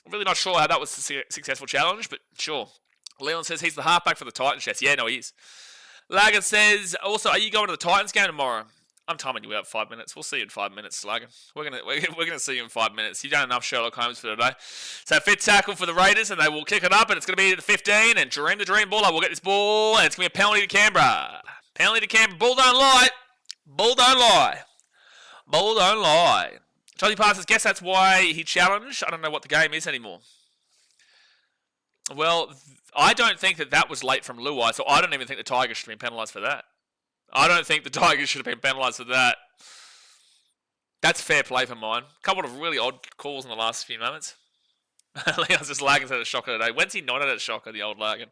I'm really not sure how that was a successful challenge, but sure. Leon says he's the halfback for the Titans, Jess. Yeah, no, he is. Lagan says, also, are you going to the Titans game tomorrow? I'm timing you out 5 minutes. We'll see you in 5 minutes, Lagan. We're gonna see you in 5 minutes. You've done enough Sherlock Holmes for today. So fit tackle for the Raiders, and they will kick it up, and it's going to be the 15, and Dream the Dream Baller will get this ball, and it's going to be a penalty to Canberra. Penalty to Canberra. Bull don't lie. Bull don't lie. Bull don't lie. Johnny Parsons, guess that's why he challenged. I don't know what the game is anymore. Well, I don't think that was late from Luai, so I don't even think the Tigers should have been penalised for that. I don't think the Tigers should have been penalised for that. That's fair play for mine. A couple of really odd calls in the last few moments. Leon's just Lagan's had a shocker today. When's he not at a shocker, the old Lagan?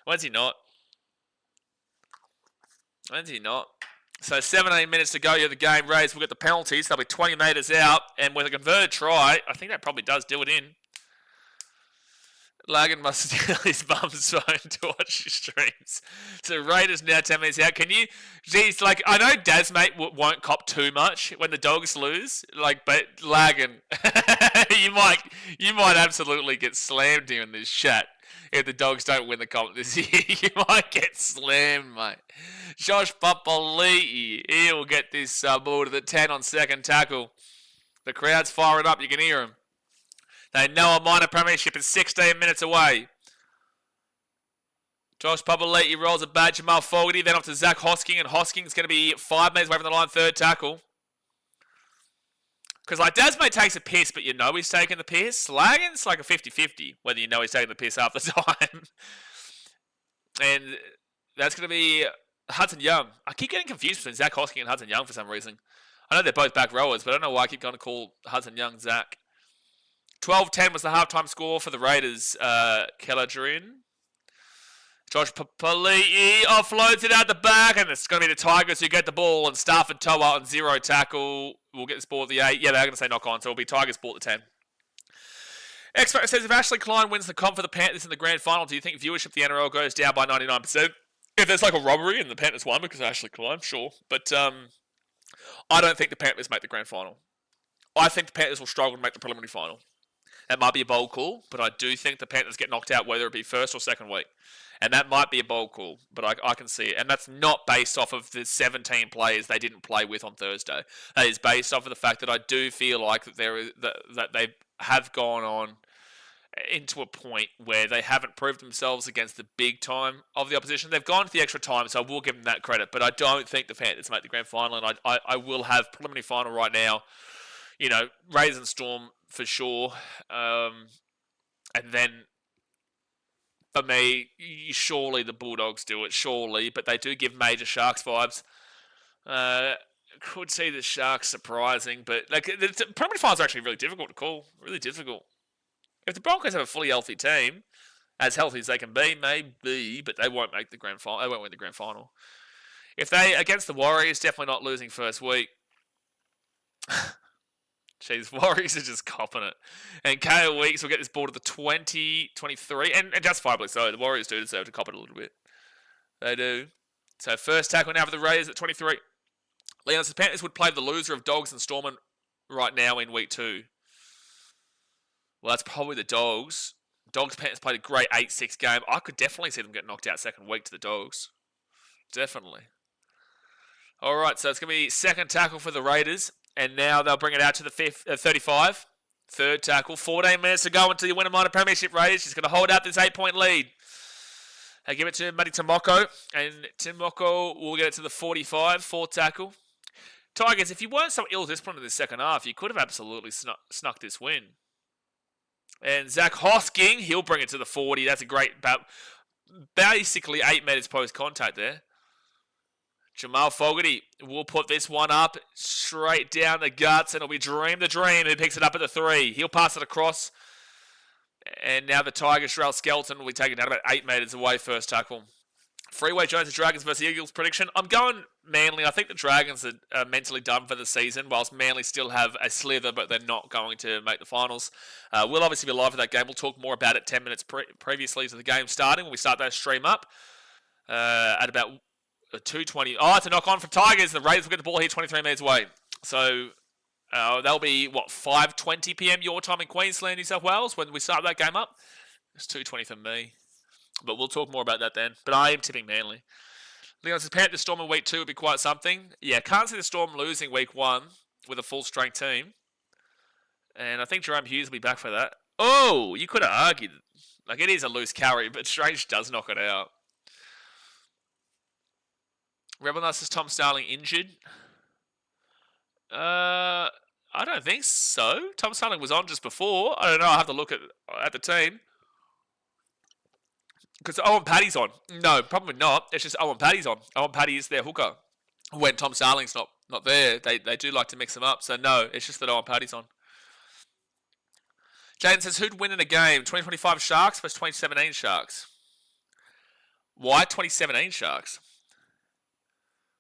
When's he not? When's he not? So 17 minutes to go, you have the game raised. We'll get the penalties. They'll be 20 metres out. And with a converted try, I think that probably does do it in. Lagan must steal his mum's phone to watch his streams. So Raiders now 10 minutes out. Can you... Geez, like, I know Dazmate won't cop too much when the Dogs lose. Like, but Lagan, you might absolutely get slammed here in this chat. If the Dogs don't win the comp this year, you might get slammed, mate. Josh Papali'i, he will get this ball to the 10 on second tackle. The crowd's firing up, you can hear them. They know a minor premiership is 16 minutes away. Josh Papali'i rolls it back, Jamal Fogarty, then off to Zach Hosking, and Hosking's going to be 5 metres away from the line, third tackle. Because, like, Dazmate takes a piss, but you know he's taking the piss. Lagan's like a 50-50, whether you know he's taking the piss half the time. And that's going to be Hudson Young. I keep getting confused between Zach Hosking and Hudson Young for some reason. I know they're both back rowers, but I don't know why I keep going to call Hudson Young Zach. 12-10 was the halftime score for the Raiders. Kelladrin. Josh Papali'i offloads it out the back, and it's going to be the Tigers who get the ball, and Stafford Toa on 0 tackle. We'll get this ball at the 8. Yeah, they're going to say knock on, so it'll be Tigers ball at the 10. X-Factor says, if Ashley Klein wins the comp for the Panthers in the grand final, do you think viewership of the NRL goes down by 99%? If there's like a robbery and the Panthers won because of Ashley Klein, sure. But I don't think the Panthers make the grand final. I think the Panthers will struggle to make the preliminary final. That might be a bold call, but I do think the Panthers get knocked out whether it be first or second week. And that might be a bold call, but I can see it. And that's not based off of the 17 players they didn't play with on Thursday. That is based off of the fact that I do feel like that they have gone on into a point where they haven't proved themselves against the big time of the opposition. They've gone to the extra time, so I will give them that credit. But I don't think the Panthers make the grand final, and I will have preliminary final right now. You know, Raiders and Storm for sure. And then, for me, surely the Bulldogs do it, surely. But they do give major Sharks vibes. Could see the Sharks surprising, but like the preliminary finals are actually really difficult to call. Really difficult. If the Broncos have a fully healthy team, as healthy as they can be, maybe, but they won't make the grand final. They won't win the grand final. If they against the Warriors, definitely not losing first week. Jeez, Warriors are just copping it. And KO Weeks will get this ball to the 20-23, and justifiably so. The Warriors do deserve to cop it a little bit. They do. So first tackle now for the Raiders at 23. Leon says Panthers would play the loser of Dogs and Stormont right now in week 2. Well, that's probably the Dogs. Dogs Panthers played a great 8-6 game. I could definitely see them get knocked out second week to the Dogs. Definitely. All right, so it's going to be second tackle for the Raiders. And now they'll bring it out to the 35. Third tackle. 14 minutes to go until you win a minor premiership, Raiders. She's going to hold out this 8-point lead. They give it to Matty Tomoko. And Tomoko will get it to the 45. Fourth tackle. Tigers, if you weren't so ill-disciplined in the second half, you could have absolutely snuck this win. And Zach Hosking, he'll bring it to the 40. That's a great, basically 8 meters post-contact there. Jamal Fogarty will put this one up straight down the guts, and it'll be Dream the Dream who picks it up at the 3. He'll pass it across. And now the Tigers, Sherrell Skelton, will be taken down about 8 meters away, first tackle. Freeway Jones, the Dragons versus Eagles prediction. I'm going Manly. I think the Dragons are mentally done for the season, whilst Manly still have a slither, but they're not going to make the finals. We'll obviously be live for that game. We'll talk more about it 10 minutes previously to the game starting when we start that stream up at about 2:20. Oh, it's a knock on for Tigers. The Raiders will get the ball here 23 minutes away. So that'll be, 5:20 p.m. your time in Queensland, New South Wales, when we start that game up. It's 2:20 for me. But we'll talk more about that then. But I am tipping Manly. Leon says, Panthers Storm in week 2 would be quite something. Yeah, can't see the Storm losing week 1 with a full-strength team. And I think Jerome Hughes will be back for that. Oh, you could have argued. Like, it is a loose carry, but Strange does knock it out. Rebel Nuts says, Tom Starling injured. I don't think so. Tom Starling was on just before. I don't know. I'll have to look at the team. Because Owen Paddy's on. No, probably not. It's just Owen Paddy's on. Owen Paddy is their hooker. When Tom Starling's not there, they do like to mix them up. So no, it's just that Owen Paddy's on. Jaden says, who'd win in a game? 2025 Sharks versus 2017 Sharks. Why 2017 Sharks?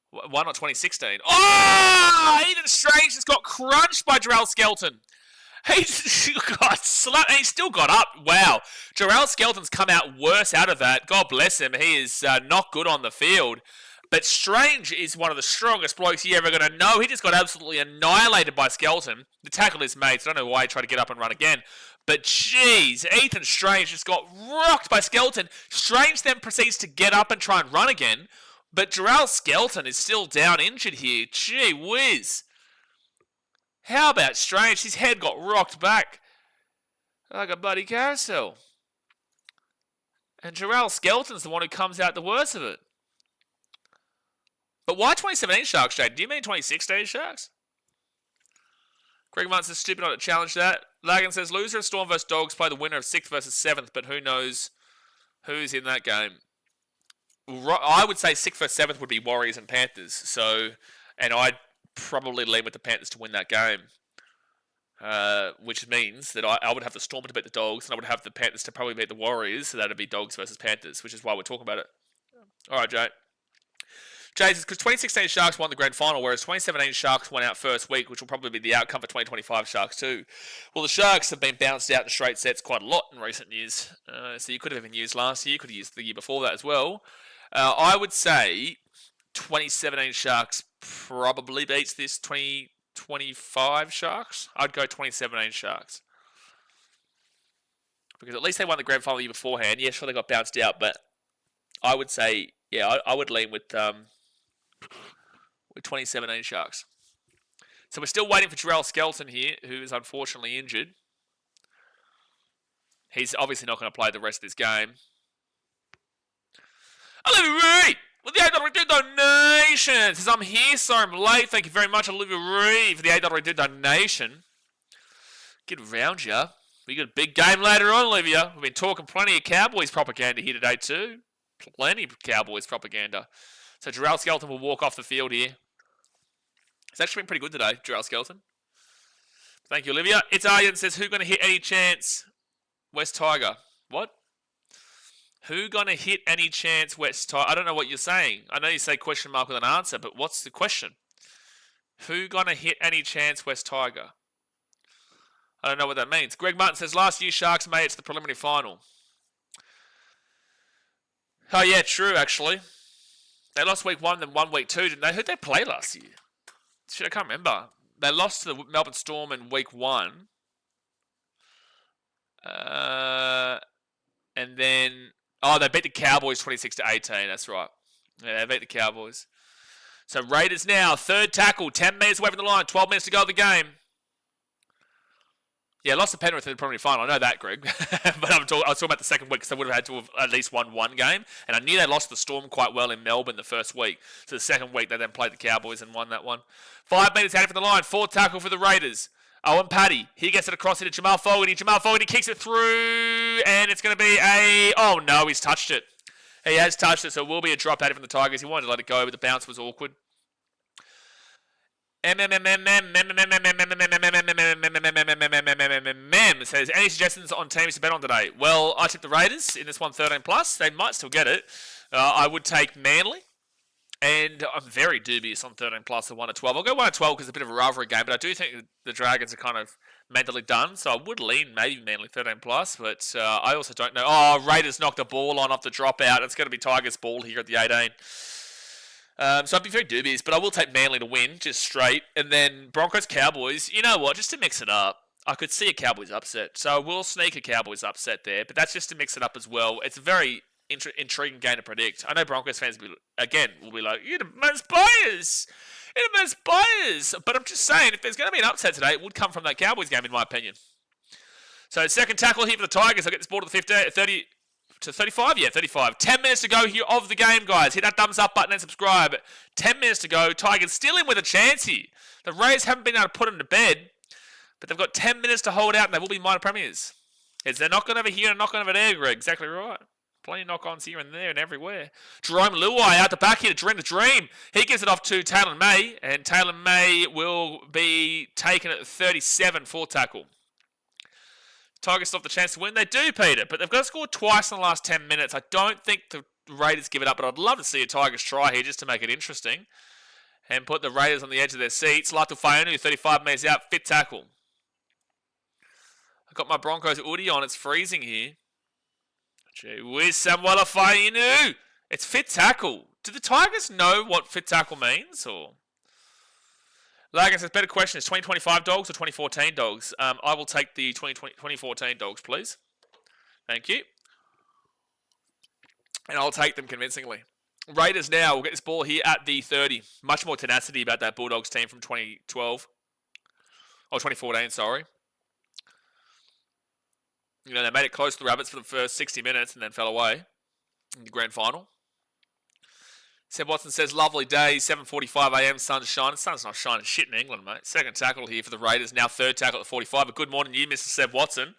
Why not 2016? Oh! Ethan Strange just got crunched by Jarrell Skelton. He got slapped and he still got up. Wow. Jarrell Skelton's come out worse out of that. God bless him. He is not good on the field. But Strange is one of the strongest blokes you're ever going to know. He just got absolutely annihilated by Skelton. The tackle is made, so I don't know why he tried to get up and run again. But jeez, Ethan Strange just got rocked by Skelton. Strange then proceeds to get up and try and run again. But Jarrell Skelton is still down injured here. Gee whiz. How about Strange? His head got rocked back like a bloody carousel. And Jarrell Skelton's the one who comes out the worst of it. But why 2017 Sharks, Jade? Do you mean 2016 Sharks? Greg Muntz is stupid not to challenge that. Lagan says, loser of Storm vs Dogs play the winner of 6th versus 7th, but who knows who's in that game. I would say 6th versus 7th would be Warriors and Panthers. And I'd probably lean with the Panthers to win that game. Which means that I would have the Storm to beat the Dogs, and I would have the Panthers to probably beat the Warriors, so that would be Dogs versus Panthers, which is why we're talking about it. All right, Jay. Jay says, because 2016 Sharks won the grand final, whereas 2017 Sharks won out first week, which will probably be the outcome for 2025 Sharks too. Well, the Sharks have been bounced out in straight sets quite a lot in recent years. So you could have even used last year, you could have used the year before that as well. I would say 2017 Sharks probably beats this 2025 Sharks. I'd go 2017 Sharks. Because at least they won the grand final the year beforehand. Yeah, sure, they got bounced out, but I would say, yeah, I would lean with 2017 Sharks. So we're still waiting for Jarrell Skelton here, who is unfortunately injured. He's obviously not going to play the rest of this game. Olivia Reed with the $8 donation. Says, I'm here, sorry I'm late. Thank you very much, Olivia Reed, for the $8 donation. Get around ya. We got a big game later on, Olivia. We've been talking plenty of Cowboys propaganda here today too. Plenty of Cowboys propaganda. So Jarrell Skelton will walk off the field here. It's actually been pretty good today, Jarrell Skelton. Thank you, Olivia. It's Aryan says, who going to hit any chance? West Tiger. What? Who going to hit any chance West Tiger? I don't know what you're saying. I know you say question mark with an answer, but what's the question? Who going to hit any chance West Tiger? I don't know what that means. Greg Martin says, last year Sharks made it to the preliminary final. Oh, yeah, true, actually. They lost week 1, then won week 2, didn't they? Who'd they play last year? Shit, I can't remember. They lost to the Melbourne Storm in week 1. And then... Oh, they beat the Cowboys 26-18. That's right. Yeah, they beat the Cowboys. So Raiders now, third tackle, 10 metres away from the line, 12 minutes to go of the game. Yeah, lost to Penrith in the preliminary final. I know that, Greg. But I was talking about the second week because they would have had to have at least won one game. And I knew they lost the Storm quite well in Melbourne the first week. So the second week, they then played the Cowboys and won that one. 5 metres out from the line, fourth tackle for the Raiders. Owen Paddy, he gets it across into Jamal Fogarty. Jamal Fogarty kicks it through, and it's going to be a... Oh, no, he's touched it. He has touched it, so it will be a drop out from the Tigers. He wanted to let it go, but the bounce was awkward. Says, any suggestions on teams to bet on today? Well, I tipped the Raiders in this one 13+. They might still get it. I would take Manly. And I'm very dubious on 13+ or 1 to 12. I'll go 1 to 12 because it's a bit of a rivalry game, but I do think the Dragons are kind of mentally done, so I would lean maybe Manly 13+, but I also don't know. Oh, Raiders knocked the ball on off the dropout. It's going to be Tigers' ball here at the 18. So I'd be very dubious, but I will take Manly to win, just straight. And then Broncos-Cowboys, you know what, just to mix it up, I could see a Cowboys upset. So we'll sneak a Cowboys upset there, but that's just to mix it up as well. It's a very intriguing game to predict. I know Broncos fans will be like, you're the most biased. You're the most biased. But I'm just saying, if there's going to be an upset today, it would come from that Cowboys game, in my opinion. So second tackle here for the Tigers. I'll get this ball to the 30 to 35. Yeah, 35. 10 minutes to go here of the game, guys. Hit that thumbs up button and subscribe. 10 minutes to go. Tigers still in with a chance here. The Rays haven't been able to put them to bed, but they've got 10 minutes to hold out, and they will be minor premiers. They're knocking over here and knocking over there, Greg. Exactly right. Plenty of knock-ons here and there and everywhere. Jerome Luai out the back here to dream the dream. He gives it off to Taylor May, and Taylor May will be taken at 37 for tackle. Tigers still have the chance to win. They do, Peter, but they've got to score twice in the last 10 minutes. I don't think the Raiders give it up, but I'd love to see a Tigers try here just to make it interesting and put the Raiders on the edge of their seats. Latu Faionu, 35 metres out, fit tackle. I've got my Broncos hoodie on. It's freezing here. Gee whiz, Samuela Faionu. It's fit tackle. Do the Tigers know what fit tackle means? Or Lagan says, better question, is 2025 dogs or 2014 dogs? I will take the 2014 dogs, please. Thank you. And I'll take them convincingly. Raiders now will get this ball here at the 30. Much more tenacity about that Bulldogs team from 2012. Or 2014, sorry. You know, they made it close to the Rabbits for the first 60 minutes and then fell away in the grand final. Seb Watson says, lovely day, 7:45 a.m, sun's shining. The sun's not shining shit in England, mate. Second tackle here for the Raiders, now third tackle at 45. But good morning to you, Mr. Seb Watson.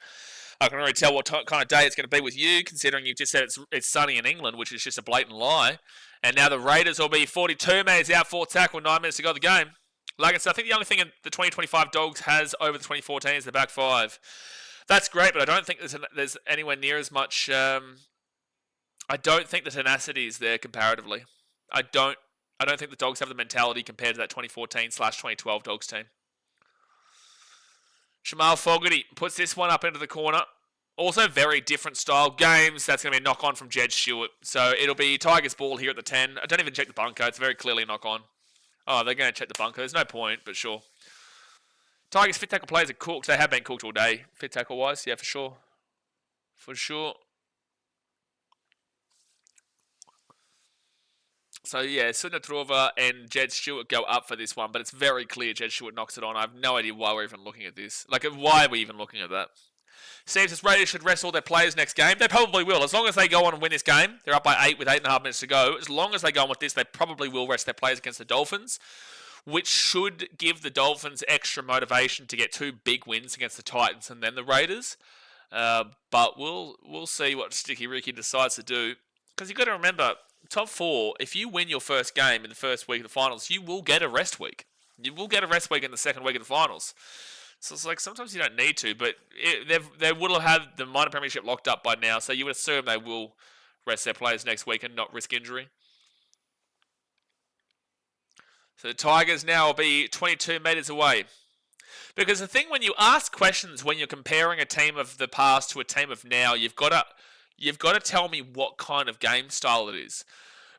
I can already tell what kind of day it's going to be with you, considering you've just said it's sunny in England, which is just a blatant lie. And now the Raiders will be 42 minutes out, fourth tackle, 9 minutes to go of the game. Like I said, I think the only thing the 2025 Dogs has over the 2014 is the back five. That's great, but I don't think there's anywhere near as much... I don't think the tenacity is there comparatively. I don't think the Dogs have the mentality compared to that 2014/2012 Dogs team. Jamal Fogarty puts this one up into the corner. Also very different style games. That's going to be a knock-on from Jed Stewart. So it'll be Tigers ball here at the 10. I don't even check the bunker. It's very clearly a knock-on. Oh, they're going to check the bunker. There's no point, but sure. Tigers fit tackle players are cooked. They have been cooked all day, fit tackle-wise. Yeah, for sure. For sure. So, yeah, Sunatrova and Jed Stewart go up for this one, but it's very clear Jed Stewart knocks it on. I have no idea why we're even looking at this. Like, why are we even looking at that? Steve says Raiders should rest all their players next game. They probably will. As long as they go on and win this game, they're up by 8 with 8.5 minutes to go. As long as they go on with this, they probably will rest their players against the Dolphins, which should give the Dolphins extra motivation to get 2 big wins against the Titans and then the Raiders. But we'll see what Sticky Ricky decides to do. Because you've got to remember, top 4, if you win your first game in the first week of the finals, you will get a rest week. You will get a rest week in the second week of the finals. So it's like sometimes you don't need to, but they will have the minor premiership locked up by now, so you would assume they will rest their players next week and not risk injury. So the Tigers now will be 22 metres away. Because the thing when you ask questions when you're comparing a team of the past to a team of now, you've got to tell me what kind of game style it is.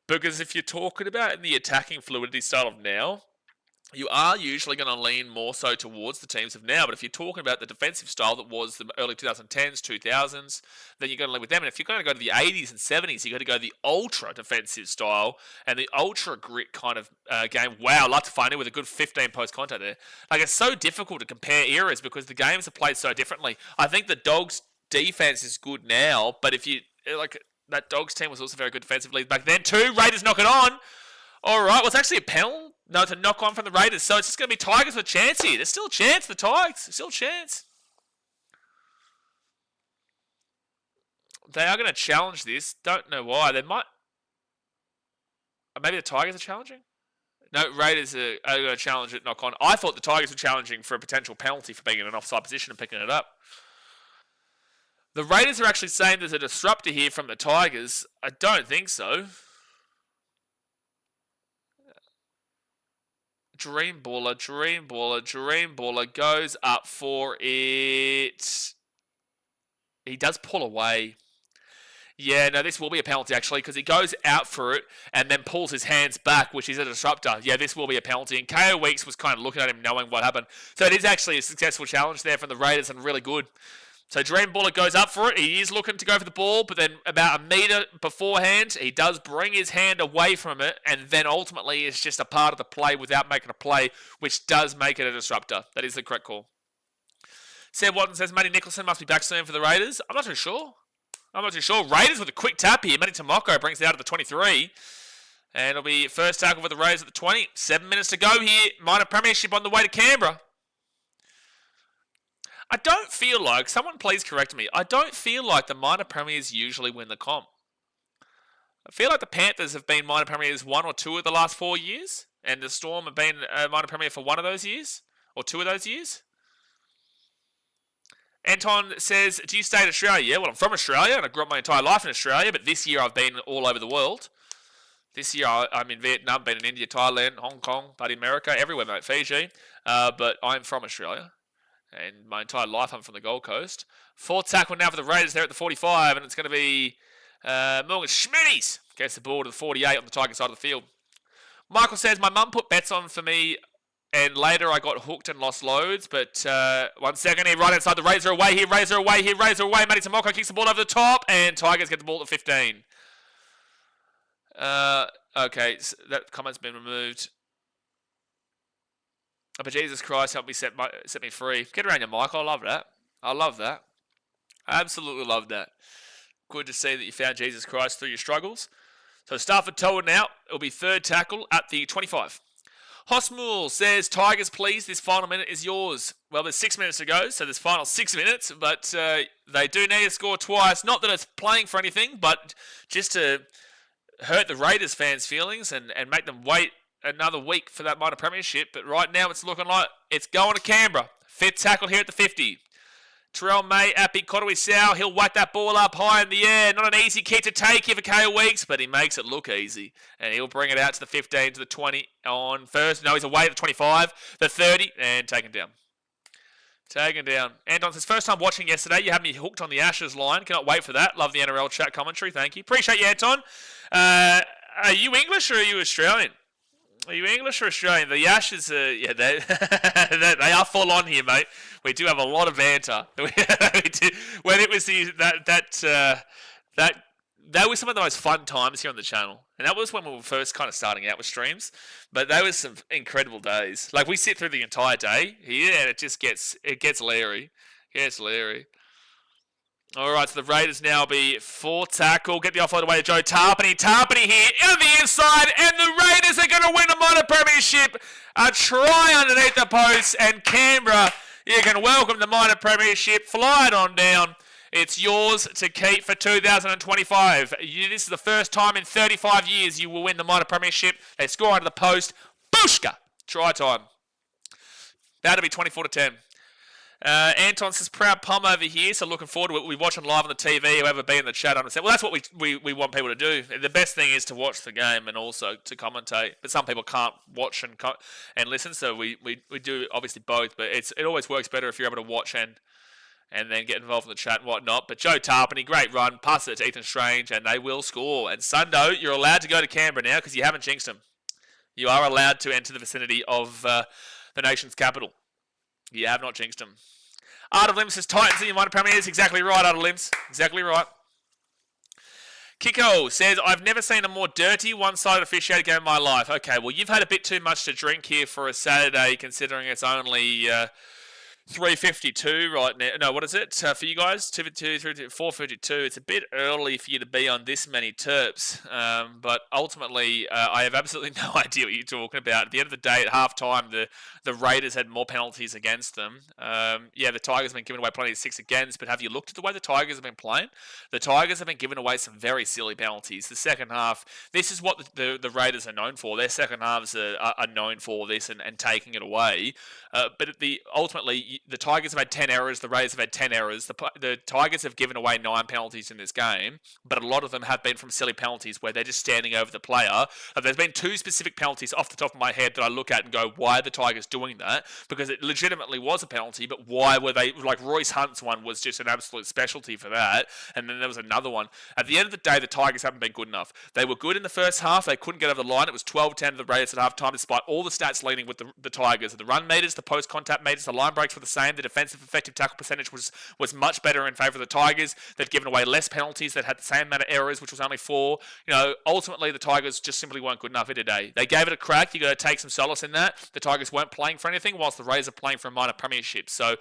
Because if you're talking about in the attacking fluidity style of now, you are usually going to lean more so towards the teams of now. But if you're talking about the defensive style that was the early 2010s, 2000s, then you're going to lean with them. And if you're going to go to the 80s and 70s, you've got to go the ultra defensive style and the ultra grit kind of game. Wow, lots of fun with a good 15 post contact there. Like, it's so difficult to compare eras because the games are played so differently. I think the Dogs' defense is good now, but if you, like, that Dogs team was also very good defensively back then too. Raiders knock it on. All right, well, it's actually a penalty. No, it's a knock on from the Raiders. So it's just going to be Tigers with a chance here. There's still a chance, the Tigers. There's still a chance. They are going to challenge this. Don't know why. They might. Maybe the Tigers are challenging? No, Raiders are going to challenge it, knock on. I thought the Tigers were challenging for a potential penalty for being in an offside position and picking it up. The Raiders are actually saying there's a disruptor here from the Tigers. I don't think so. Dream Baller goes up for it. He does pull away. Yeah, no, this will be a penalty actually because he goes out for it and then pulls his hands back, which is a disruptor. Yeah, this will be a penalty. And KO Weeks was kind of looking at him knowing what happened. So it is actually a successful challenge there from the Raiders and really good. So Dream Bullet goes up for it. He is looking to go for the ball, but then about a metre beforehand, he does bring his hand away from it, and then ultimately it's just a part of the play without making a play, which does make it a disruptor. That is the correct call. Seb Watson says Matty Nicholson must be back soon for the Raiders. I'm not too sure. Raiders with a quick tap here. Matty Tomoko brings it out at the 23. And it'll be first tackle for the Raiders at the 20. 7 minutes to go here. Minor premiership on the way to Canberra. I don't feel like, someone please correct me, I don't feel like the minor premiers usually win the comp. I feel like the Panthers have been minor premiers 1 or 2 of the last 4 years, and the Storm have been a minor premier for 1 of those years, or 2 of those years. Anton says, do you stay in Australia? Yeah, well, I'm from Australia, and I grew up my entire life in Australia, but this year I've been all over the world. This year I'm in Vietnam, been in India, Thailand, Hong Kong, bloody America, everywhere, mate, Fiji. But I'm from Australia. And my entire life, I'm from the Gold Coast. 4th tackle now for the Raiders there at the 45. And it's going to be Morgan Schmitties gets the ball to the 48 on the Tiger side of the field. Michael says, my mum put bets on for me. And later I got hooked and lost loads. But 1 second here, right outside the Razor away here. Razor away. Matty Tomoko kicks the ball over the top. And Tigers get the ball at 15. Okay, so that comment's been removed. Oh, but Jesus Christ, help me set me free. Get around your mic. I love that. I absolutely love that. Good to see that you found Jesus Christ through your struggles. So Stafford Tower now. It'll be 3rd tackle at the 25. Hosmul says, Tigers, please. This final minute is yours. Well, there's 6 minutes to go, so there's final 6 minutes. But they do need to score twice. Not that it's playing for anything, but just to hurt the Raiders fans' feelings and make them wait another week for that minor premiership, but right now it's looking like it's going to Canberra. 5th tackle here at the 50. Terrell May at Big Cottery Sow. He'll whack that ball up high in the air. Not an easy kick to take here for KO Weeks, but he makes it look easy. And he'll bring it out to the 15, to the 20 on first. No, he's away at the 25, the 30, and taken down. Anton says, first time watching yesterday. You had me hooked on the Ashes line. Cannot wait for that. Love the NRL chat commentary. Thank you. Appreciate you, Anton. Are you English or are you Australian? Are you English or Australian? The Ashes, they are full on here, mate. We do have a lot of banter. When it was that was some of the most fun times here on the channel, and that was when we were first kind of starting out with streams. But that was some incredible days. Like we sit through the entire day here, and it gets leery. All right, so the Raiders now be 4 tackle. Get the offload away to Joe Tarpany. Tarpany here on the inside, and the Raiders are going to win the minor premiership. A try underneath the post, and Canberra, you can welcome the minor premiership. Fly it on down. It's yours to keep for 2025. This is the first time in 35 years you will win the minor premiership. They score under the post. Booshka! Try time. About to be 24-10. Anton says, proud Pom over here, so looking forward to it. We watch them live on the TV, whoever be in the chat understand. Well, that's what we want people to do. The best thing is to watch the game and also to commentate. But some people can't watch and listen, so we do obviously both. But it always works better if you're able to watch and then get involved in the chat and whatnot. But Joe Tarpany, great run, pass it to Ethan Strange, and they will score. And Sundo, you're allowed to go to Canberra now because you haven't jinxed them. You are allowed to enter the vicinity of the nation's capital. You have not jinxed them. Art of Limbs says Titans in your minor premiers. Exactly right, Art of Limbs. Exactly right. Kiko says, I've never seen a more dirty, one-sided officiated game in my life. Okay, well, you've had a bit too much to drink here for a Saturday, considering it's only 3:52 right now. No, what is it for you guys? 4:52. It's a bit early for you to be on this many terps. But ultimately, I have absolutely no idea what you're talking about. At the end of the day, at halftime, the Raiders had more penalties against them. Yeah, the Tigers have been giving away plenty of 6 against, but have you looked at the way the Tigers have been playing? The Tigers have been giving away some very silly penalties. The second half, this is what the Raiders are known for. Their second halves are known for this and taking it away. But ultimately, the Tigers have had 10 errors. The Raiders have had 10 errors. The Tigers have given away 9 penalties in this game, but a lot of them have been from silly penalties where they're just standing over the player. There's been 2 specific penalties off the top of my head that I look at and go, why are the Tigers doing that? Because it legitimately was a penalty, but why were they, like Royce Hunt's one was just an absolute specialty for that, and then there was another one. At the end of the day, the Tigers haven't been good enough. They were good in the first half. They couldn't get over the line. It was 12-10 to the Raiders at halftime, despite all the stats leaning with the Tigers. The run meters, the post-contact meters, the line breaks were the same. The defensive effective tackle percentage was much better in favour of the Tigers. They'd given away less penalties. They'd had the same amount of errors, which was only 4. Ultimately, the Tigers just simply weren't good enough today. They gave it a crack. You got to take some solace in that. The Tigers weren't playing for anything, whilst the Raiders are playing for a minor premiership. So,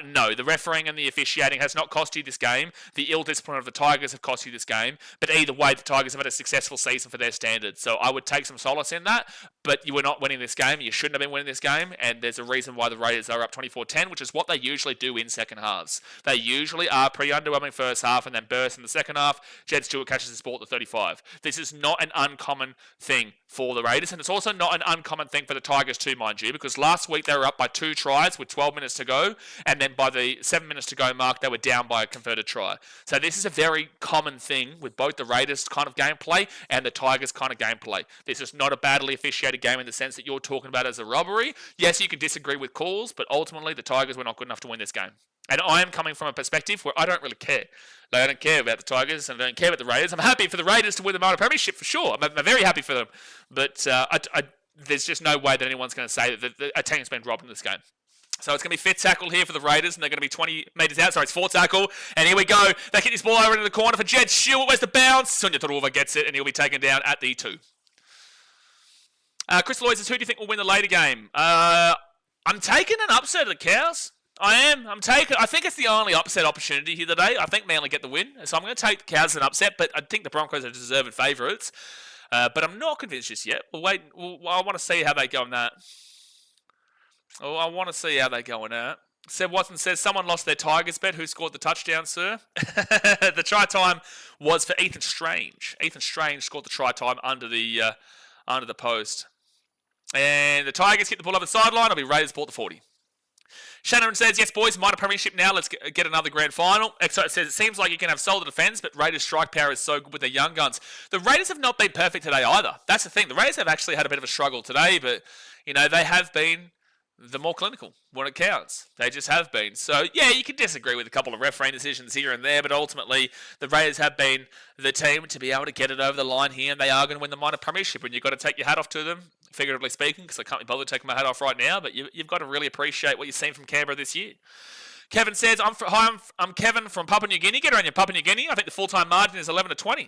no, the refereeing and the officiating has not cost you this game. The ill discipline of the Tigers have cost you this game. But either way, the Tigers have had a successful season for their standards. So I would take some solace in that. But you were not winning this game. You shouldn't have been winning this game. And there's a reason why the Raiders are up 24-10, which is what they usually do in second halves. They usually are pretty underwhelming first half and then burst in the second half. Jed Stewart catches his ball at the 35. This is not an uncommon thing for the Raiders, and it's also not an uncommon thing for the Tigers too, mind you, because last week they were up by 2 tries with 12 minutes to go, and then by the 7 minutes to go mark, they were down by a converted try. So this is a very common thing with both the Raiders kind of gameplay and the Tigers kind of gameplay. This is not a badly officiated game in the sense that you're talking about as a robbery. Yes, you can disagree with calls, but ultimately the Tigers were not good enough to win this game. And I am coming from a perspective where I don't really care. Like, I don't care about the Tigers and I don't care about the Raiders. I'm happy for the Raiders to win the minor premiership for sure. I'm very happy for them. But there's just no way that anyone's going to say that a team's been robbed in this game. So it's going to be 5th tackle here for the Raiders, and they're going to be 20 metres out. Sorry, it's 4th tackle. And here we go. They kick this ball over into the corner for Jed Stewart. Where's the bounce? Sonia Torova gets it, and he'll be taken down at the 2. Chris Lloyd says, who do you think will win the later game? I'm taking an upset of the Cows. I am. I think it's the only upset opportunity here today. I think Manly get the win. So I'm going to take the Cows as an upset, but I think the Broncos are deserved favourites. But I'm not convinced just yet. Well, wait. Well, I want to see how they go in that. Oh, I want to see how they go in that. Seb Watson says, someone lost their Tigers bet. Who scored the touchdown, sir? The try time was for Ethan Strange. Ethan Strange scored the try time under the post. And the Tigers hit the ball over the sideline. It'll be Raiders ball at the 40. Shannon says, yes, boys, minor premiership now. Let's get another grand final. Exo says, it seems like you can have solid defence, but Raiders' strike power is so good with their young guns. The Raiders have not been perfect today either. That's the thing. The Raiders have actually had a bit of a struggle today, but, they have been the more clinical when it counts. They just have been. So, yeah, you can disagree with a couple of refereeing decisions here and there, but ultimately the Raiders have been the team to be able to get it over the line here, and they are going to win the minor premiership, and you've got to take your hat off to them, figuratively speaking, because I can't be bothered taking my hat off right now, but you've got to really appreciate what you've seen from Canberra this year. Kevin says, I'm Kevin from Papua New Guinea. Get around your Papua New Guinea. I think the full-time margin is 11-20.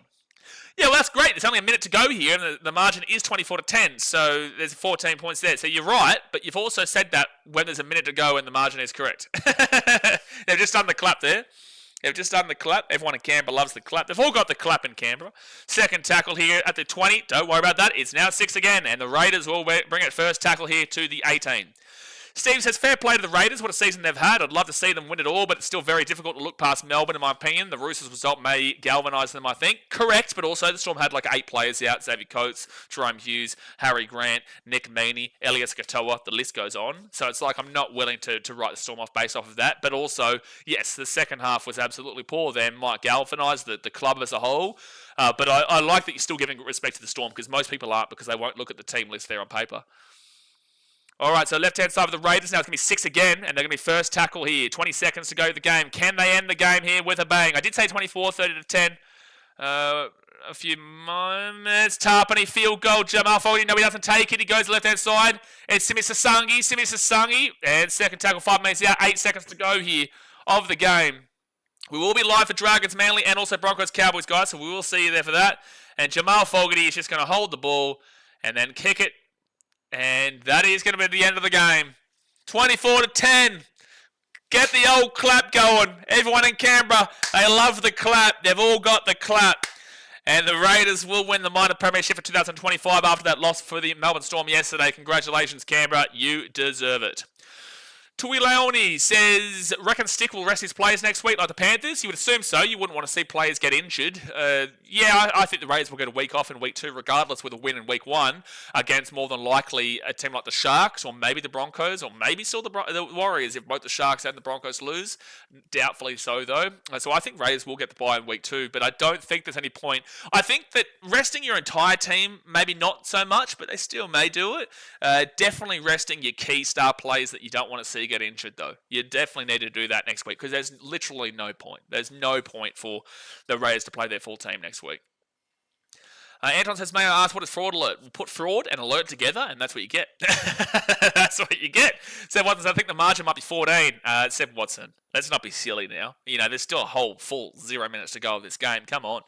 Yeah, well, that's great. There's only a minute to go here, and the margin is 24-10, so there's 14 points there. So you're right, but you've also said that when there's a minute to go and the margin is correct. They've just done the clap there. They've just done the clap. Everyone in Canberra loves the clap. They've all got the clap in Canberra. Second tackle here at the 20. Don't worry about that. It's now 6 again. And the Raiders will bring it first tackle here to the 18. Steve says, fair play to the Raiders. What a season they've had. I'd love to see them win it all, but it's still very difficult to look past Melbourne, in my opinion. The Roosters result may galvanise them, I think. Correct, but also the Storm had like 8 players out. Xavier Coates, Jerome Hughes, Harry Grant, Nick Meaney, Elias Katoa. The list goes on. So it's like I'm not willing to write the Storm off based off of that. But also, yes, the second half was absolutely poor. They might galvanise the club as a whole. But I like that you're still giving respect to the Storm, because most people aren't, because they won't look at the team list there on paper. All right, so left-hand side of the Raiders. Now it's going to be 6 again, and they're going to be first tackle here. 20 seconds to go to the game. Can they end the game here with a bang? I did say 24, 30 to 10. A few moments. Tarpany, field goal. Jamal Fogarty, no, he doesn't take it. He goes left-hand side. It's Simi Sasangi. And second tackle, 5 minutes out. 8 seconds to go here of the game. We will be live for Dragons, Manly, and also Broncos, Cowboys, guys, so we will see you there for that. And Jamal Fogarty is just going to hold the ball and then kick it. And that is going to be the end of the game. 24 to 10. Get the old clap going. Everyone in Canberra, they love the clap. They've all got the clap. And the Raiders will win the minor premiership for 2025 after that loss for the Melbourne Storm yesterday. Congratulations, Canberra. You deserve it. Tui Leone says, reckon Stick will rest his players next week like the Panthers? You would assume so. You wouldn't want to see players get injured. I think the Raiders will get a week off in week 2 regardless with a win in week 1 against more than likely a team like the Sharks or maybe the Broncos or maybe still the Warriors if both the Sharks and the Broncos lose. Doubtfully so, though. So I think Raiders will get the bye in week 2, but I don't think there's any point. I think that resting your entire team, maybe not so much, but they still may do it. Definitely resting your key star players that you don't want to see get injured, though. You definitely need to do that next week because there's literally no point. There's no point for the Raiders to play their full team next week. Anton says, may I ask, what is fraud alert? We'll put fraud and alert together, and that's what you get. That's what you get. Seb Watson, I think the margin might be 14. Seb Watson, let's not be silly now. You know, there's still a whole full 0 minutes to go of this game. Come on.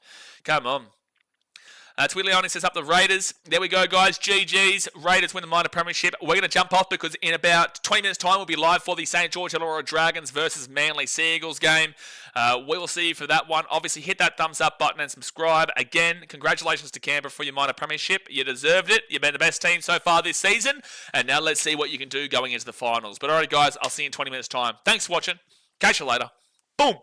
Twilioni says up the Raiders. There we go, guys. GG's. Raiders win the minor premiership. We're going to jump off because in about 20 minutes' time, we'll be live for the St. George Illawarra Dragons versus Manly Seagulls game. We will see you for that one. Obviously, hit that thumbs up button and subscribe. Again, congratulations to Canberra for your minor premiership. You deserved it. You've been the best team so far this season. And now let's see what you can do going into the finals. But alright, guys, I'll see you in 20 minutes' time. Thanks for watching. Catch you later. Boom.